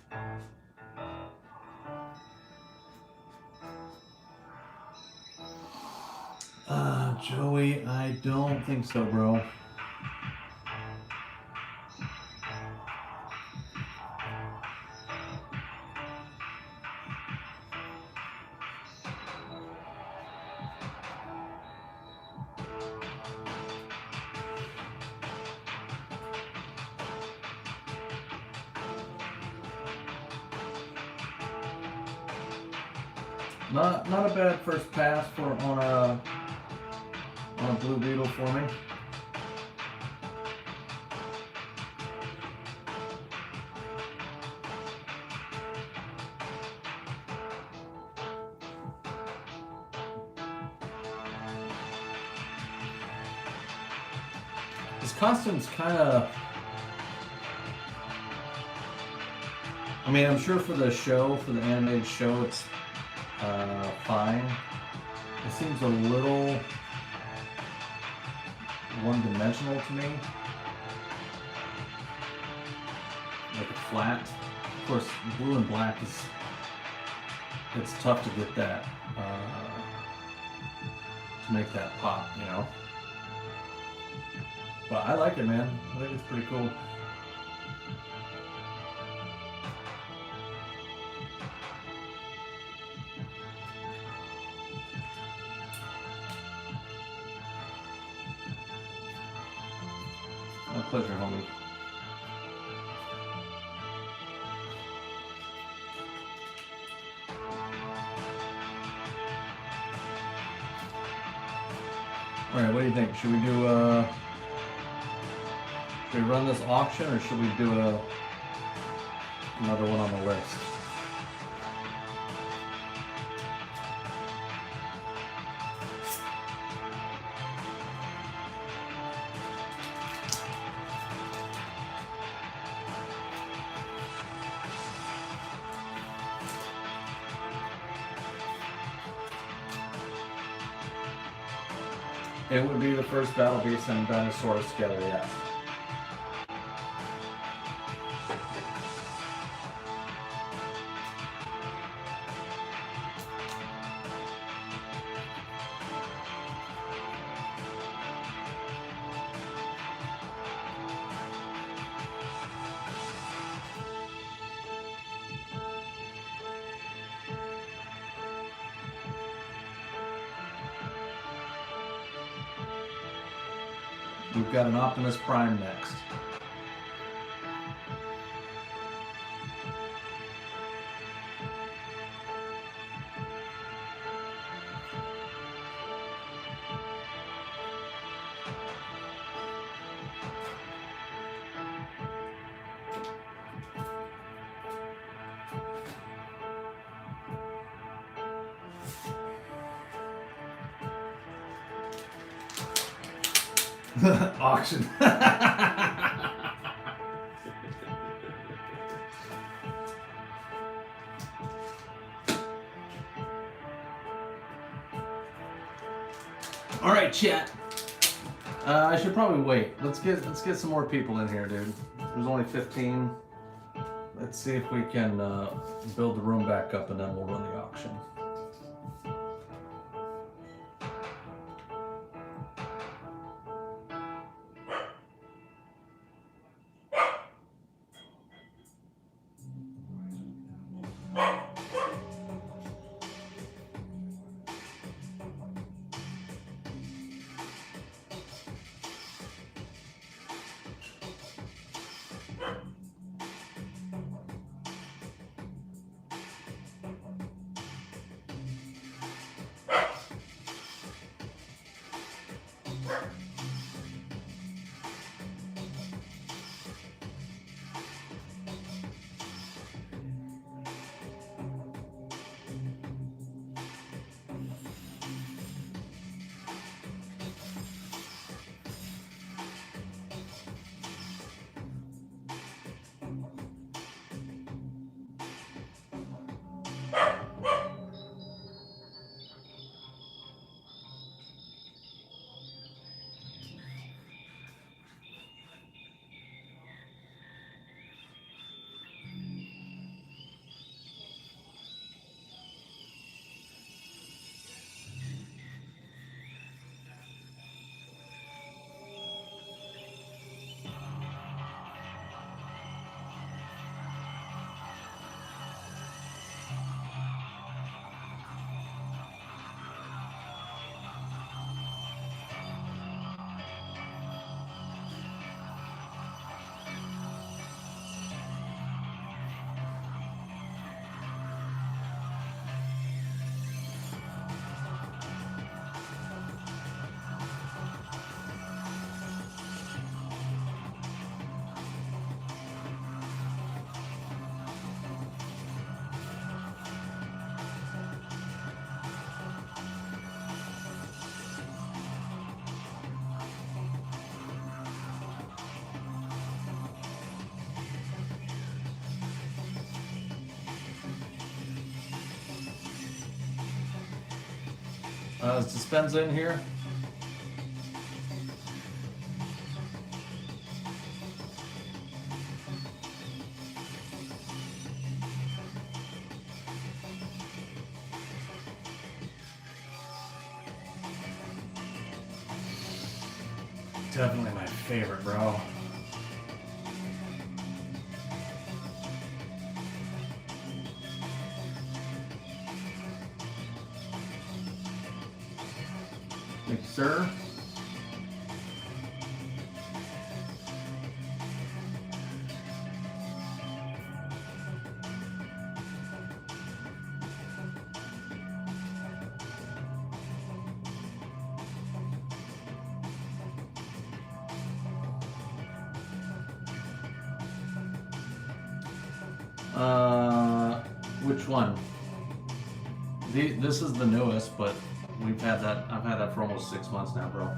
Joey, I don't think so, bro. Not a bad first pass for on a blue beetle for me. This costume's kind of. I mean, I'm sure for the show, for the animated show, it's fine. It seems a little one-dimensional to me, like a flat. Of course, blue and black is. It's tough to get that to make that pop, you know. But I like it, man. I think it's pretty cool. My pleasure, homie. All right, what do you think? Should we do should we run this auction, or should we do another one on the list? It would be the first Battle Beast and Dinosaurus together, yes. We've got an Optimus Prime next. Auction. All right, chat. I should probably wait. Let's get some more people in here, dude. There's only 15. Let's see if we can build the room back up, and then we'll run the auction. Is Dispenza in here? Definitely my favorite, bro. Thank you, sir. Which one? This is the newest, but we've had that. I've had that for almost 6 months now, bro.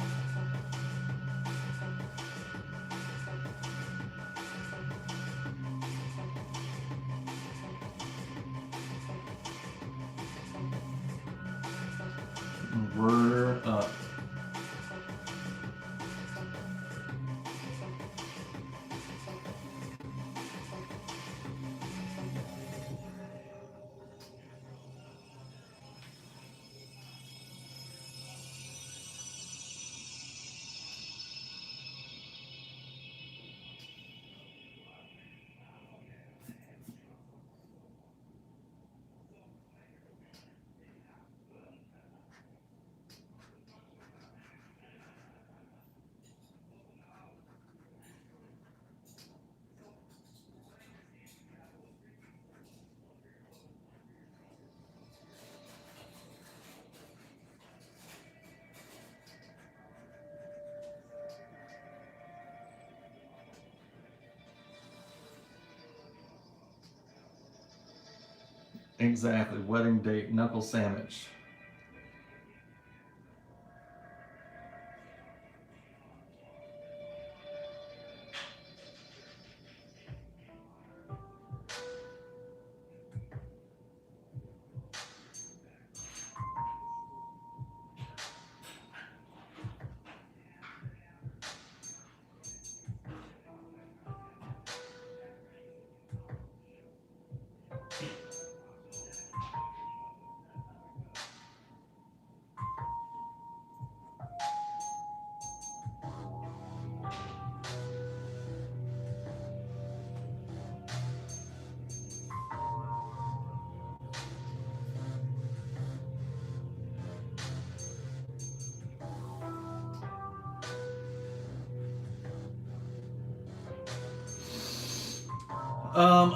We're up. Exactly. Wedding date, knuckle sandwich.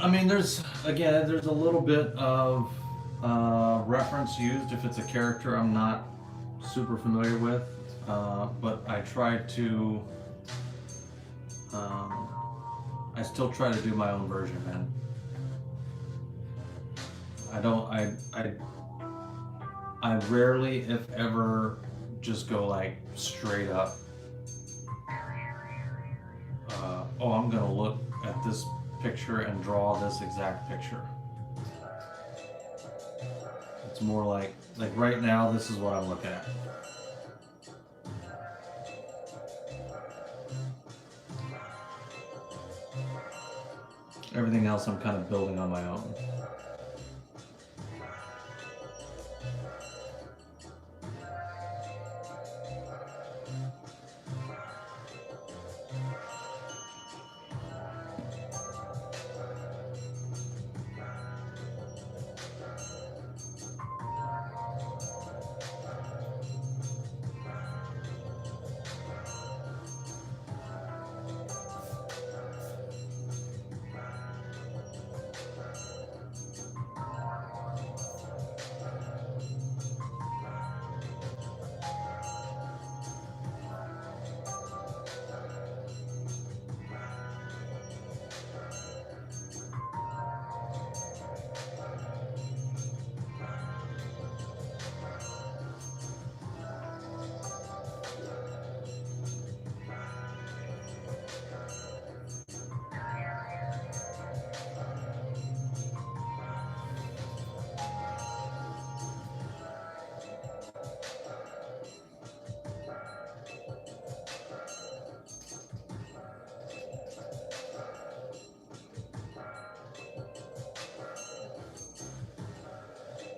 I mean, there's a little bit of reference used if it's a character I'm not super familiar with, but I try to. I still try to do my own version, man. I don't. I rarely, if ever, just go like straight up. Oh, I'm gonna look at this picture and draw this exact picture. It's more like right now, this is what I'm looking at. Everything else I'm kind of building on my own.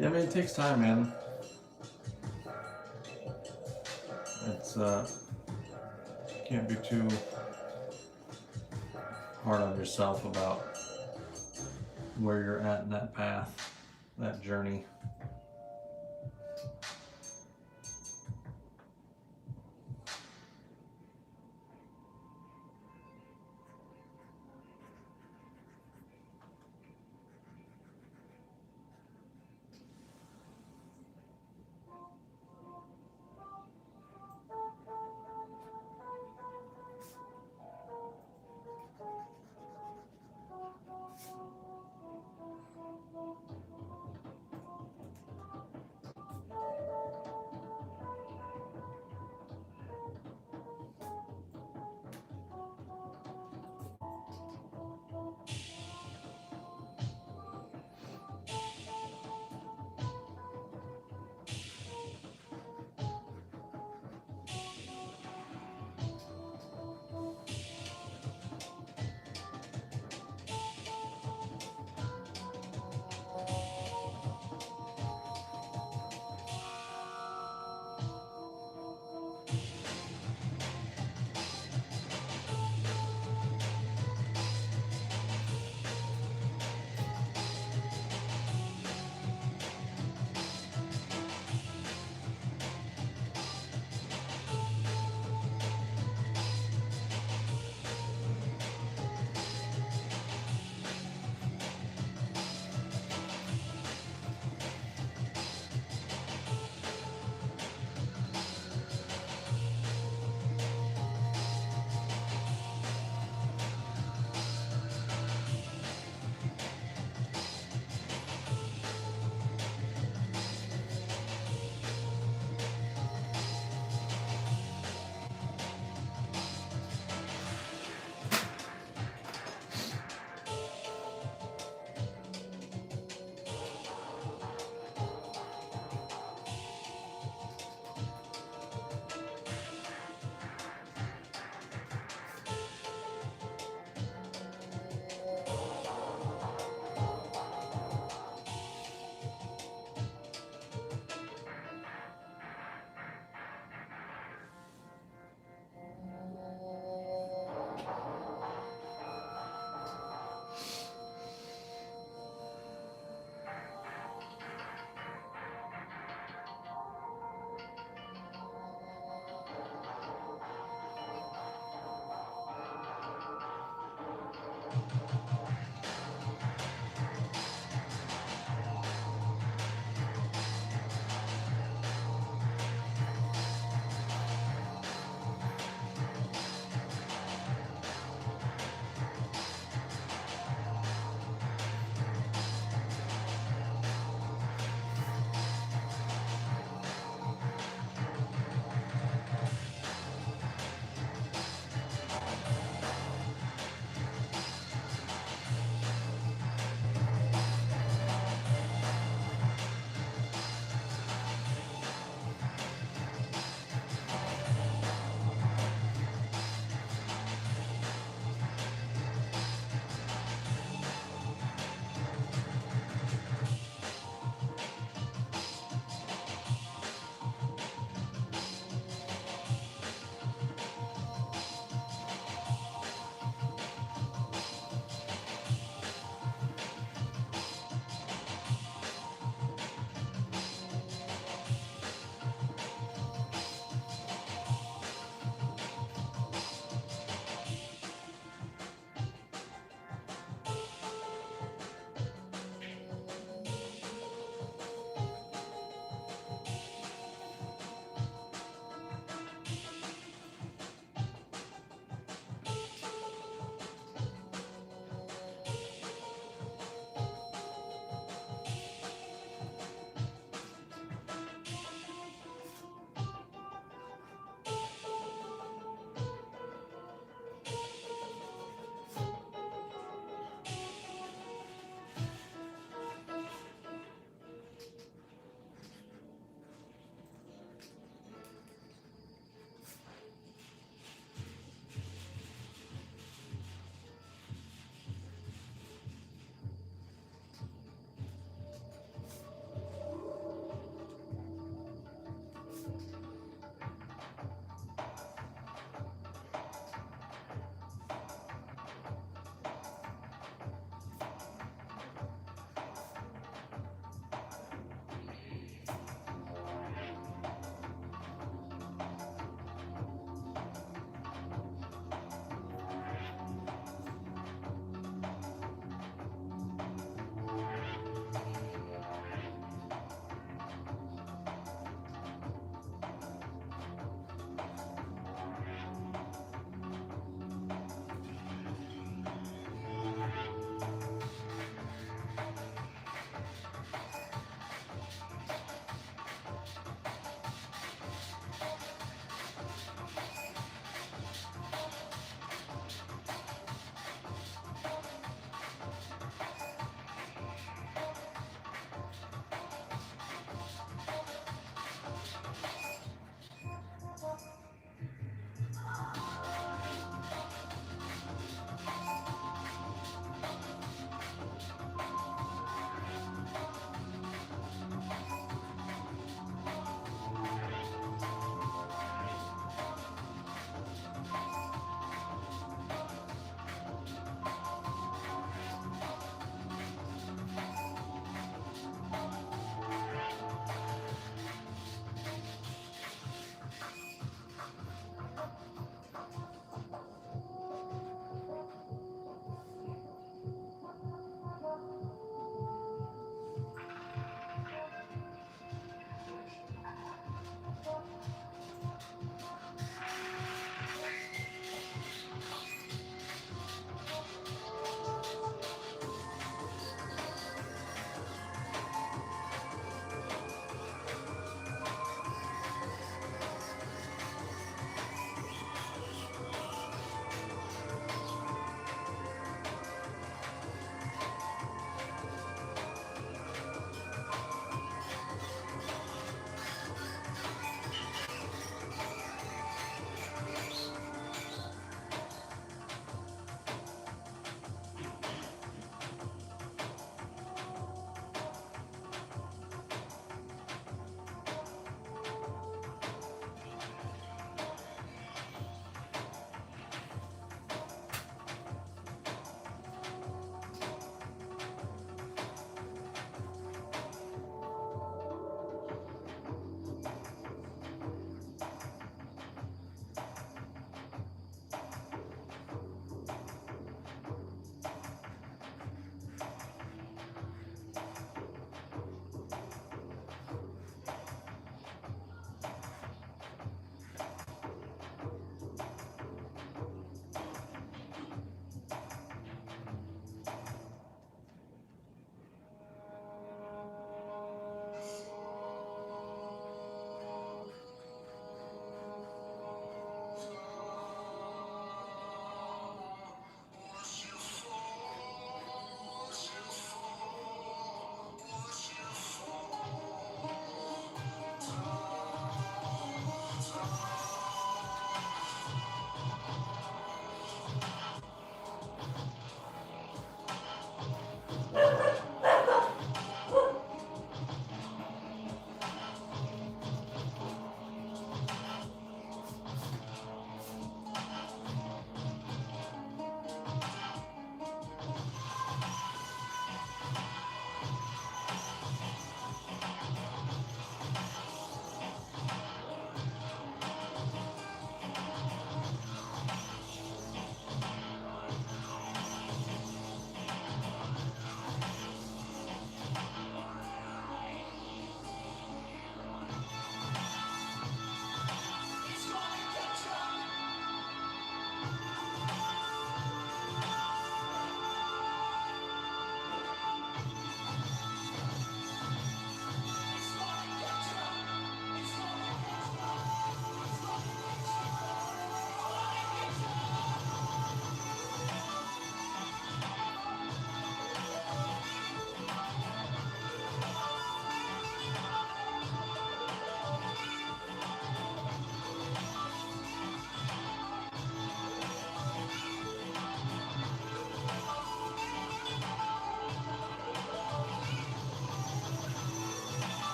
Yeah, I mean, it takes time, man. It's can't be too hard on yourself about where you're at in that path, that journey.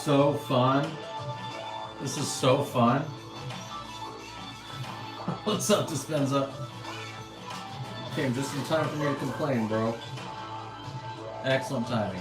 so fun. This is so fun. What's up, Dispenza? Came just in time for me to complain, bro. Excellent timing.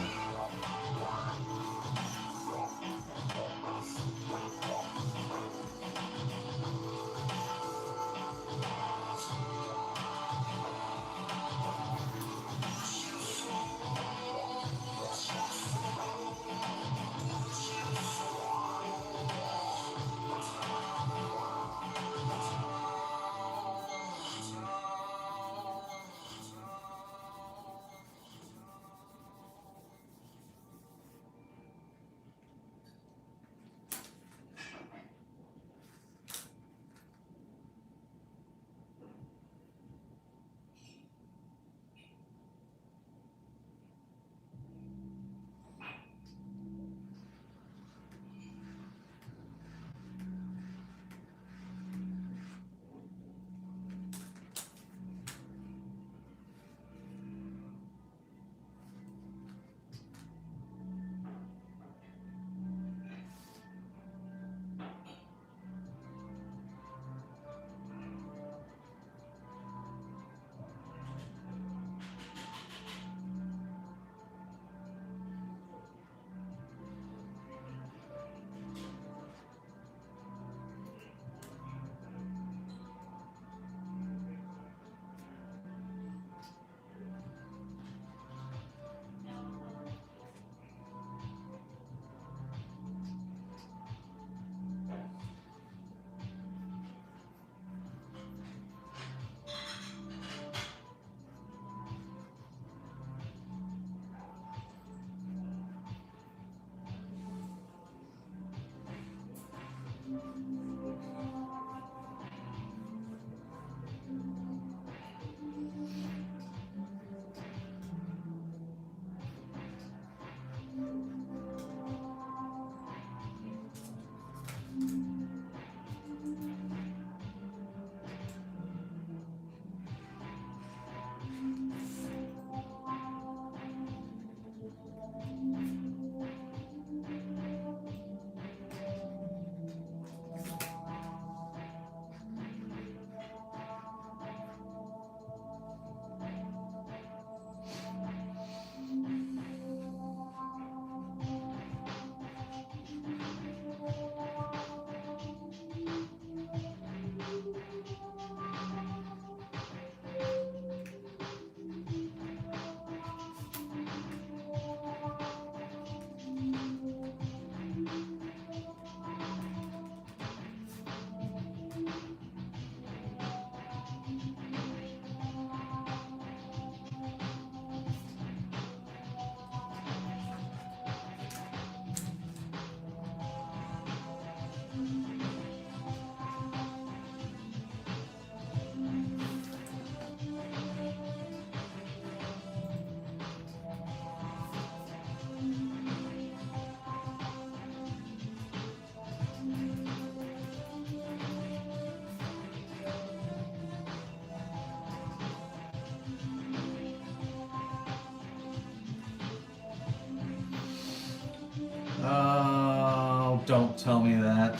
Oh, don't tell me that.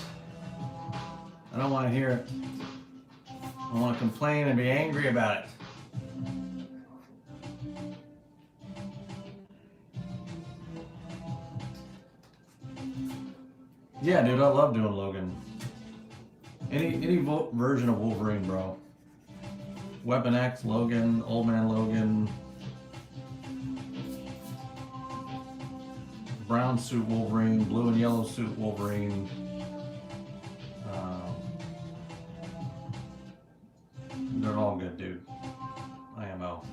I don't want to hear it. I want to complain and be angry about it. Yeah, dude, I love doing Logan. Any version of Wolverine, bro. Weapon X, Logan, Old Man Logan, brown suit Wolverine, blue and yellow suit Wolverine. They're all good, dude. IMO.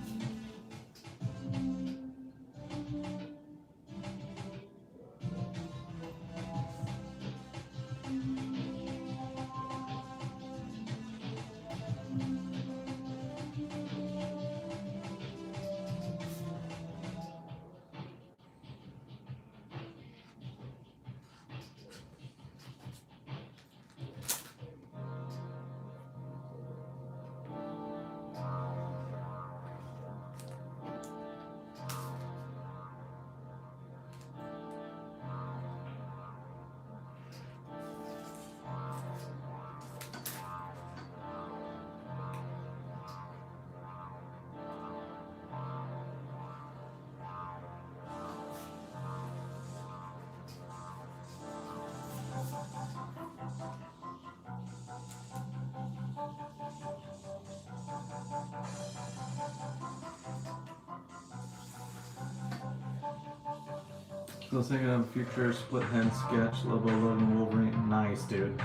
Still thinking of future split hand sketch, Lobo, Logan, Wolverine. Nice, dude.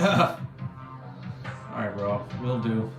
Alright, bro. Will do.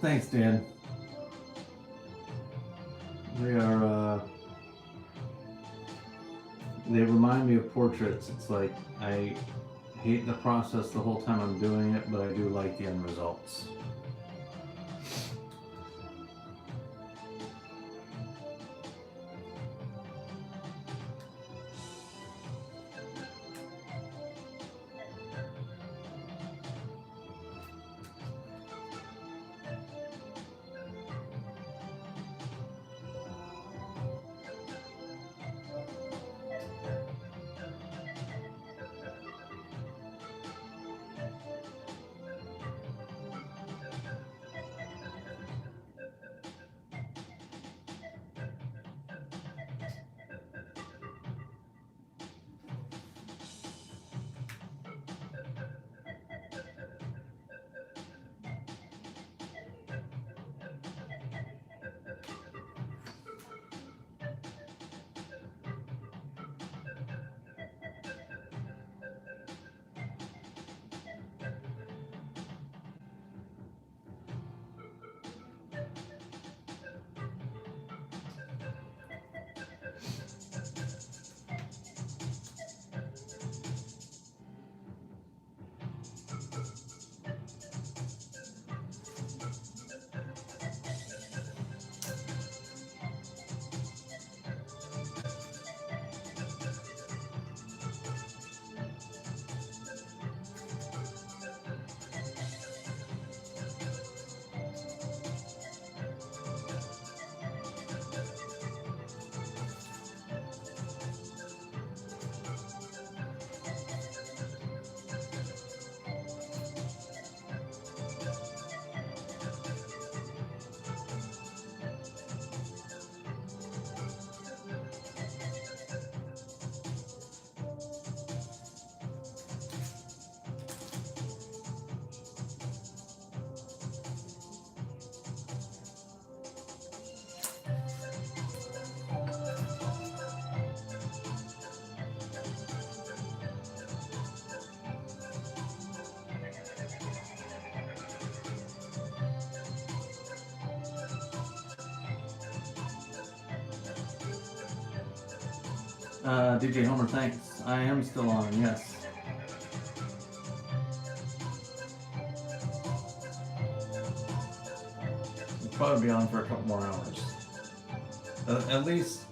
Thanks, Dan. They are, they remind me of portraits. It's like I hate the process the whole time I'm doing it, but I do like the end results. DJ Homer, thanks. I am still on, yes. We'll probably be on for a couple more hours. At least,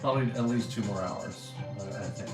probably at least 2 more hours, I think.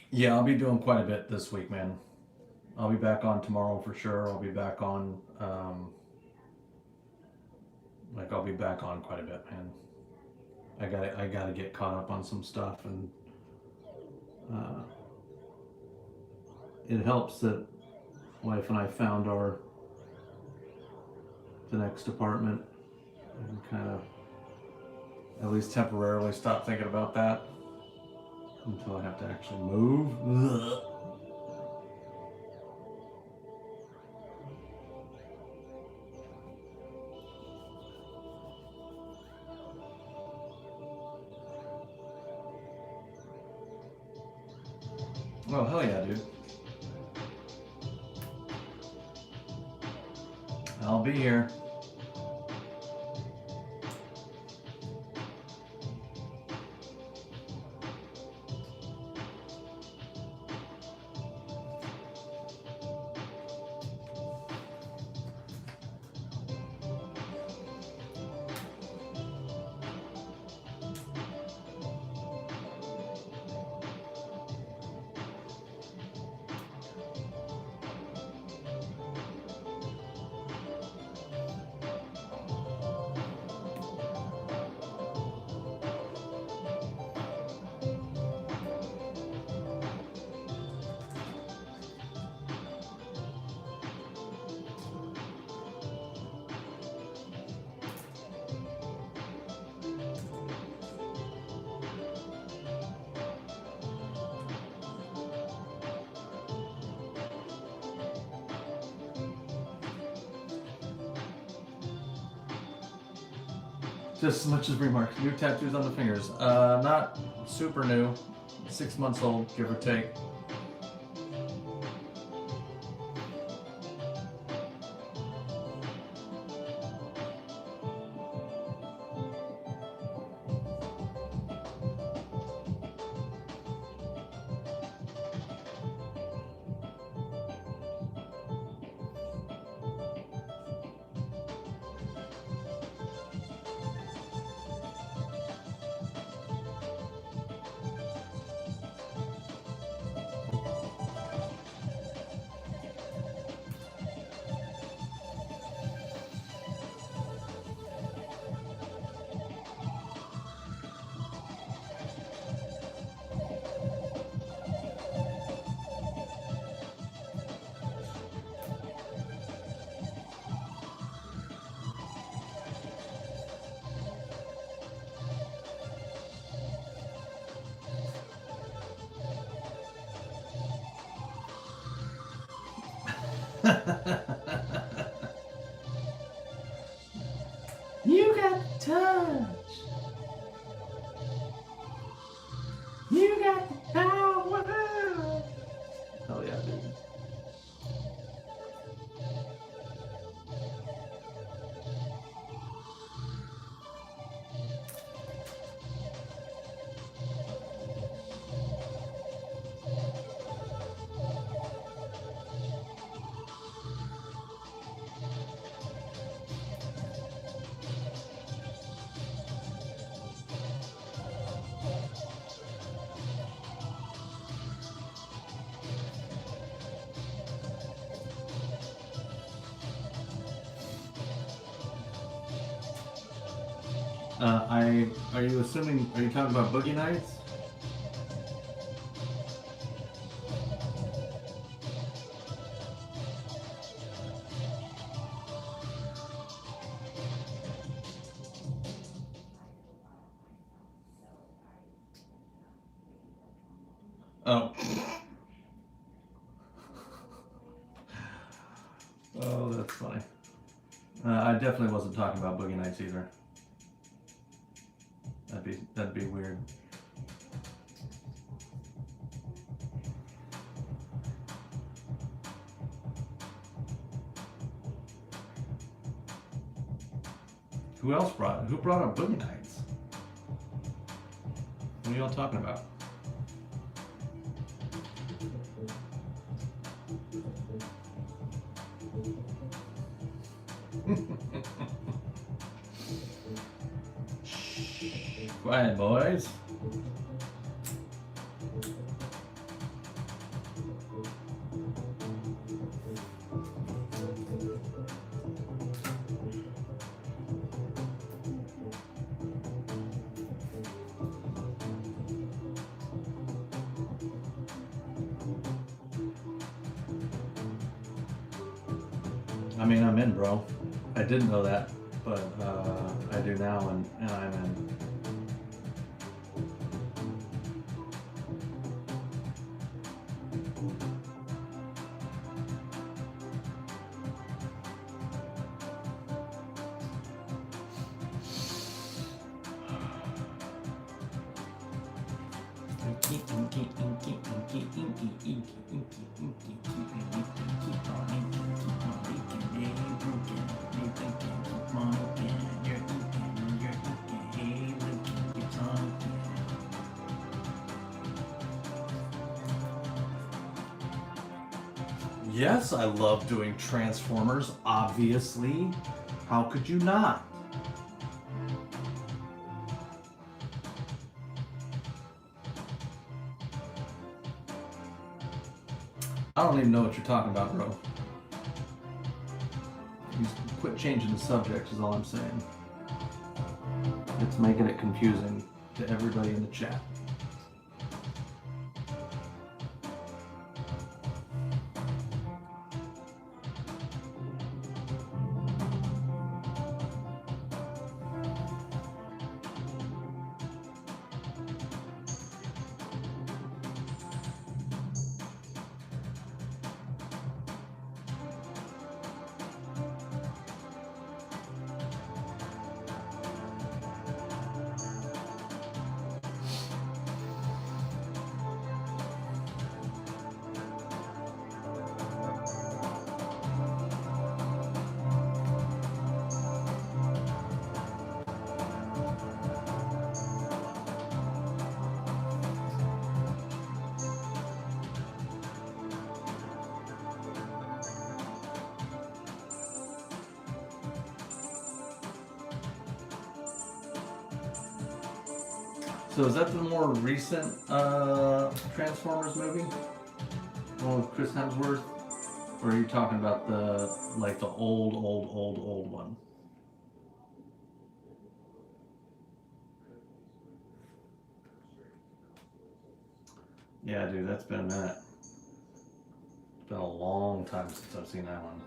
Yeah, I'll be doing quite a bit this week, man. I'll be back on tomorrow for sure. I'll be back on, I'll be back on quite a bit, man. I gotta get caught up on some stuff, and it helps that wife and I found the next apartment, and kind of at least temporarily stop thinking about that until I have to actually move. Ugh. Oh, hell yeah, dude. I'll be here. Just as much as remarks. New tattoos on the fingers. Not super new. 6 months old, give or take. You got touch. You got the power. Hell yeah, dude. Are you assuming, are you talking about Boogie Nights? Oh. Oh, that's funny. I definitely wasn't talking about Boogie Nights either. That'd be weird. Who brought up Boogie Nights? What are y'all talking about? Quiet, boys. I mean, I'm in, bro. I didn't know that, but I do now, and I'm in. Yes, I love doing Transformers, obviously. How could you not? I don't even know what you're talking about, bro. You quit changing the subject is all I'm saying. It's making it confusing to everybody in the chat. So is that the more recent Transformers movie? Well, with Chris Hemsworth? Or are you talking about the old one? Yeah, dude, that's been a minute. It's been a long time since I've seen that one.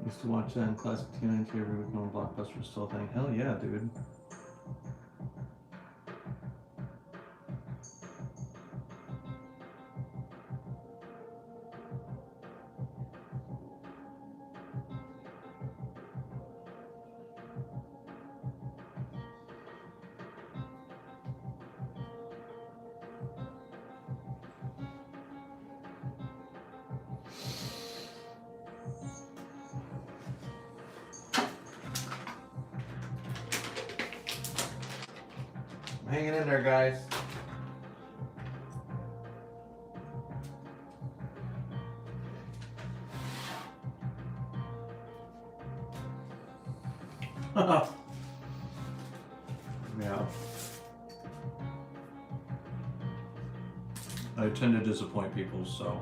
Used to watch that in classic TNT every week on Blockbuster. Still think, hell yeah, dude. I'm hanging in there, guys. Yeah. I tend to disappoint people, so.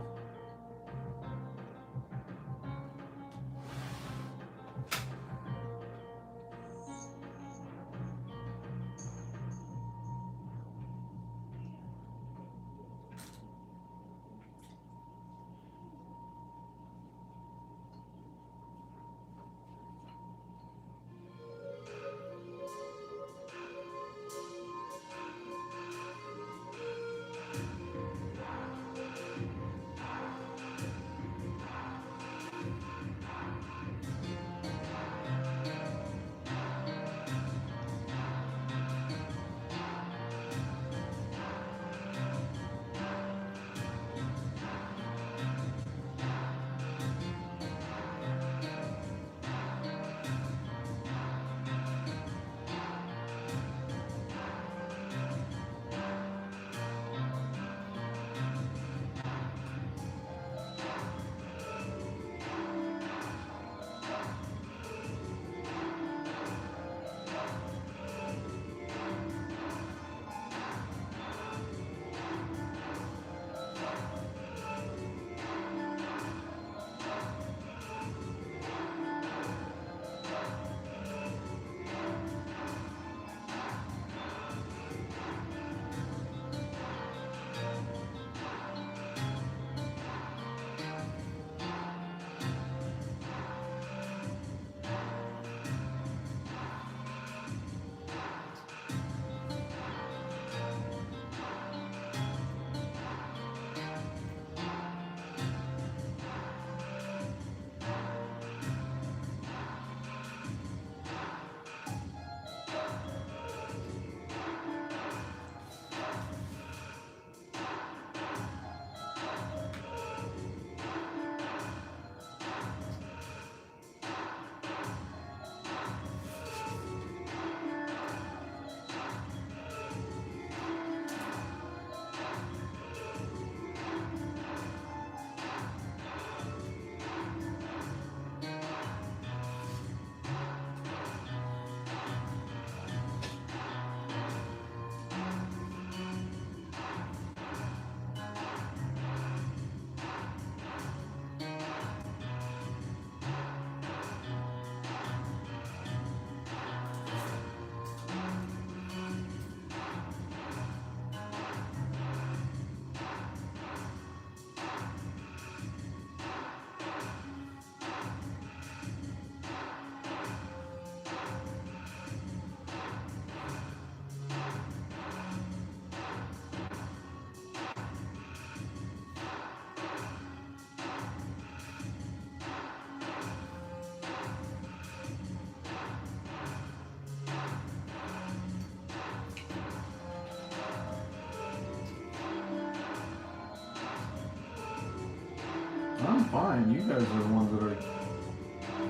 fine. You guys are the ones that are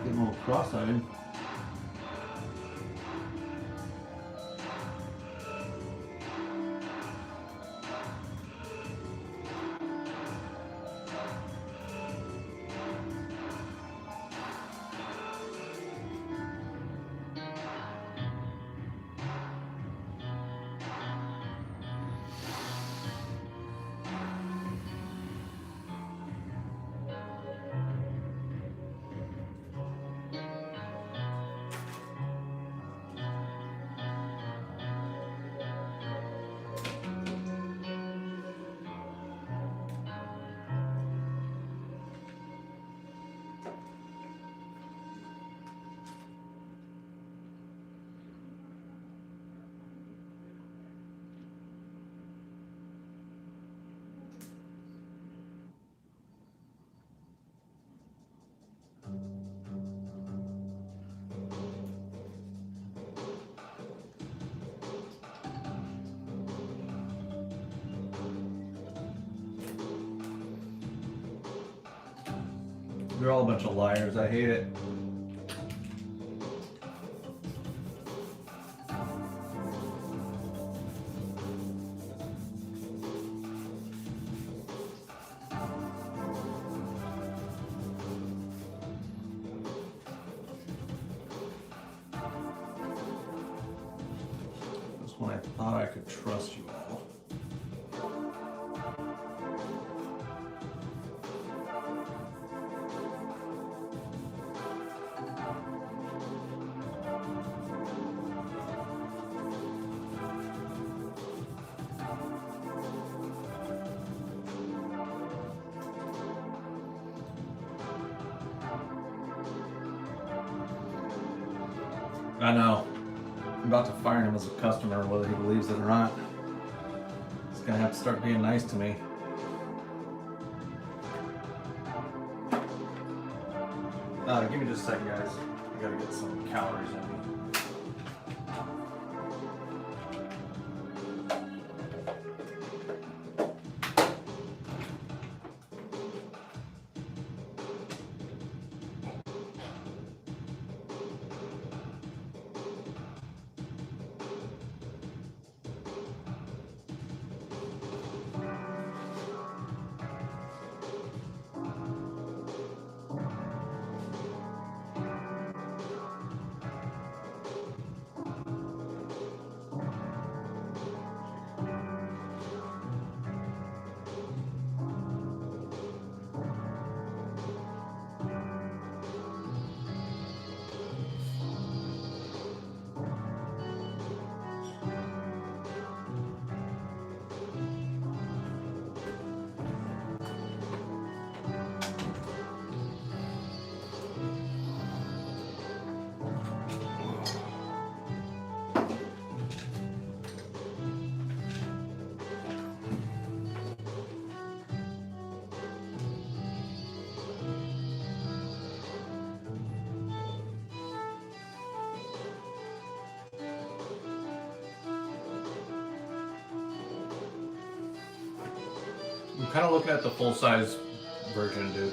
getting a little cross-eyed. They're all a bunch of liars. I hate it. That's when I thought I could trust you all. I know. I'm about to fire him as a customer, whether he believes it or not. He's gonna have to start being nice to me. Give me just a second, guys. I gotta get some calories in me. I'm kind of looking at the full-size version, dude.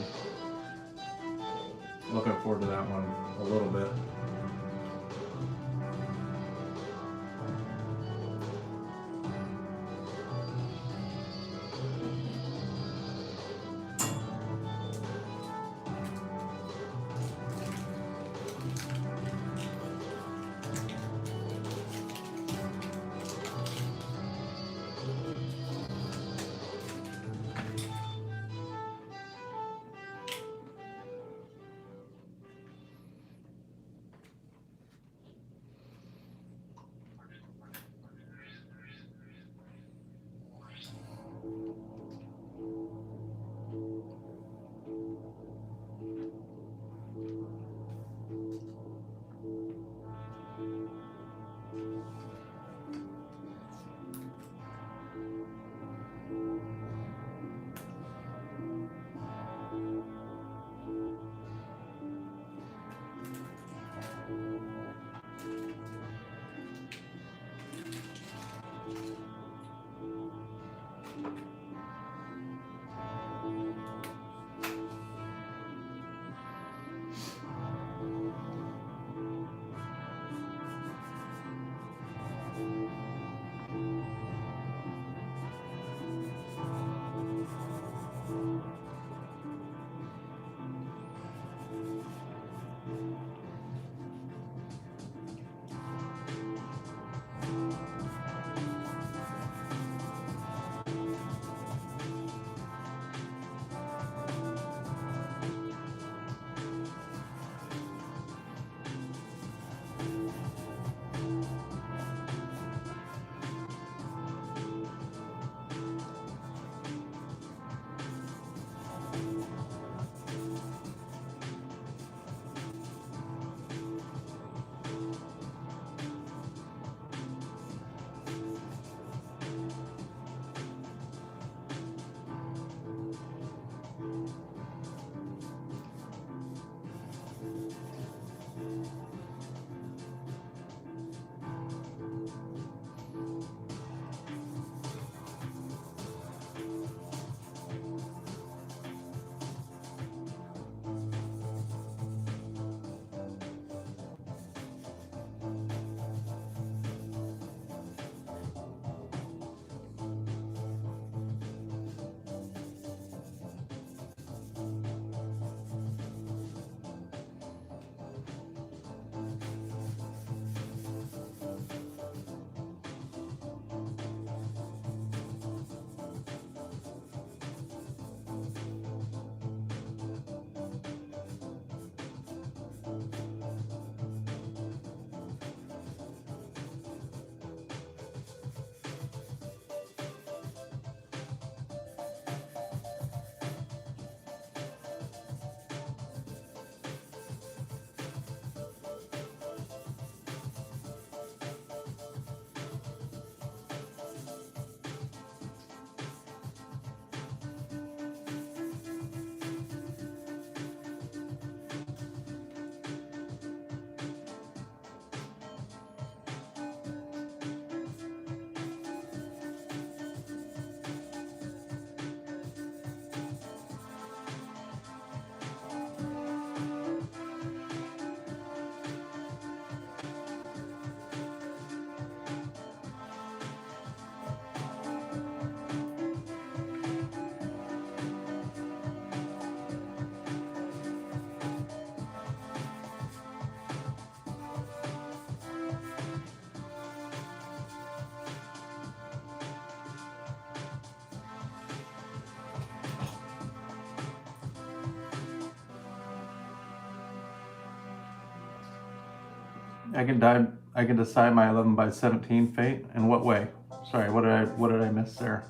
Looking forward to that one a little bit. I can decide my 11 by 17 fate. In what way? Sorry, what did I miss there?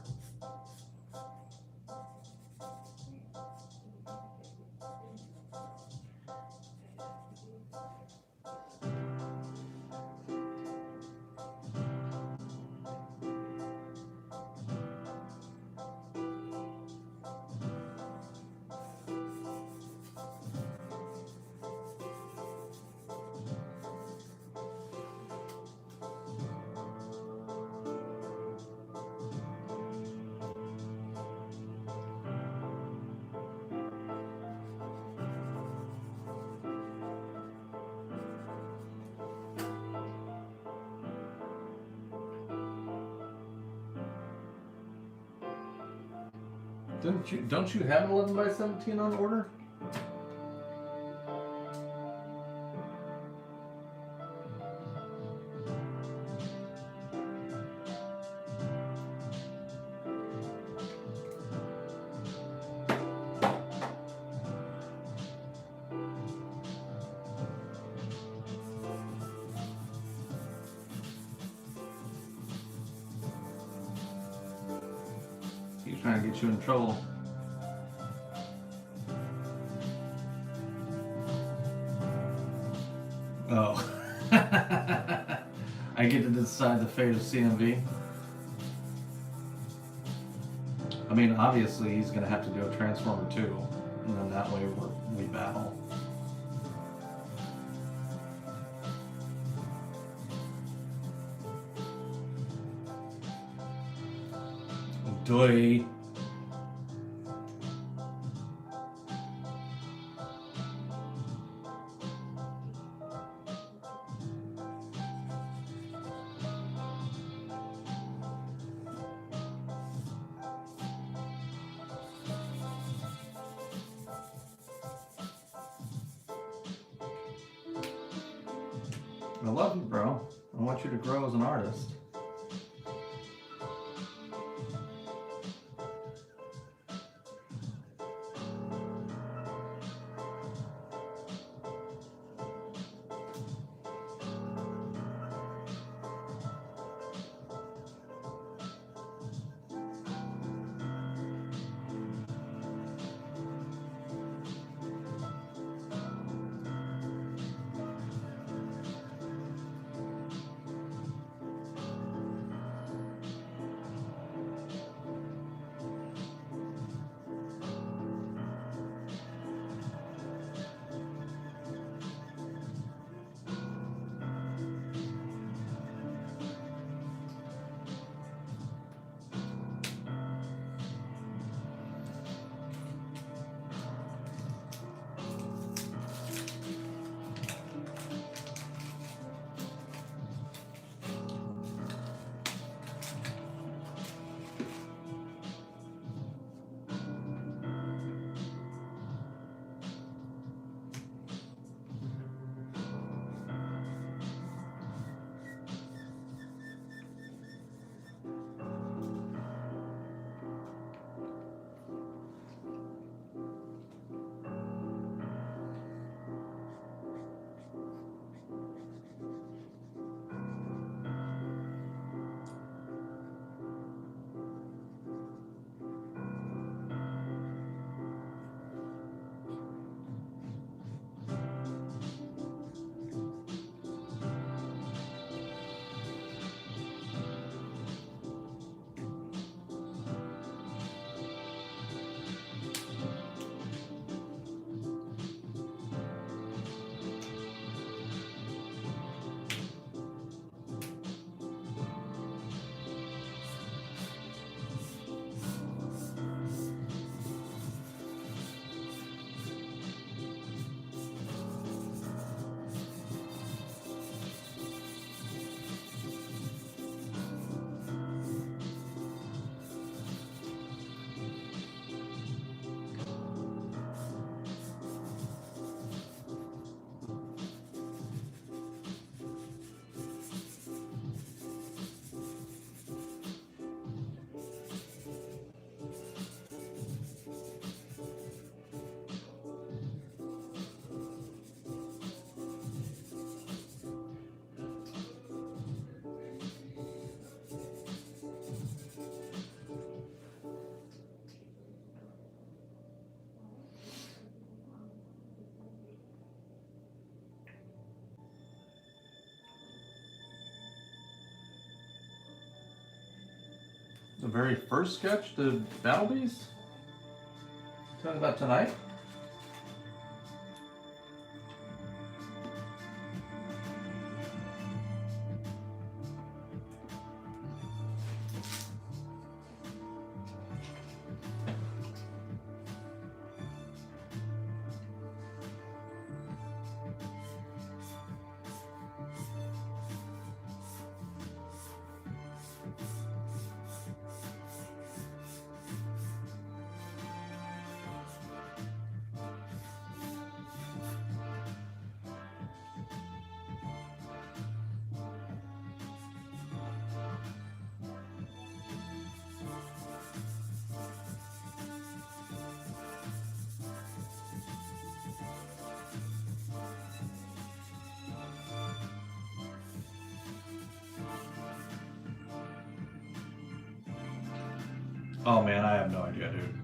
Don't you have an 11 by 17 on order? He's trying to get you in trouble. Oh. I get to decide the fate of CMV. I mean, obviously he's going to have to do a Transformer 2, and then that way we battle. Doy. I love you, bro. I want you to grow as an artist. The very first sketch, the Battle Beast? Talking about tonight? Oh man, I have no idea, dude.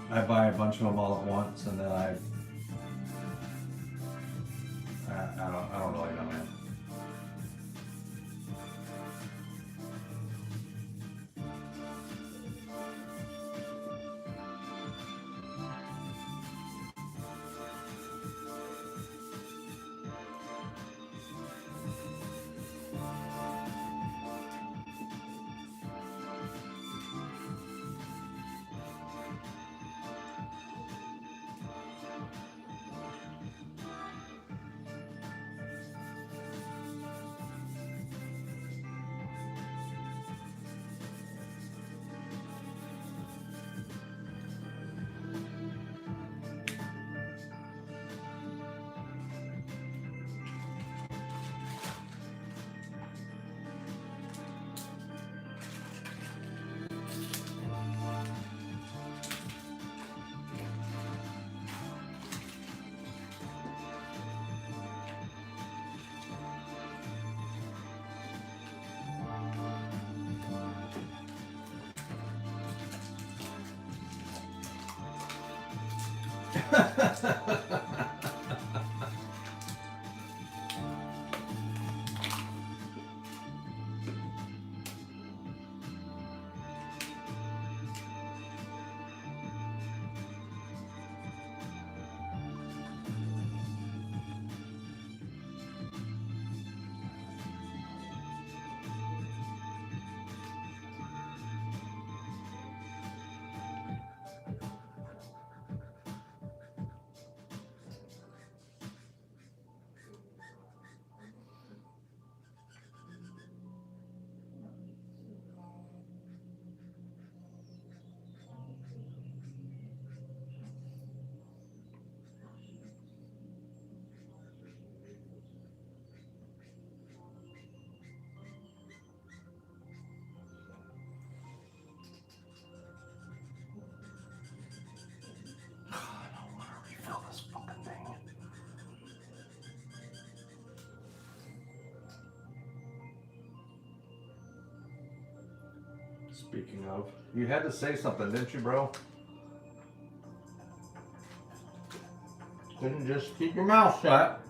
I buy a bunch of them all at once, and then I don't really know, man. Refill this fucking thing. Speaking of, you had to say something, didn't you, bro? Couldn't just keep your mouth shut.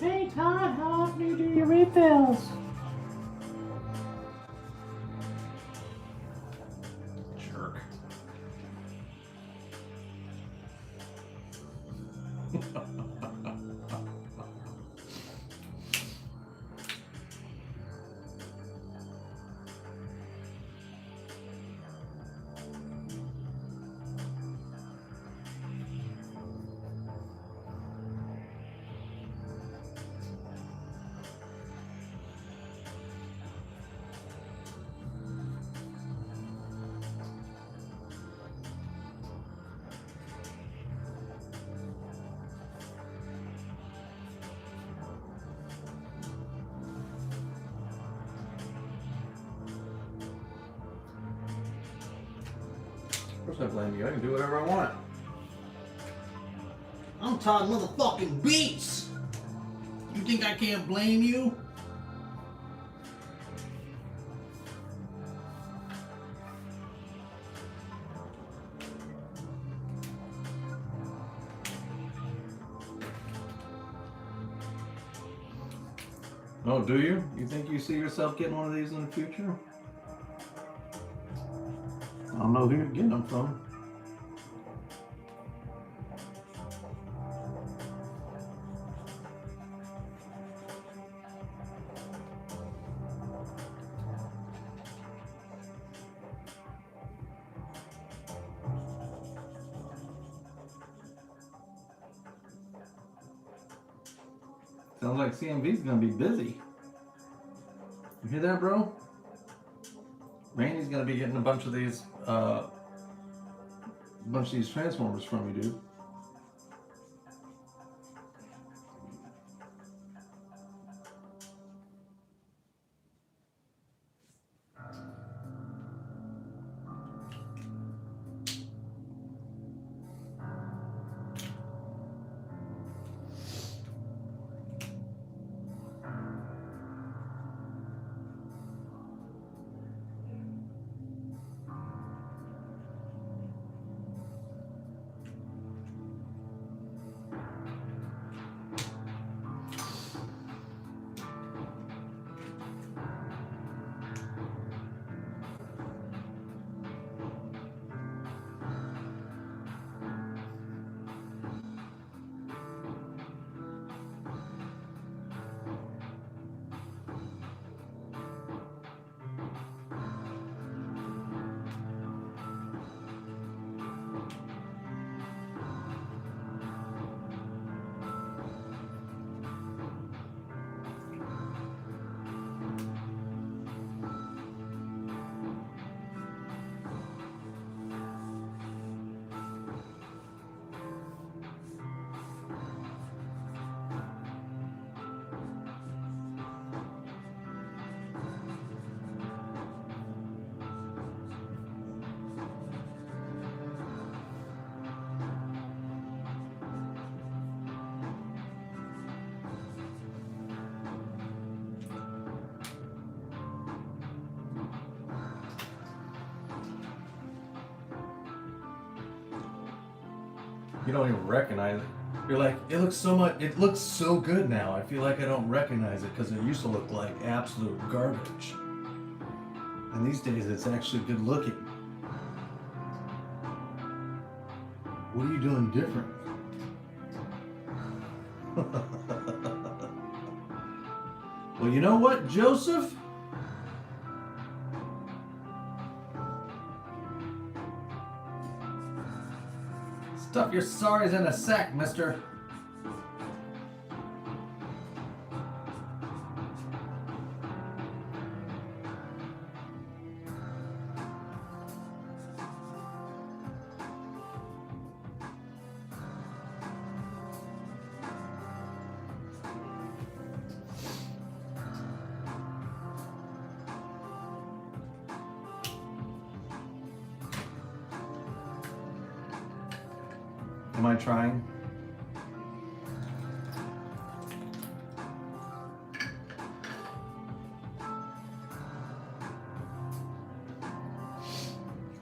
Hey Todd, how often do you do your refills? Jerk. course I blame you. I can do whatever I want. I'm Todd motherfucking Beats. You think I can't blame you? Oh, do you? You think you see yourself getting one of these in the future? I don't know who you're getting them from. Sounds like CMV's gonna be busy. You hear that, bro? Randy's gonna be getting a bunch of these Transformers from you, dude. You don't even recognize it. You're like, it looks so good now. I feel like I don't recognize it because it used to look like absolute garbage. And these days it's actually good looking. What are you doing different? Well, you know what, Joseph? Stuff your sorries in a sack, mister. Am I trying?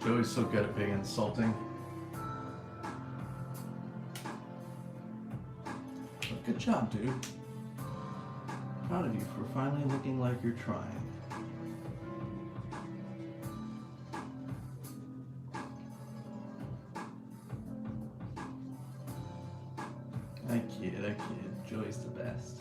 Joey's so good at being insulting. But good job, dude. Proud of you for finally looking like you're trying. I kid. Joey's the best.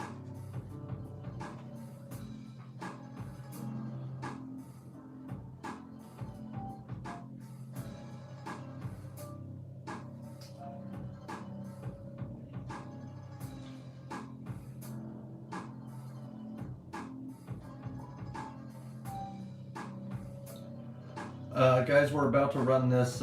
Guys, we're about to run this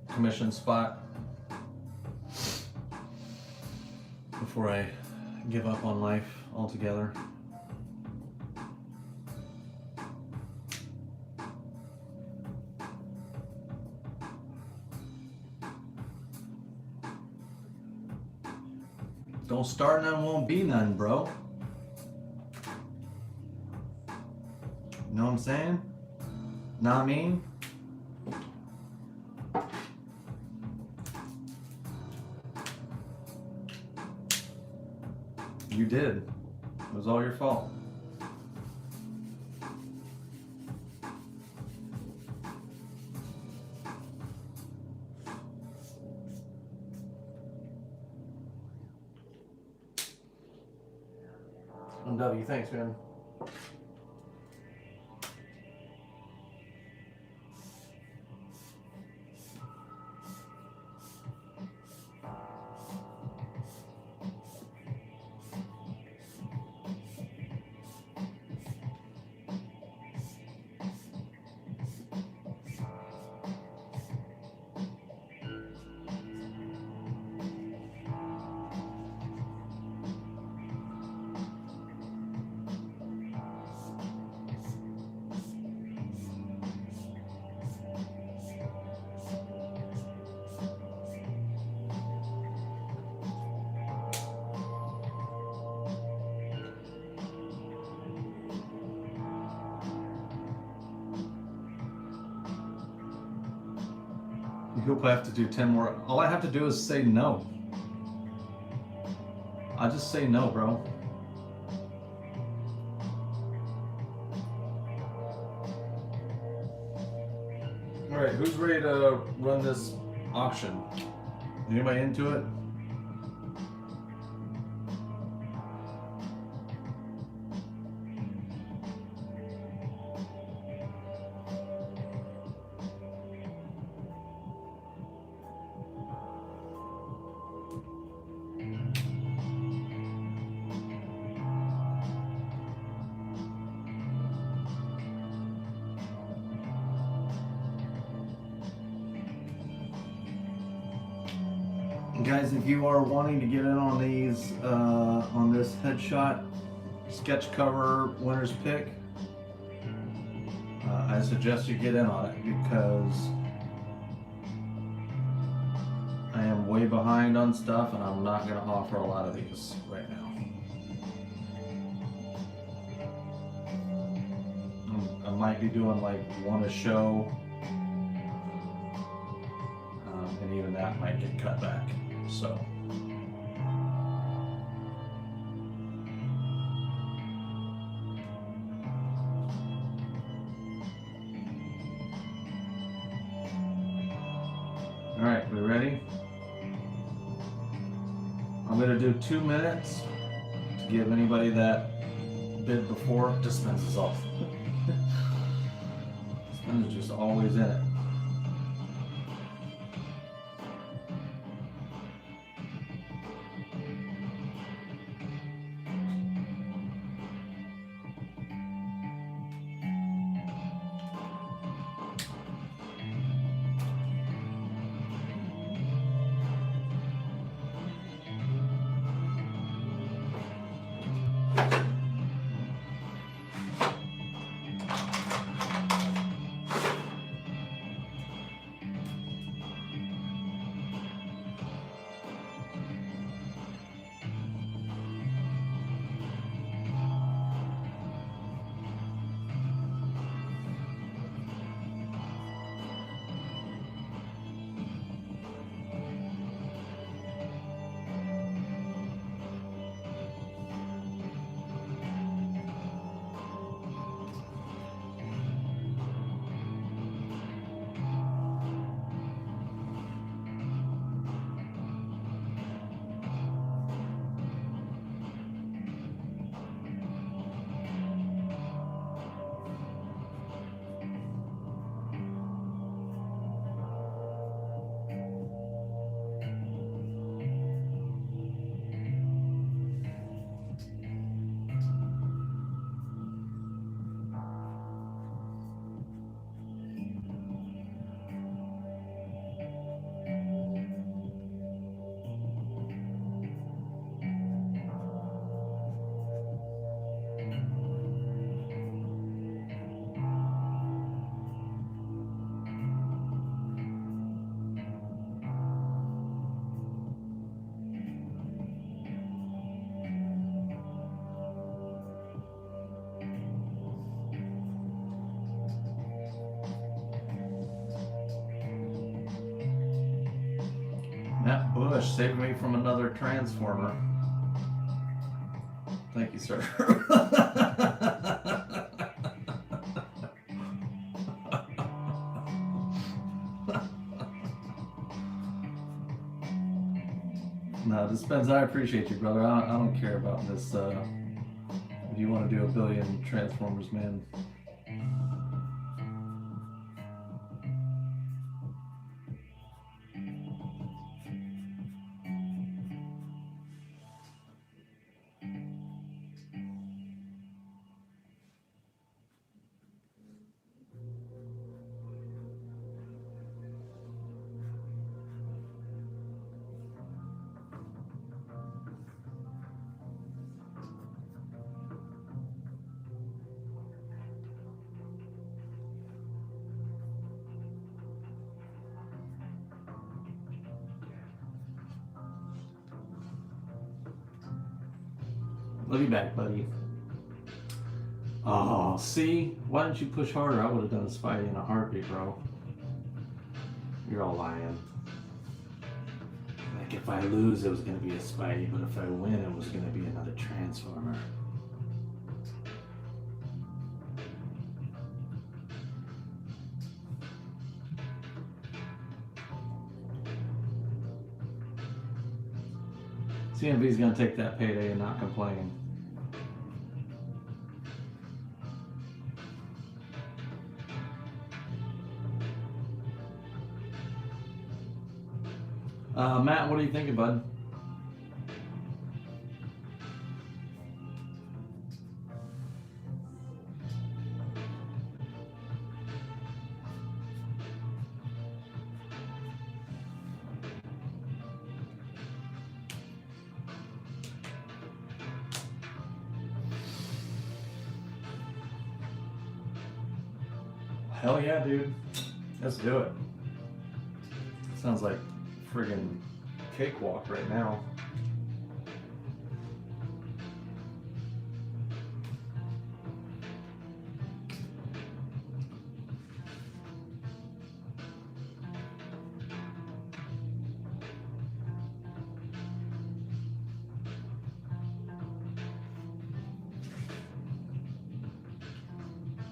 commission spot before I give up on life altogether. Don't start none, won't be none, bro. You know what I'm saying? Know what I mean? You did. It was all your fault. W, thanks, man. You'll have to do 10 more. All I have to do is say no. I just say no, bro. All right, who's ready to run this auction? Anybody into it? Guys, if you are wanting to get in on these, on this headshot sketch cover winner's pick, I suggest you get in on it because I am way behind on stuff and I'm not going to offer a lot of these right now. I might be doing like one a show, and even that might get cut back. So all right, we ready? I'm gonna do 2 minutes to give anybody that bid before. Dispenses off. Dispense is just always in it. wish. Saved me from another transformer. Thank you, sir. No, Dispenza, I appreciate you, brother. I don't care about this. If you want to do a billion Transformers, man. Love you back, buddy. Oh, see? Why didn't you push harder? I would have done a Spidey in a heartbeat, bro. You're all lying. Like, if I lose, it was going to be a Spidey, but if I win, it was going to be another Transformer. CMV's going to take that payday and not complain. Matt, what are you thinking, bud? Hell yeah, dude. Let's do it. Sounds like friggin' cakewalk right now.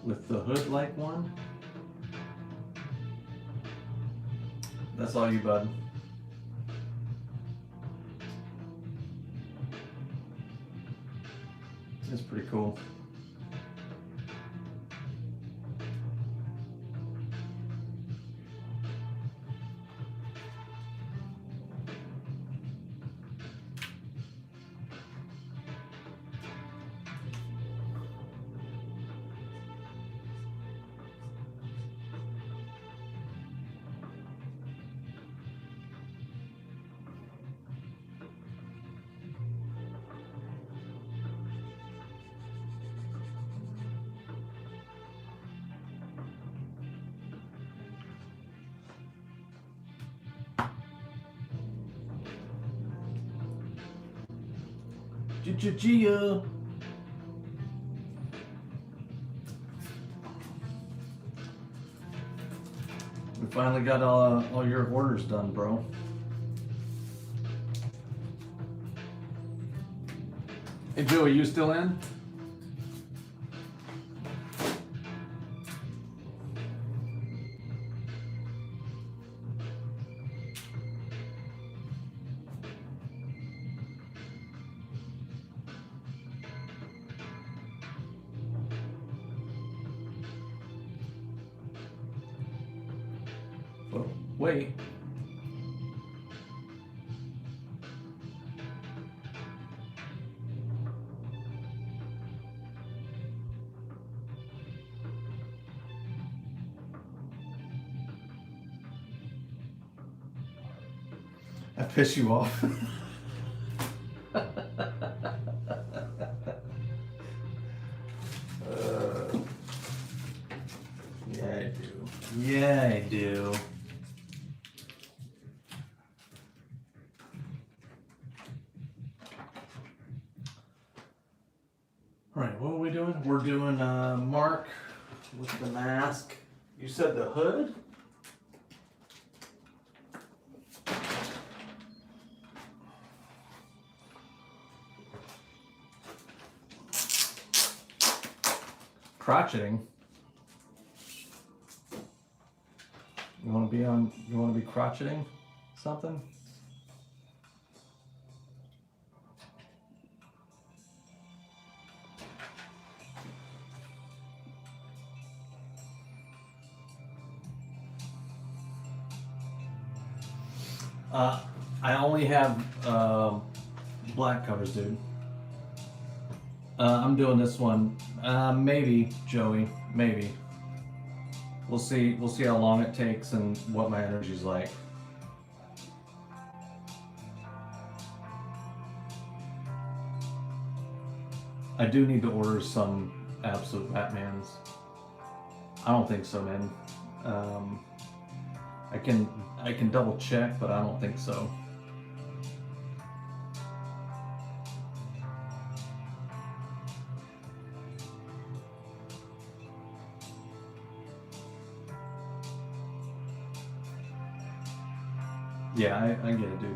With the hood-like one? That's all you, bud. It's pretty cool. Gia. We finally got all your orders done, bro. Hey, Joey, you still in? Well, wait. I piss you off. Yeah, I do. Yeah, I do. Alright, what are we doing? We're doing Mark with the mask. You said the hood? crotcheting. You want to be crotcheting something? I only have black covers, dude. I'm doing this one. Maybe, Joey. Maybe. We'll see. We'll see how long it takes and what my energy's like. I do need to order some absolute Batmans. I don't think so, man. I can double check, but I don't think so. Yeah, I get it, dude.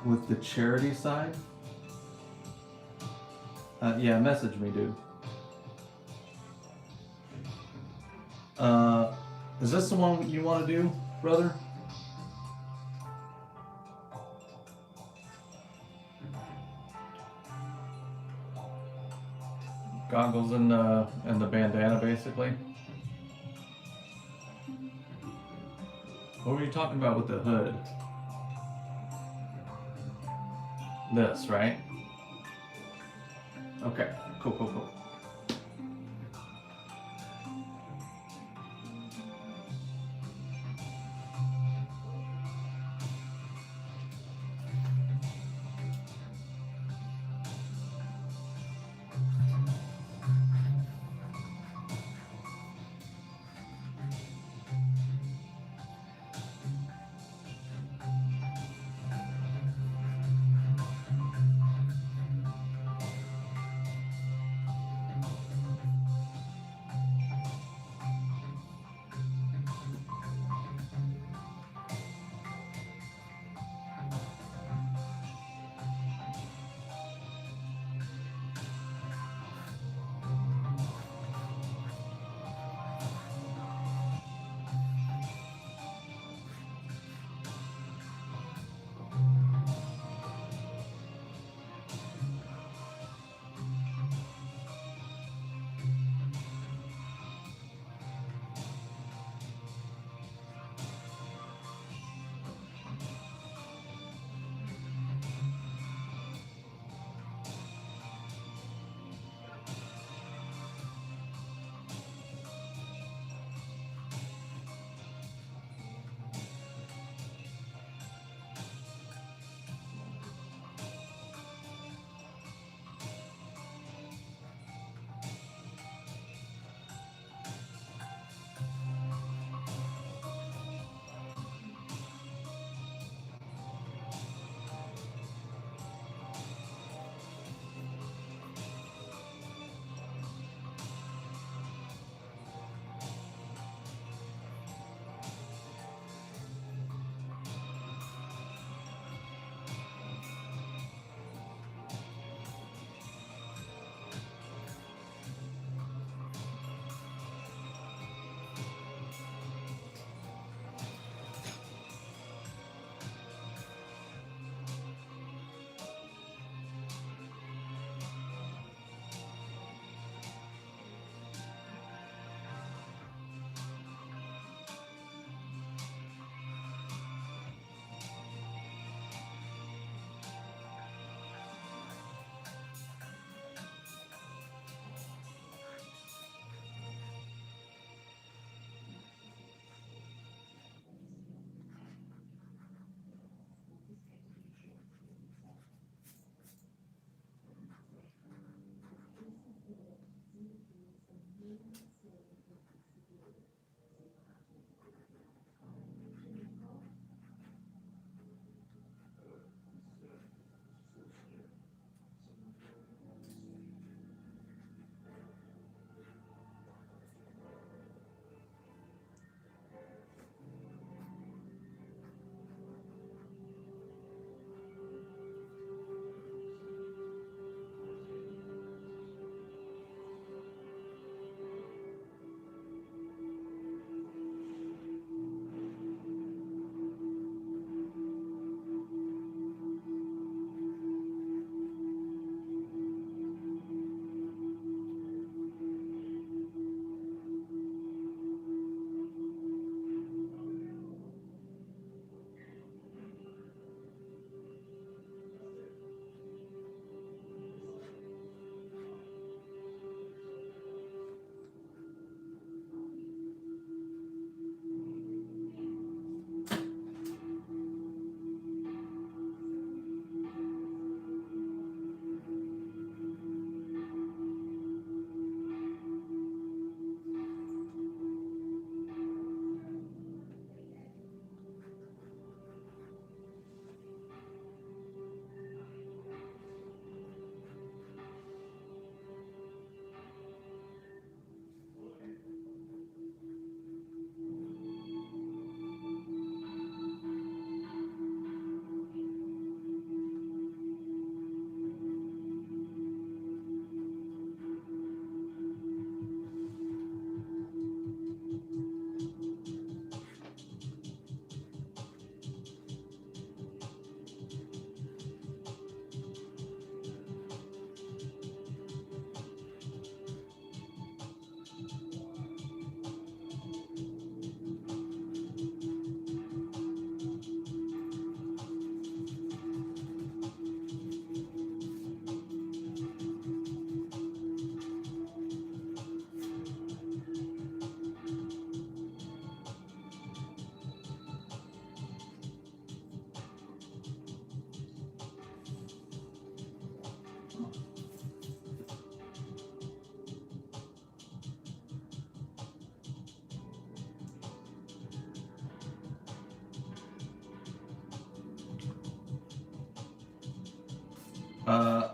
With the charity side? Yeah, message me, dude. Is this the one you want to do, brother? Goggles and the bandana, basically. What were you talking about with the hood? This, right? Okay, cool.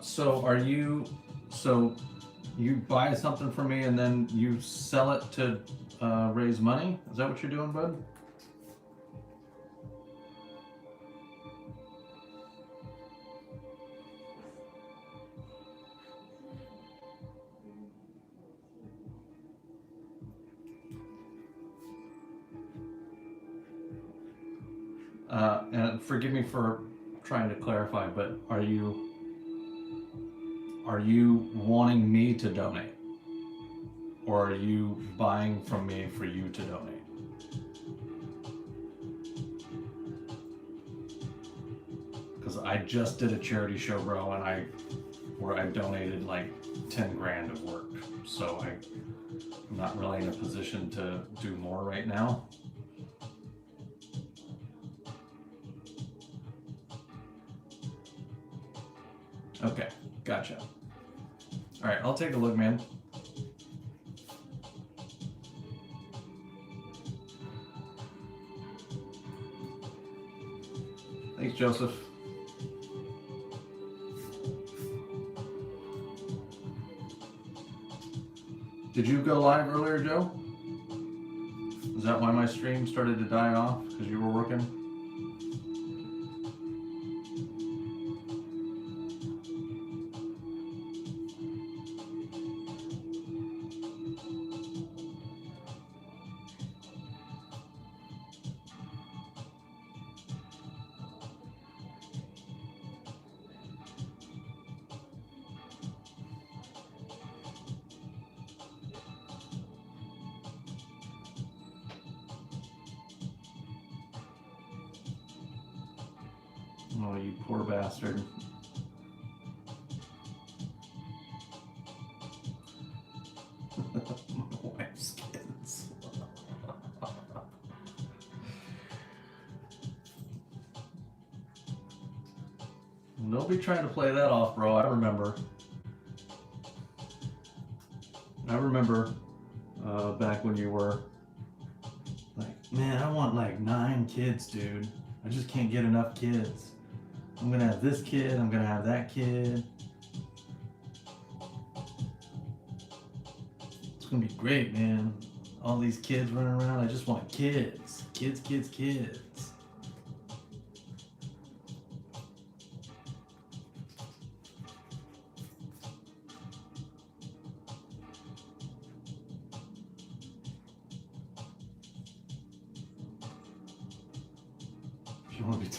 So are you? So you buy something from me and then you sell it to raise money? Is that what you're doing, bud? And forgive me for trying to clarify, but are you wanting me to donate, or are you buying from me for you to donate? Because I just did a charity show, bro, and where I donated like 10 grand of work, so I'm not really in a position to do more right now. Okay, gotcha. All right, I'll take a look, man. Thanks, Joseph. Did you go live earlier, Joe? Is that why my stream started to die off? Because you were working? Oh, you poor bastard. My wife's kids. Don't be trying to play that off, bro. I remember back when you were like, man, I want like 9 kids, dude. I just can't get enough kids. I'm gonna have this kid, I'm gonna have that kid. It's gonna be great, man. All these kids running around, I just want kids. Kids, kids, kids. If you want to be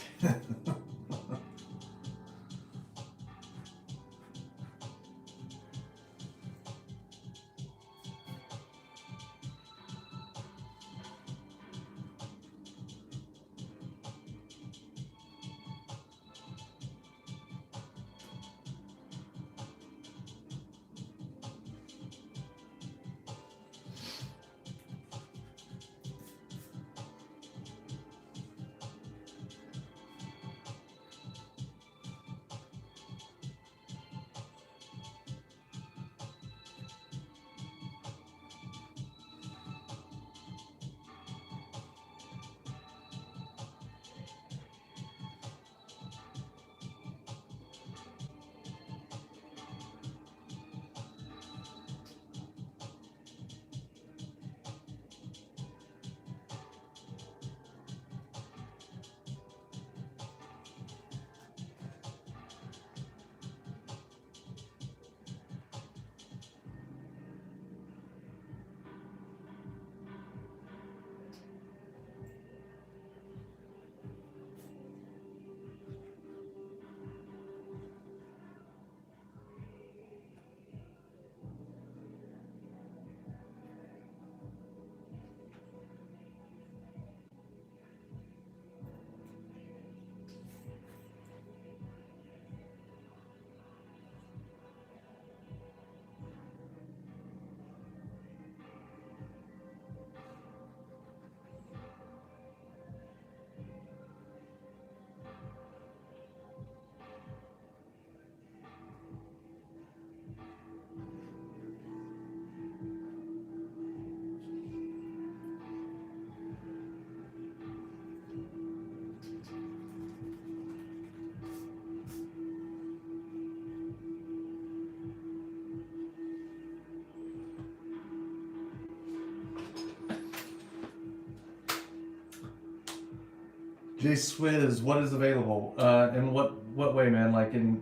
Swizz, what is available? In what way, man? Like in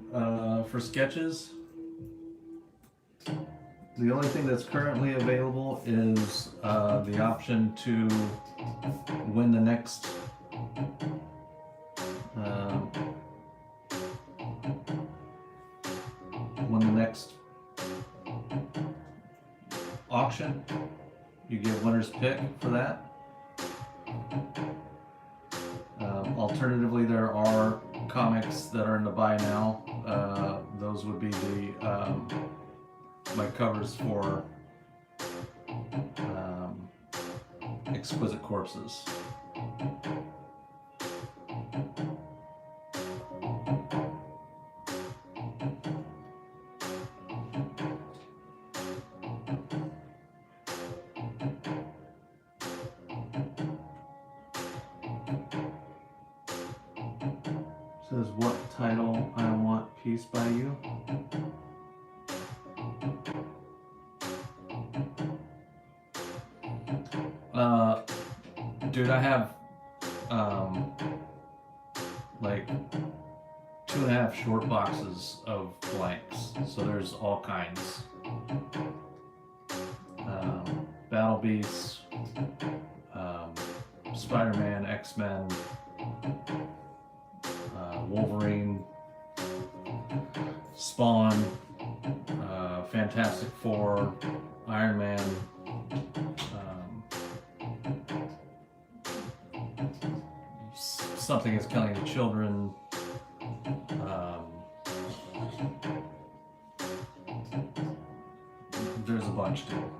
for sketches? The only thing that's currently available is the option to win the next auction. You get winner's pick for that. Alternatively, there are comics that are in the buy now. Those would be the my covers for Exquisite Corpses. Says what title I want piece by you. Dude, I have like 2.5 short boxes of blanks, so there's all kinds. Battle Beasts, Spider-Man, X-Men, Wolverine, Spawn, Fantastic Four, Iron Man, Something is Killing the Children, there's a bunch too.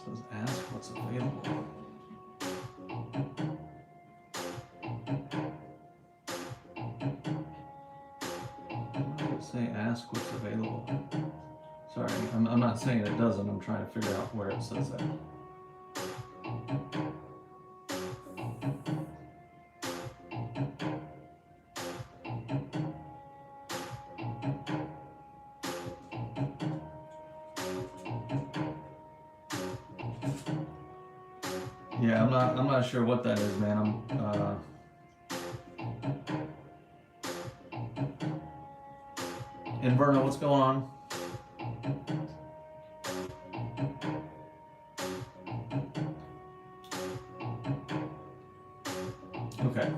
Says ask what's available. Say ask what's available. Sorry, I'm not saying it doesn't, I'm trying to figure out where it says that. Yeah, I'm not sure what that is, man. Inverno, what's going on? Okay.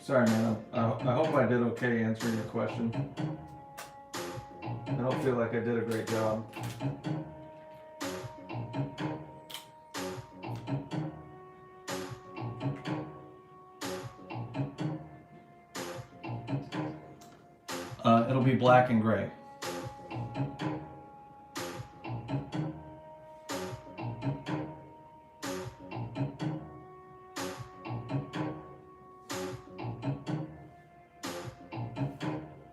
Sorry, man. I hope I did okay answering your question. I don't feel like I did a great job. It'll be black and gray.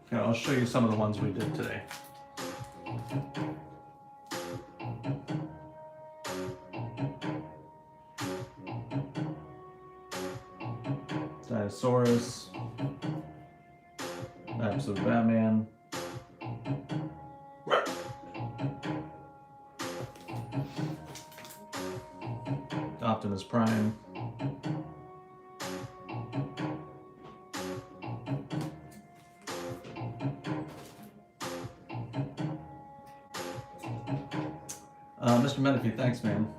Okay, I'll show you some of the ones we did today. Dinosaurus. Absolute Batman. Optimus Prime. Mr. Menifee, thanks, man.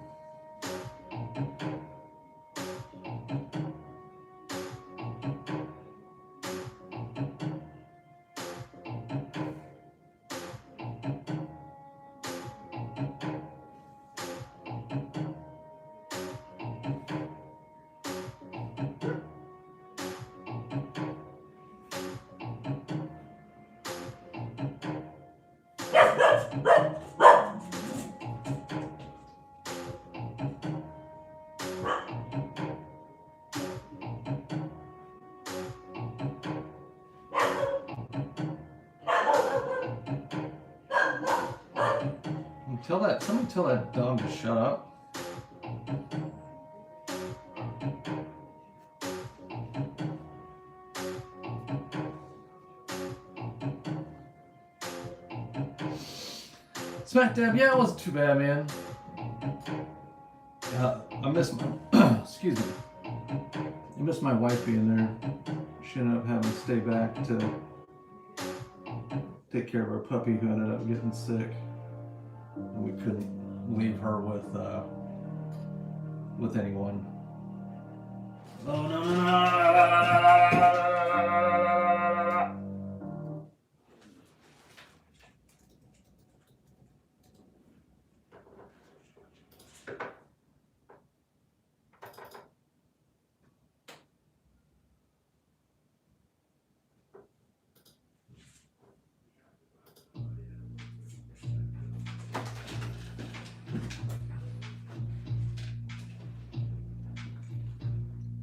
Somebody tell that dog to shut up. Smack dab, yeah, it wasn't too bad, man. I miss my, excuse me. I miss my wife being there. She ended up having to stay back to take care of our puppy who ended up getting sick. And we couldn't leave her with anyone. Oh no no no!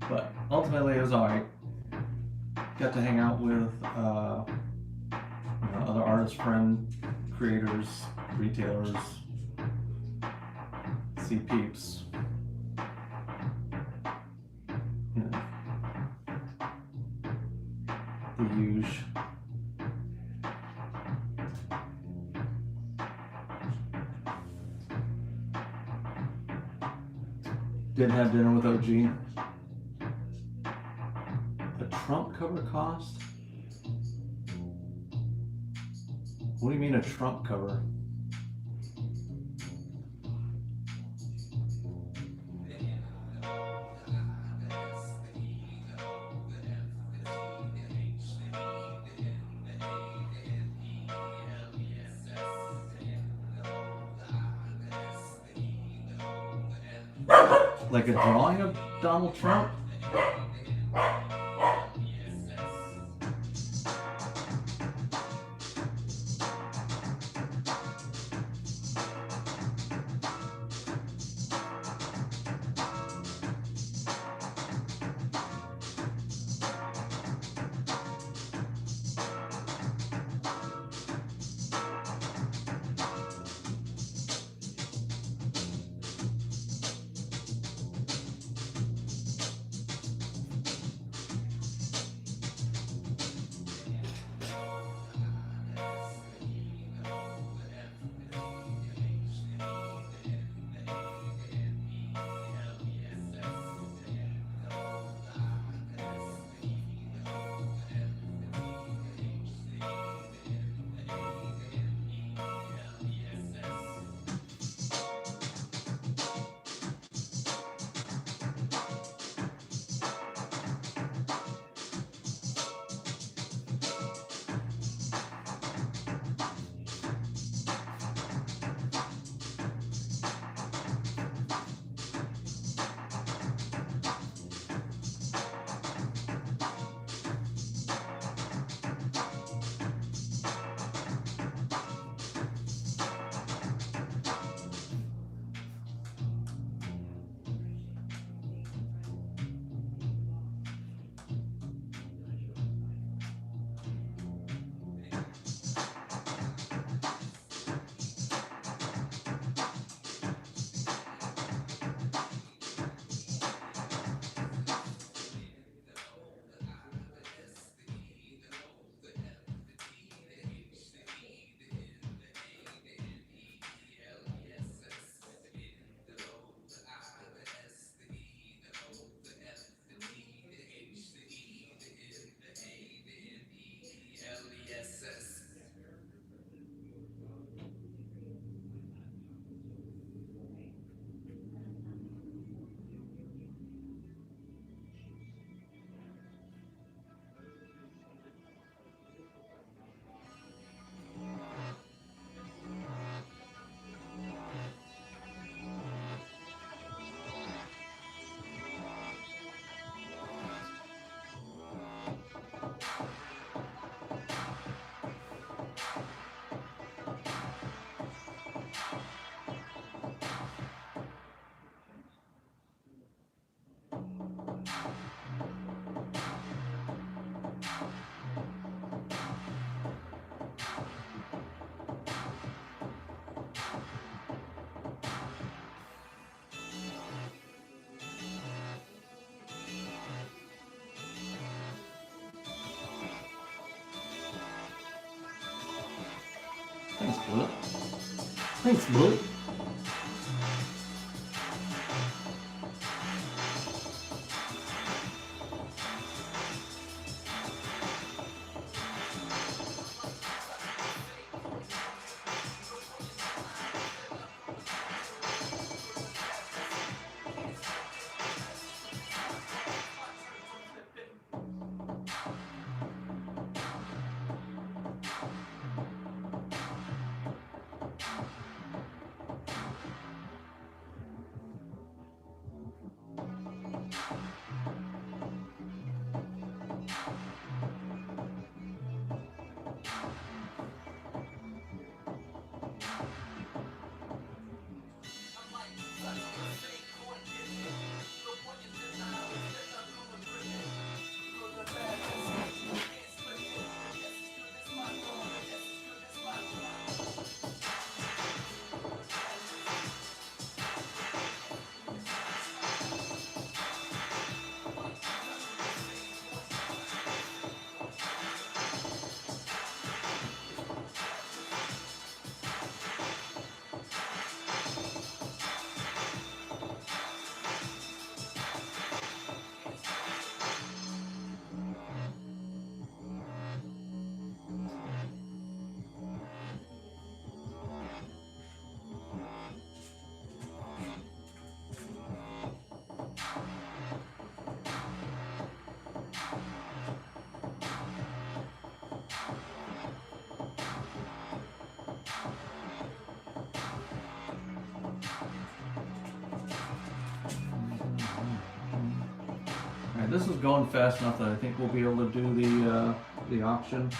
But ultimately, it was alright. Got to hang out with other artist friend creators, retailers, see peeps. You know, the huge. Did have dinner with OG. A trunk cover cost? What do you mean a trunk cover? Like a drawing of Donald Trump? Thanks, Blue. Thanks, bud. Alright, this is going fast enough that I think we'll be able to do the auction.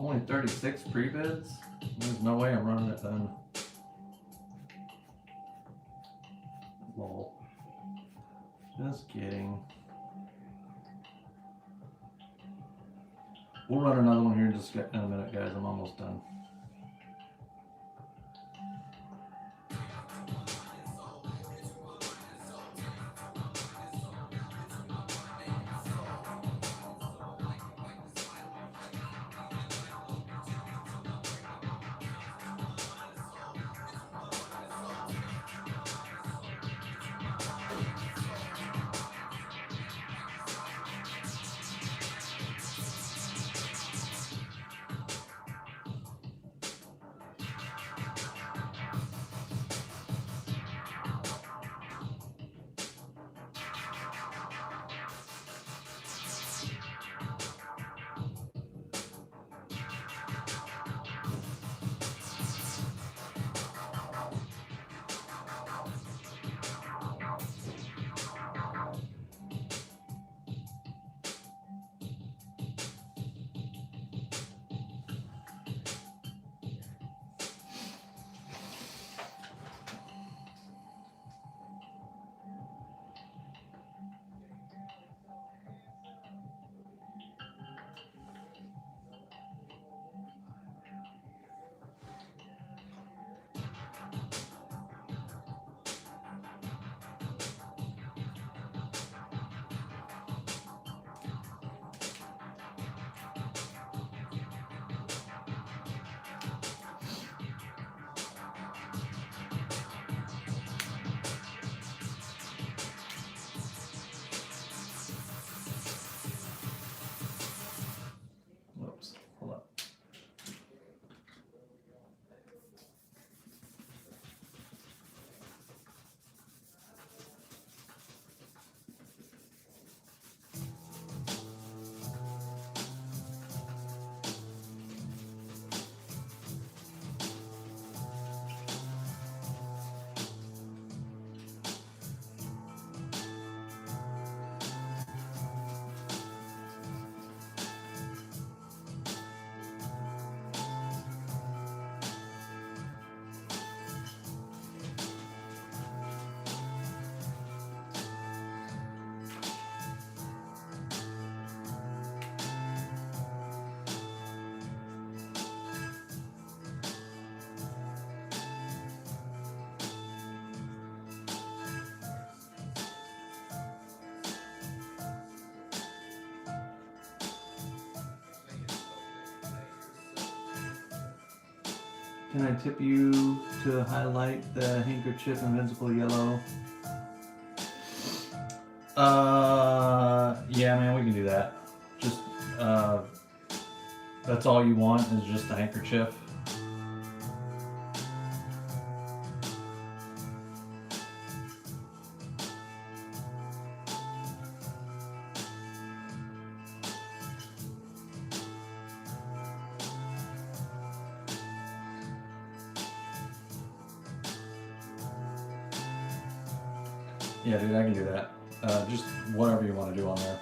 Only 36 pre-bids? There's no way I'm running it then. Lol. Just kidding. We'll run another one here in just in a minute, guys. I'm almost done. Can I tip you to highlight the handkerchief invincible yellow? Yeah, man, we can do that. Just, that's all you want is just the handkerchief. Yeah, dude, I can do that. Just whatever you want to do on there.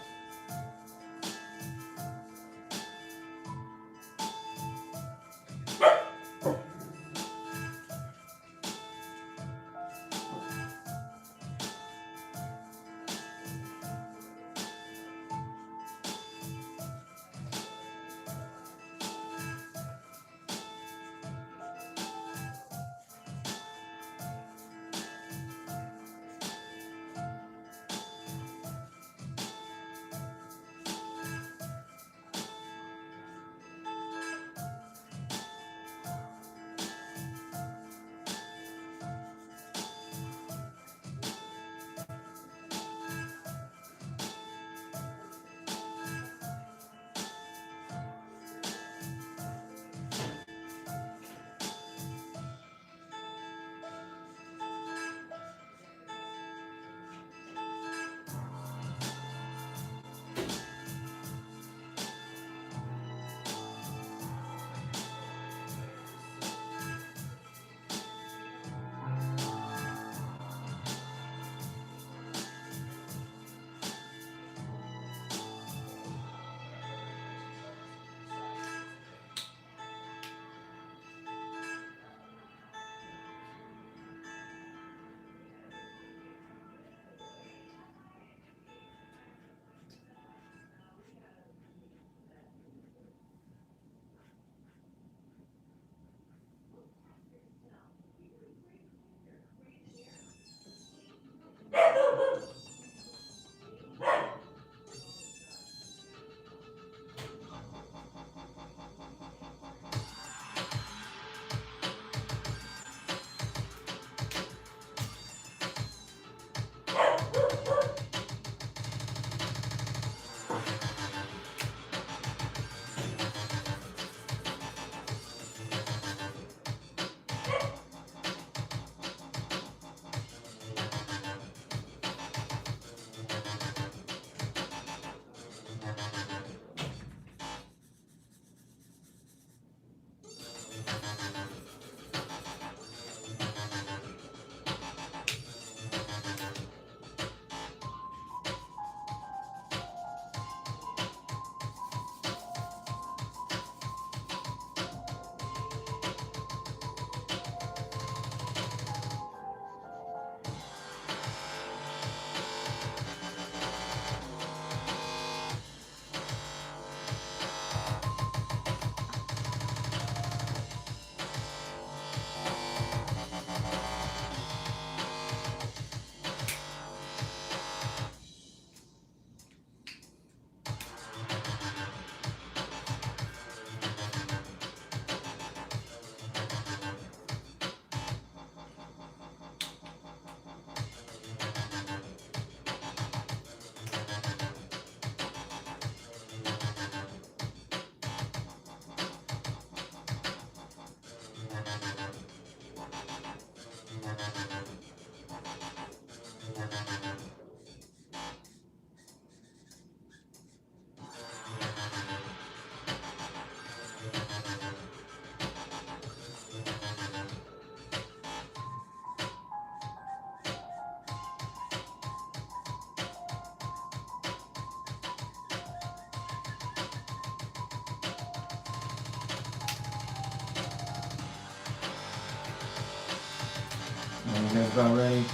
You guys about ready?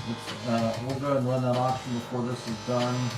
We'll go ahead and run that auction before this is done.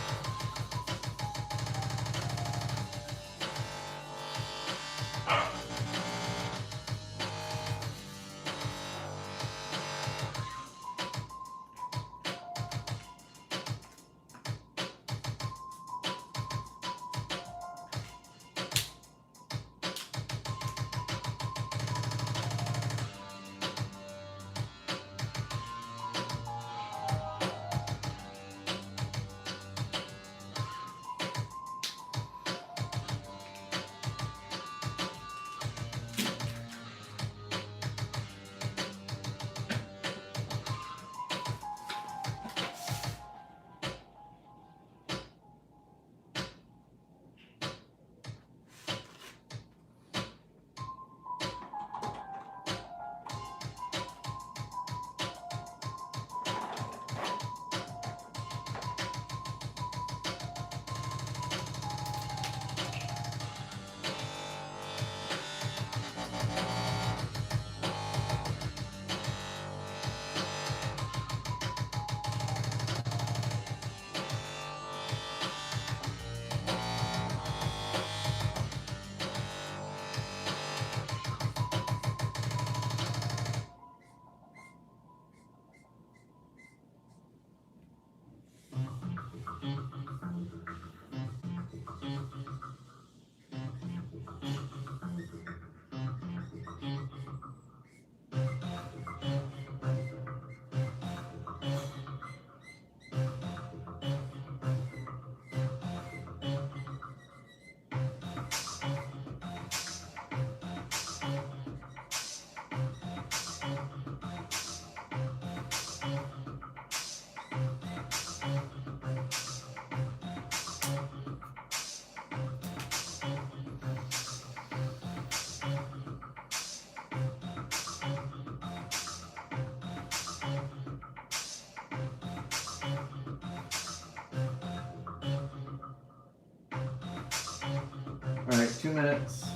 2 minutes.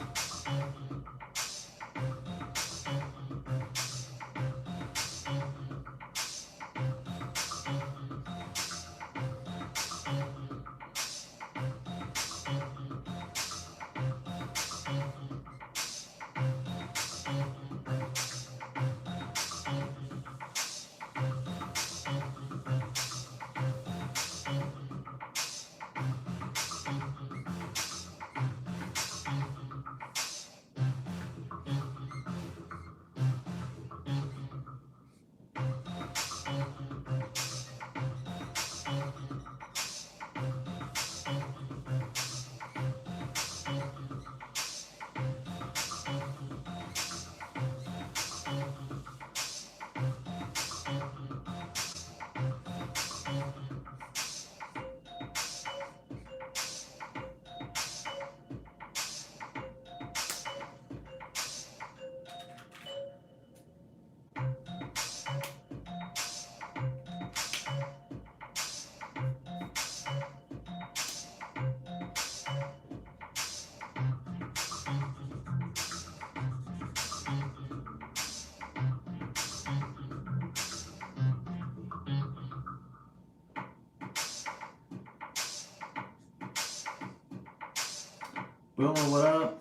Boomer, what up?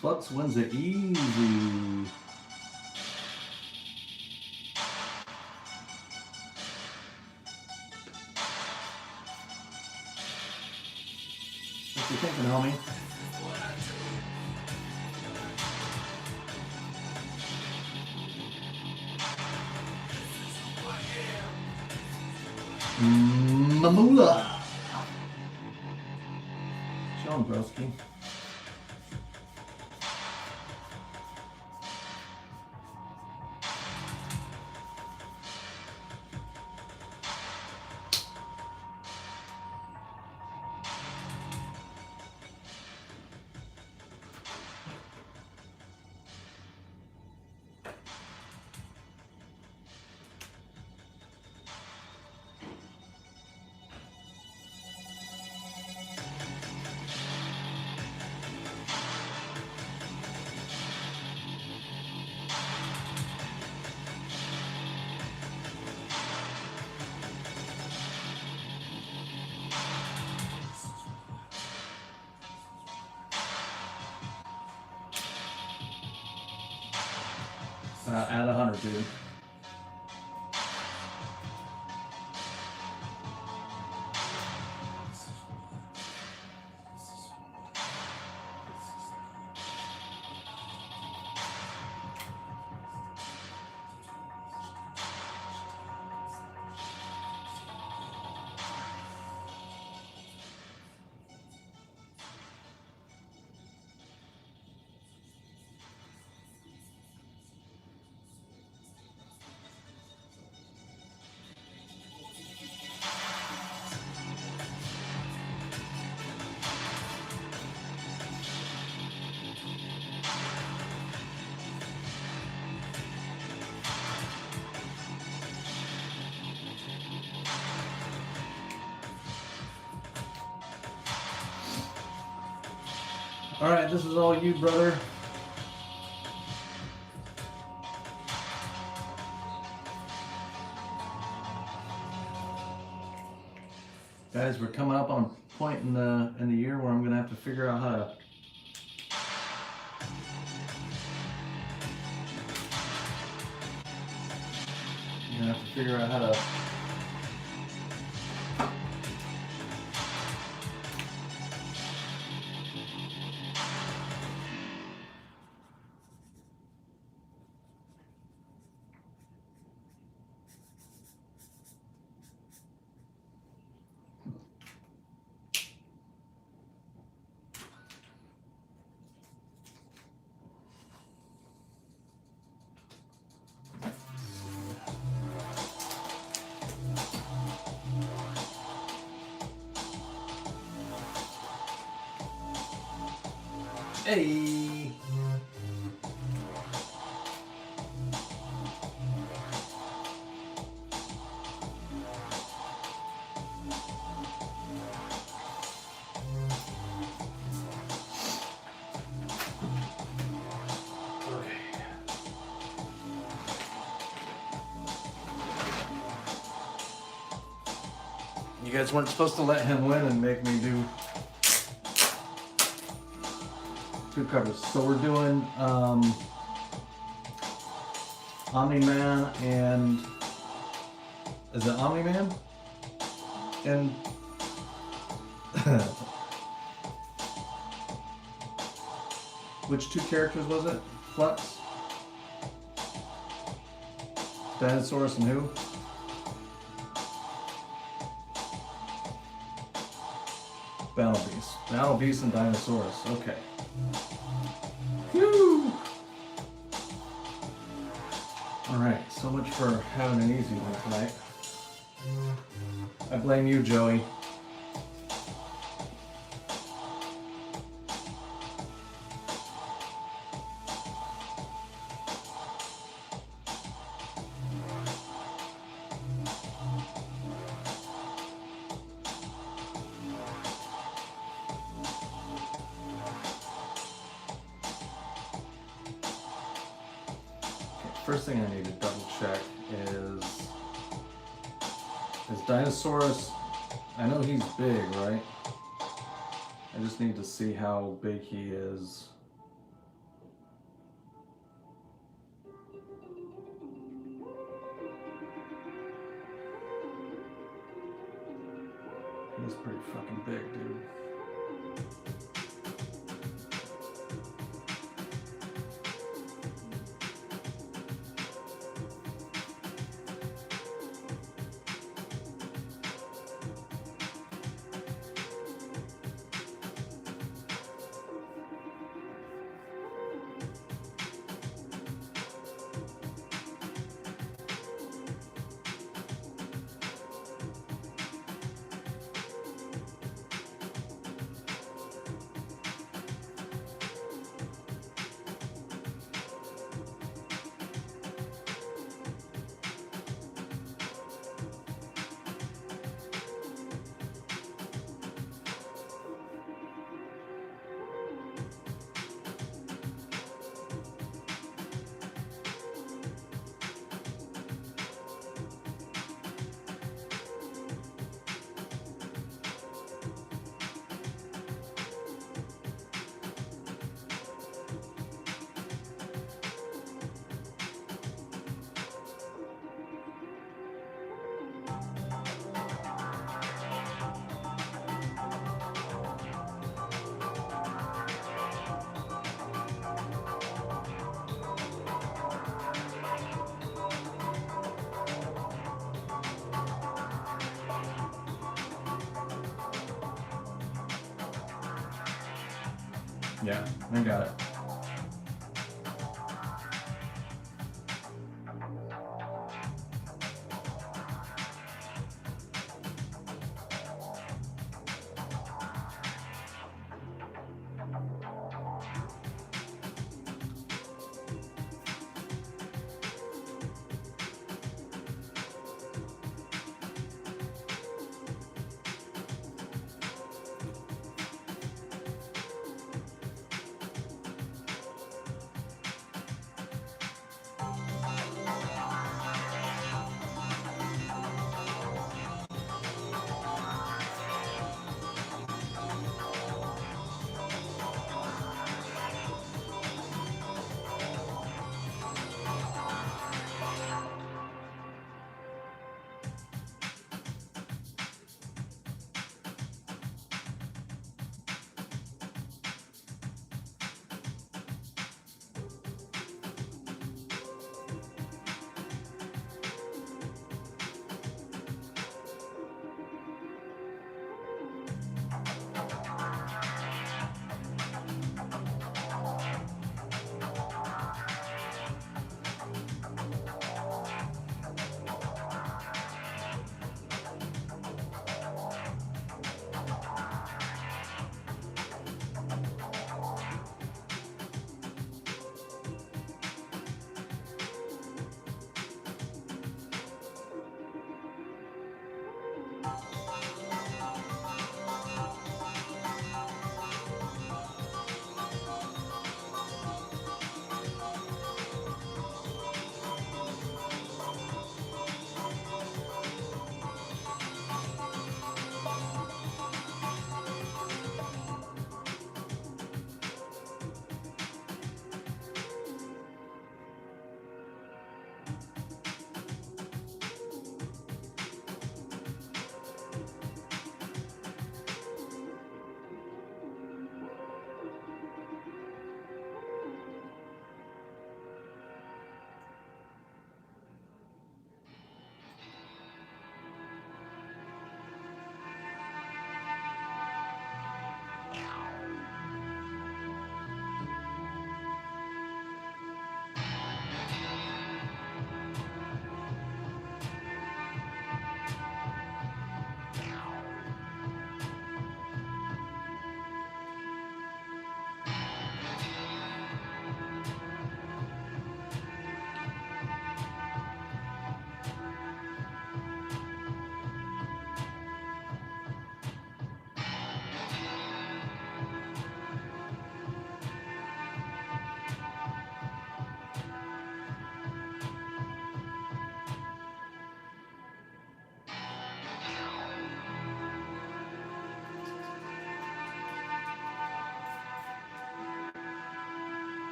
Flux wins it easy. What you thinking, homie? Mamula. Sean Broski. Add 100, dude. All right, this is all you, brother. Guys, we're coming up on a point in the year where I'm gonna have to figure out how to. I'm gonna have to figure out how to. Hey! You guys weren't supposed to let him win and make me do 2 covers. So we're doing Omni-Man and is it Omni-Man? And which 2 characters was it? Flux? Dinosaurus and who? Battle Beast and Dinosaurus. Okay. Whew. Alright, so much for having an easy one tonight. I blame you, Joey. First thing I need to double check is Dinosaurus, I know he's big, right? I just need to see how big he is. He's pretty fucking big, dude. Yeah, I got it.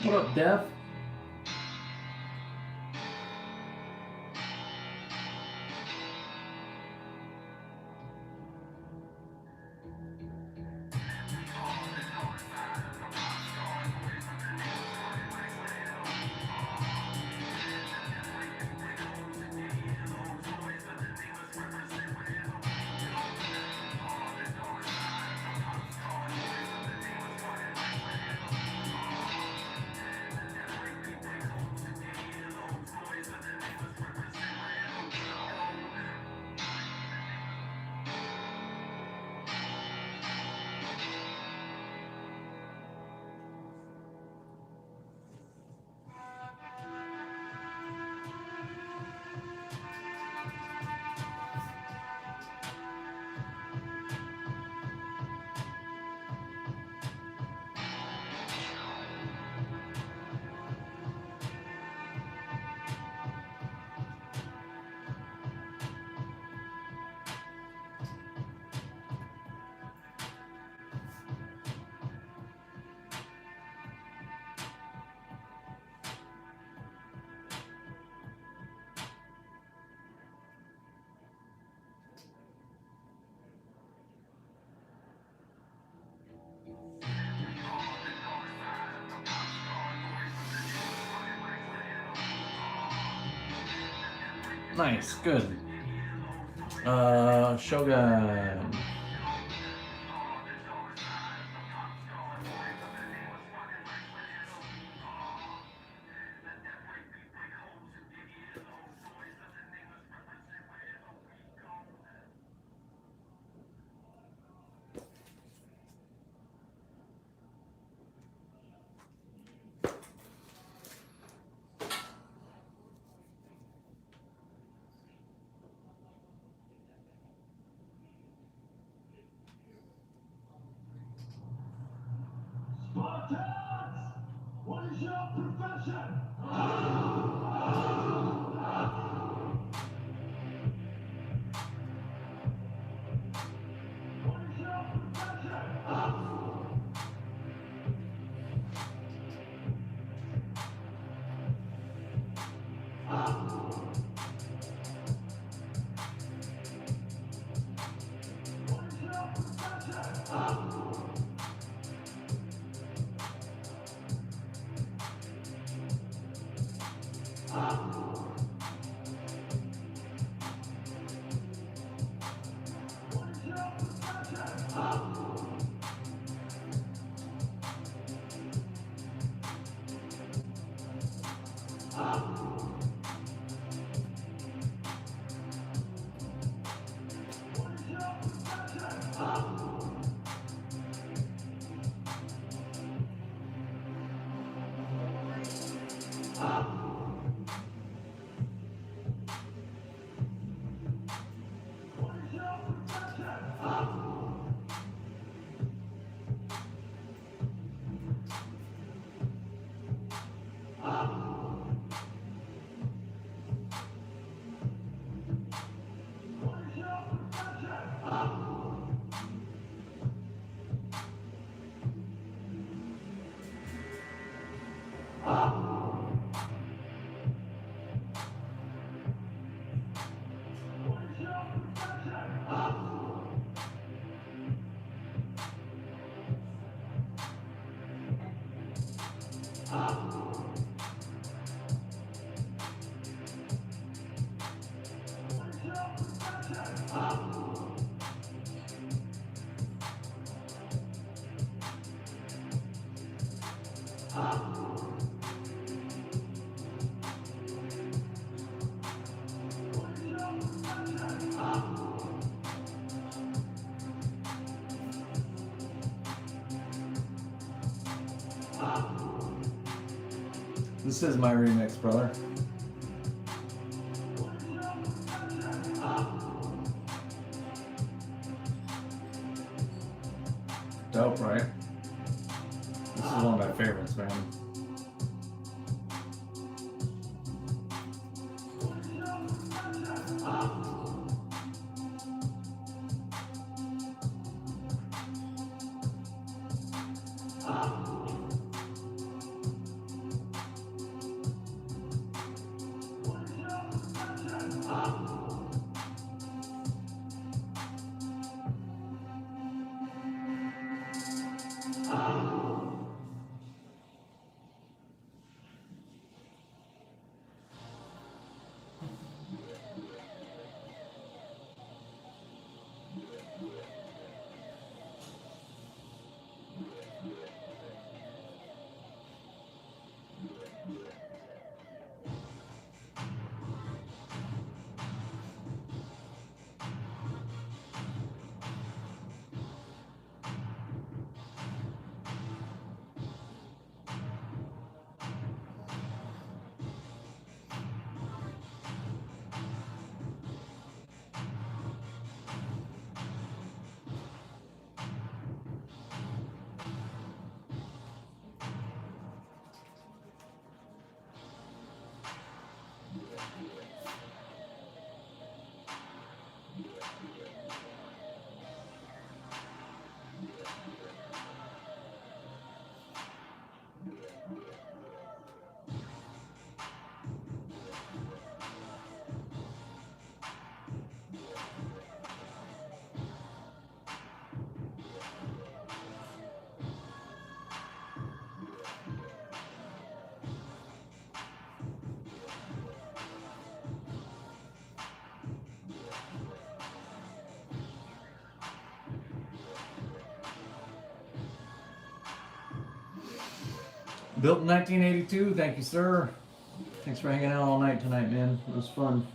What up, Dev? Nice, good. Shogun. Spartans! What is your profession? This is my remix, brother. Dope, right? This is one of my favorites, man. Built in 1982. Thank you, sir. Thanks for hanging out all night tonight, man. It was fun.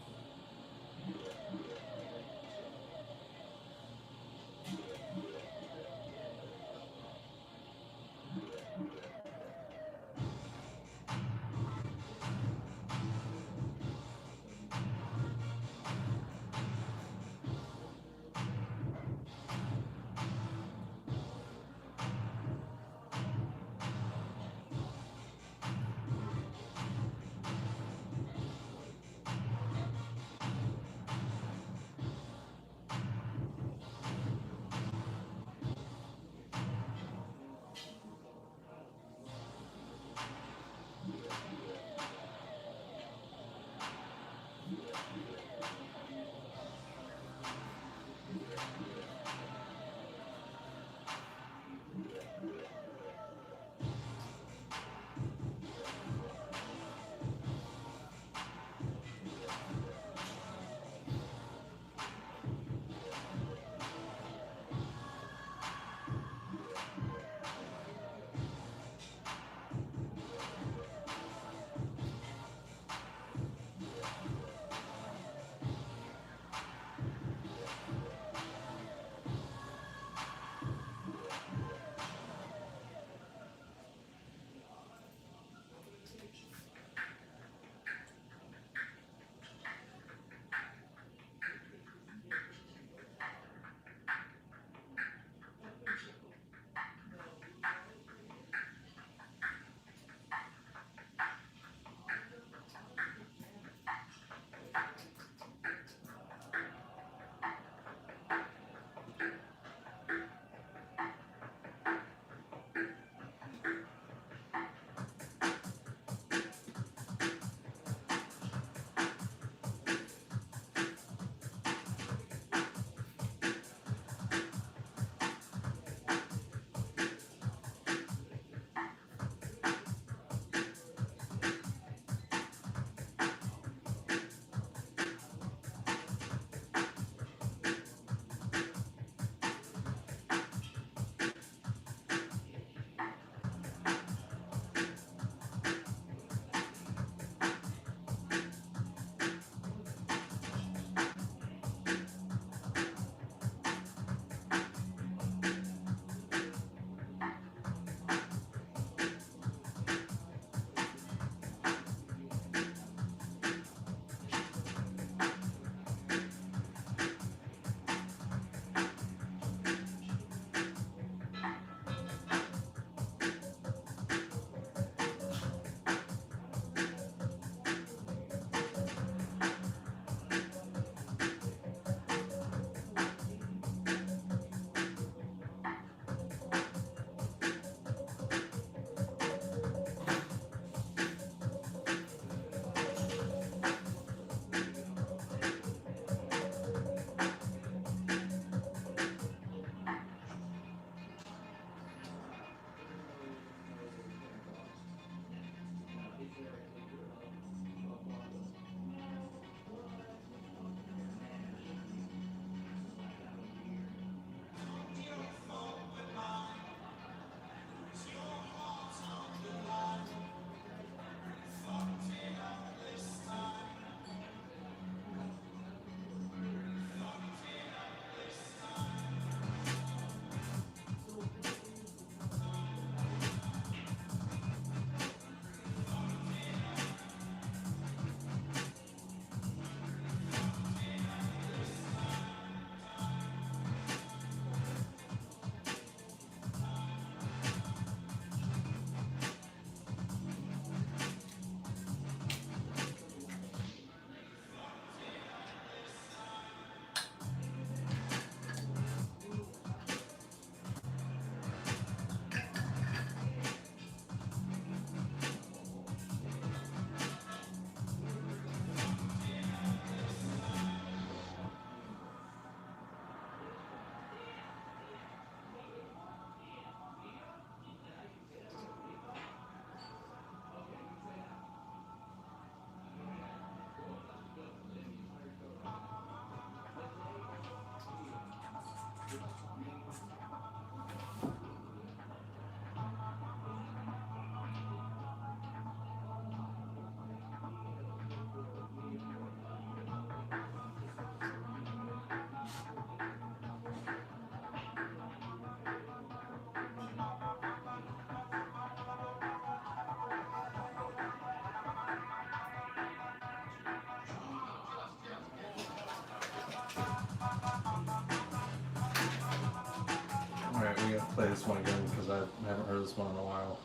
play this one again because I haven't heard this one in a while.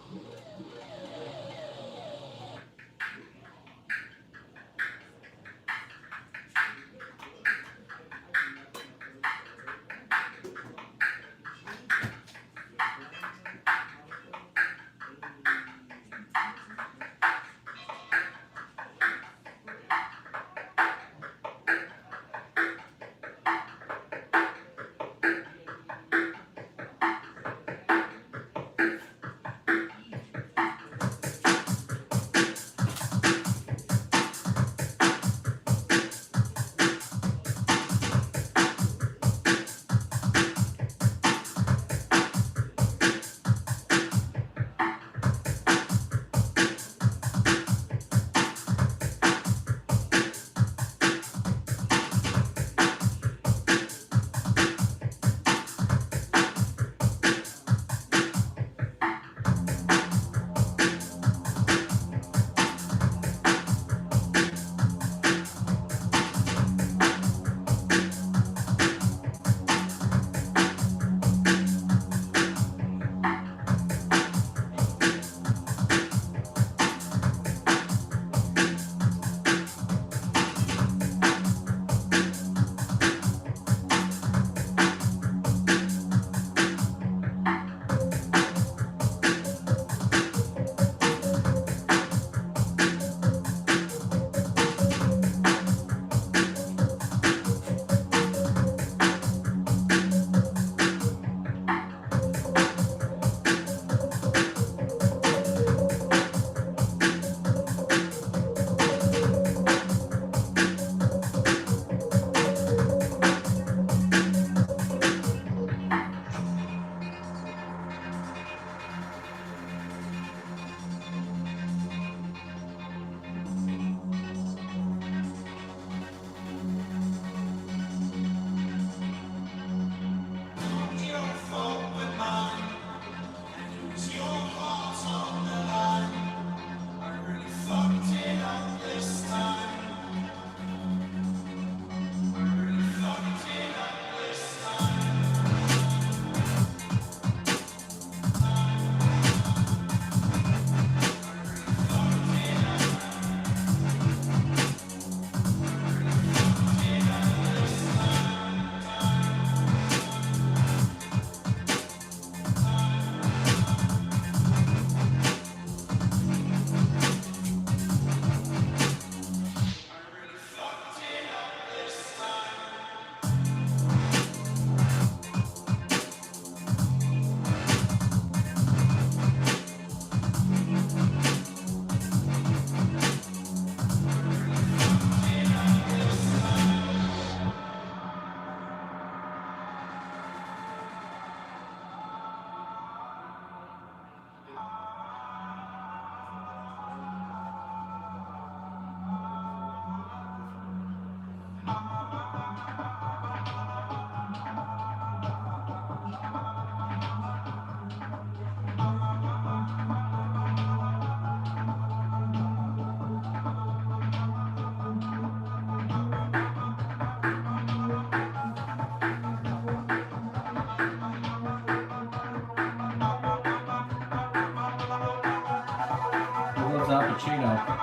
Cappuccino.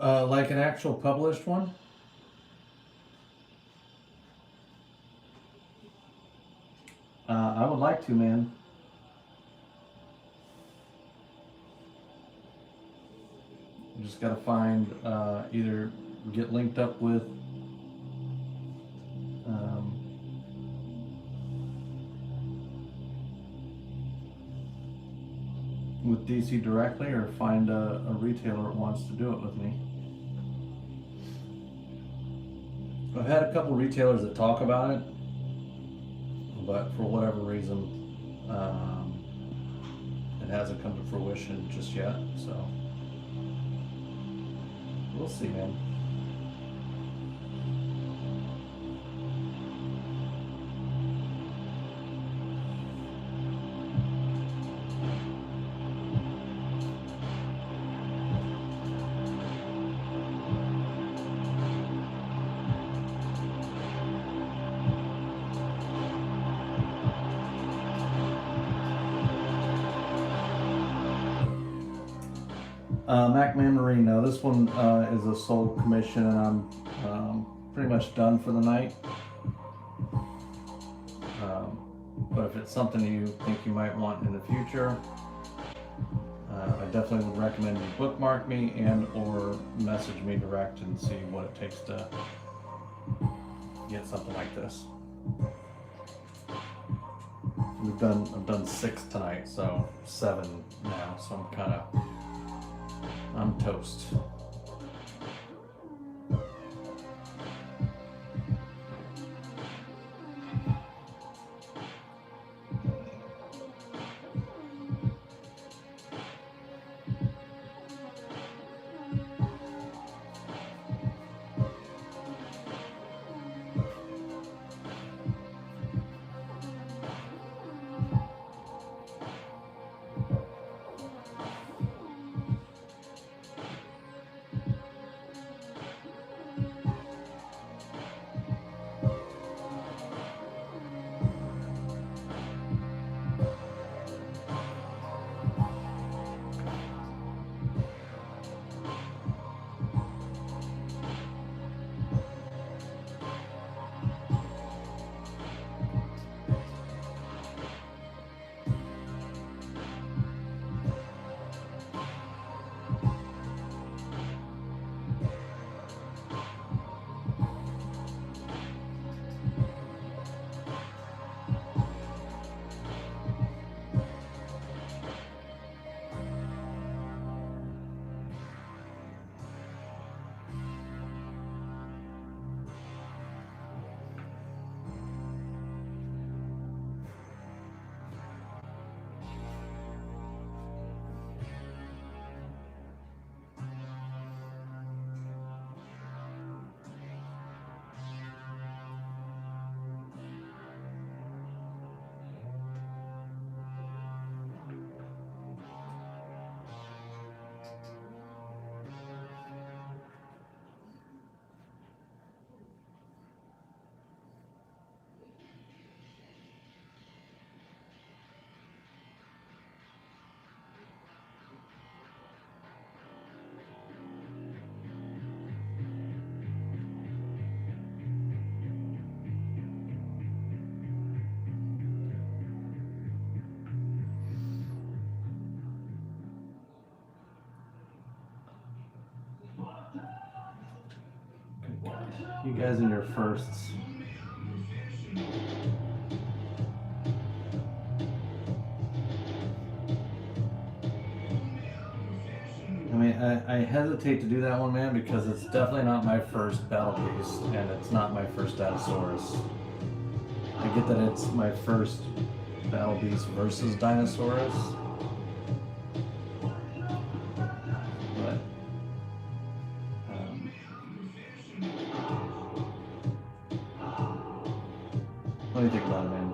Like an actual published one? I would like to, man. You just gotta find, either get linked up with DC directly, or find a retailer that wants to do it with me. I've had a couple retailers that talk about it, but for whatever reason, it hasn't come to fruition just yet, so we'll see, man. Mac Marino, this one is a sold commission, and I'm pretty much done for the night. but if it's something you think you might want in the future, I definitely would recommend you bookmark me and or message me direct and see what it takes to get something like this. I've done 6 tonight, so 7 now, so I'm toast. You guys in your firsts. I mean, I hesitate to do that one, man, because it's definitely not my first battle beast, and it's not my first Dinosaurus. I get that it's my first battle beast versus Dinosaurus, but what do you think about it, man?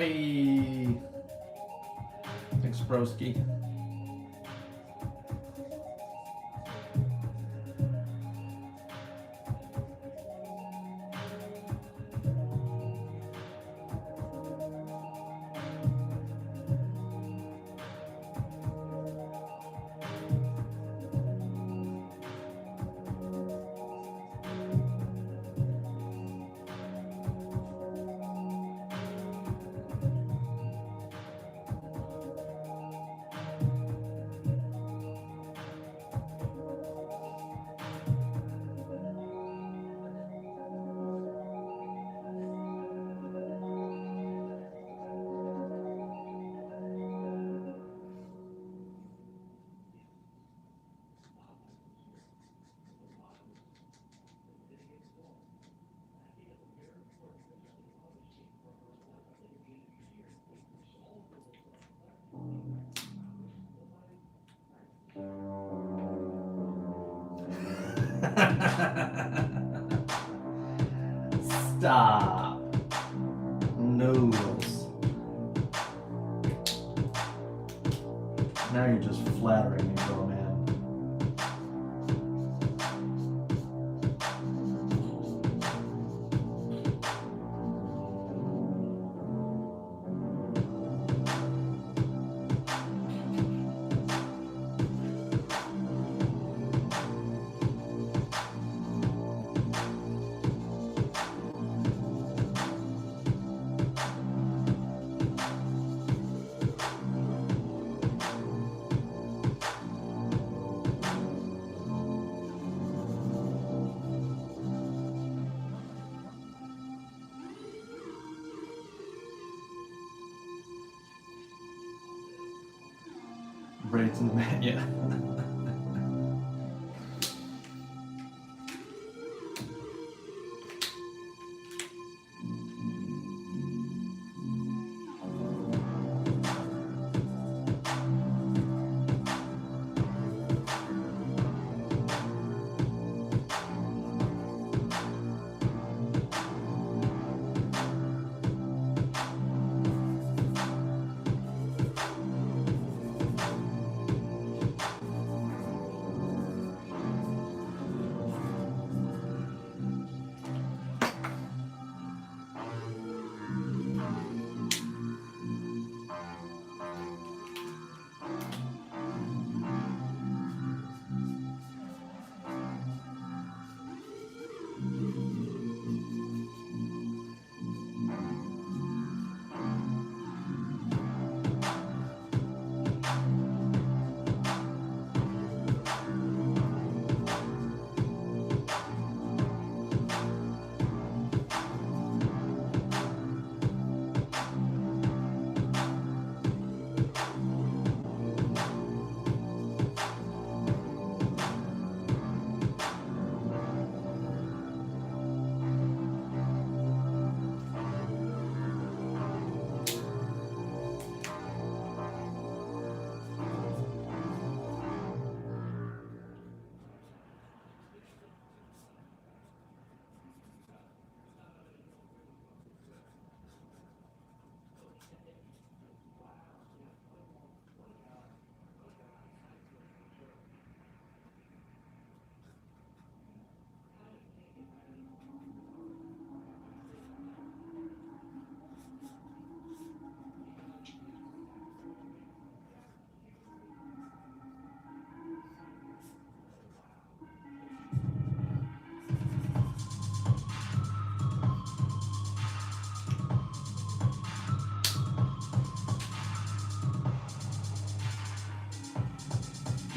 Hey, thanks, broski. Stop. Noodles. Now you're just flattering me, bro, man. Braids in the back, yeah.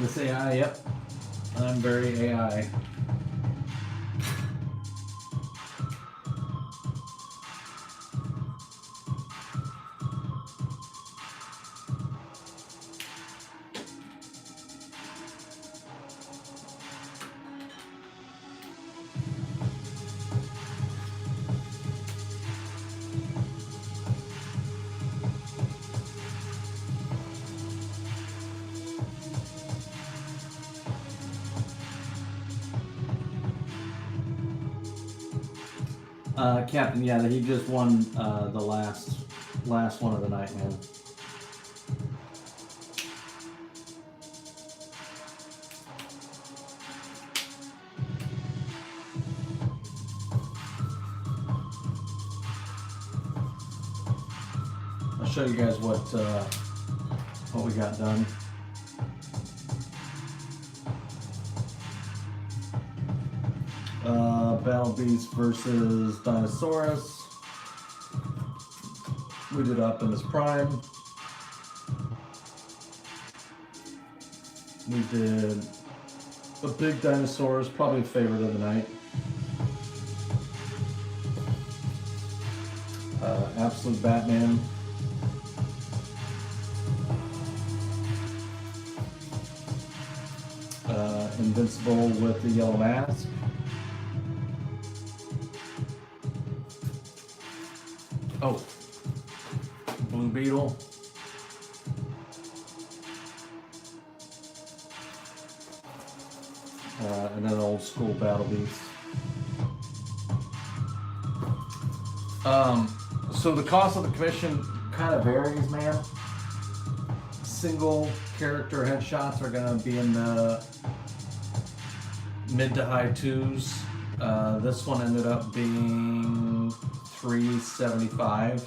This AI, yep. I'm very AI. Captain, yeah, he just won the last last one of the night, man. I'll show you guys what we got done. Battle Beast versus Dinosaurus. We did Optimus Prime. We did a big Dinosaurus, probably a favorite of the night. Absolute Batman. Invincible with the yellow mask. Oh, Blue Beetle. And then old school Battle Beast. So the cost of the commission kind of varies, man. Single character headshots are gonna be in the mid to high twos. This one ended up being $375.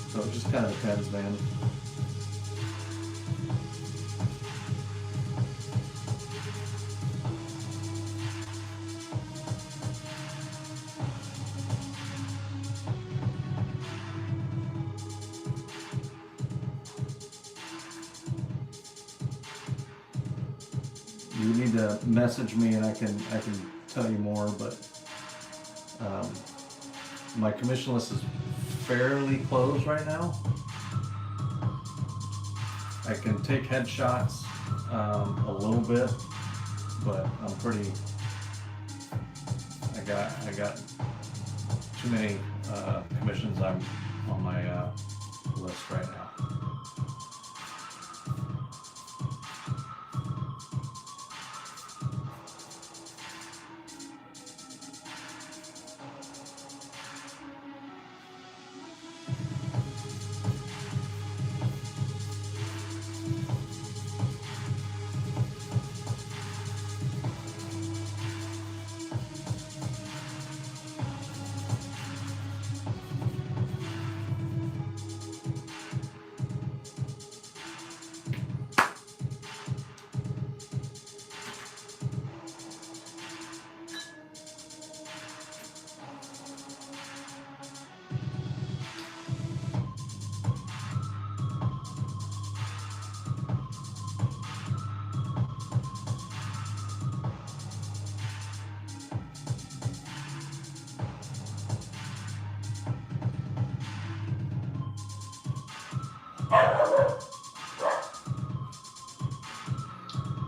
So it just kind of depends, man. You need to message me and I can tell you more, but my commission list is fairly closed right now. I can take headshots a little bit, but I'm pretty. I got too many commissions I'm on my list right now.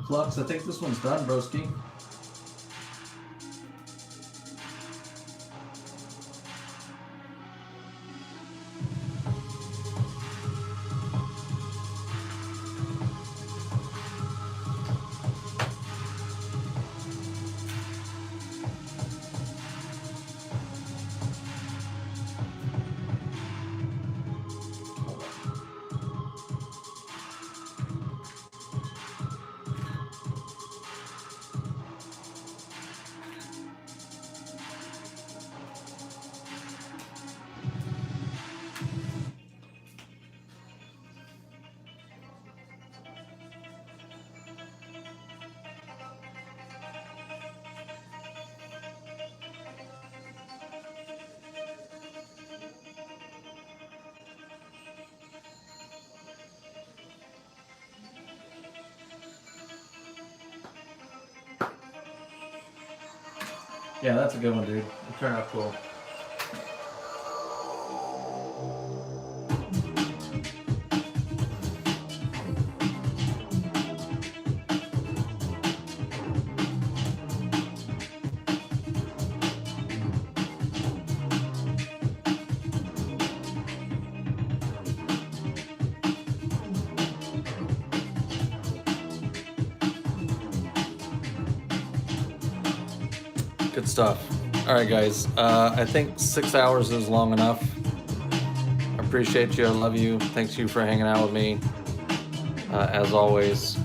Flux, I think this one's done, broski. Yeah, that's a good one, dude. It turned out cool. Good stuff. All right, guys. I think 6 hours is long enough. I appreciate you. I love you. Thanks you for hanging out with me. As always.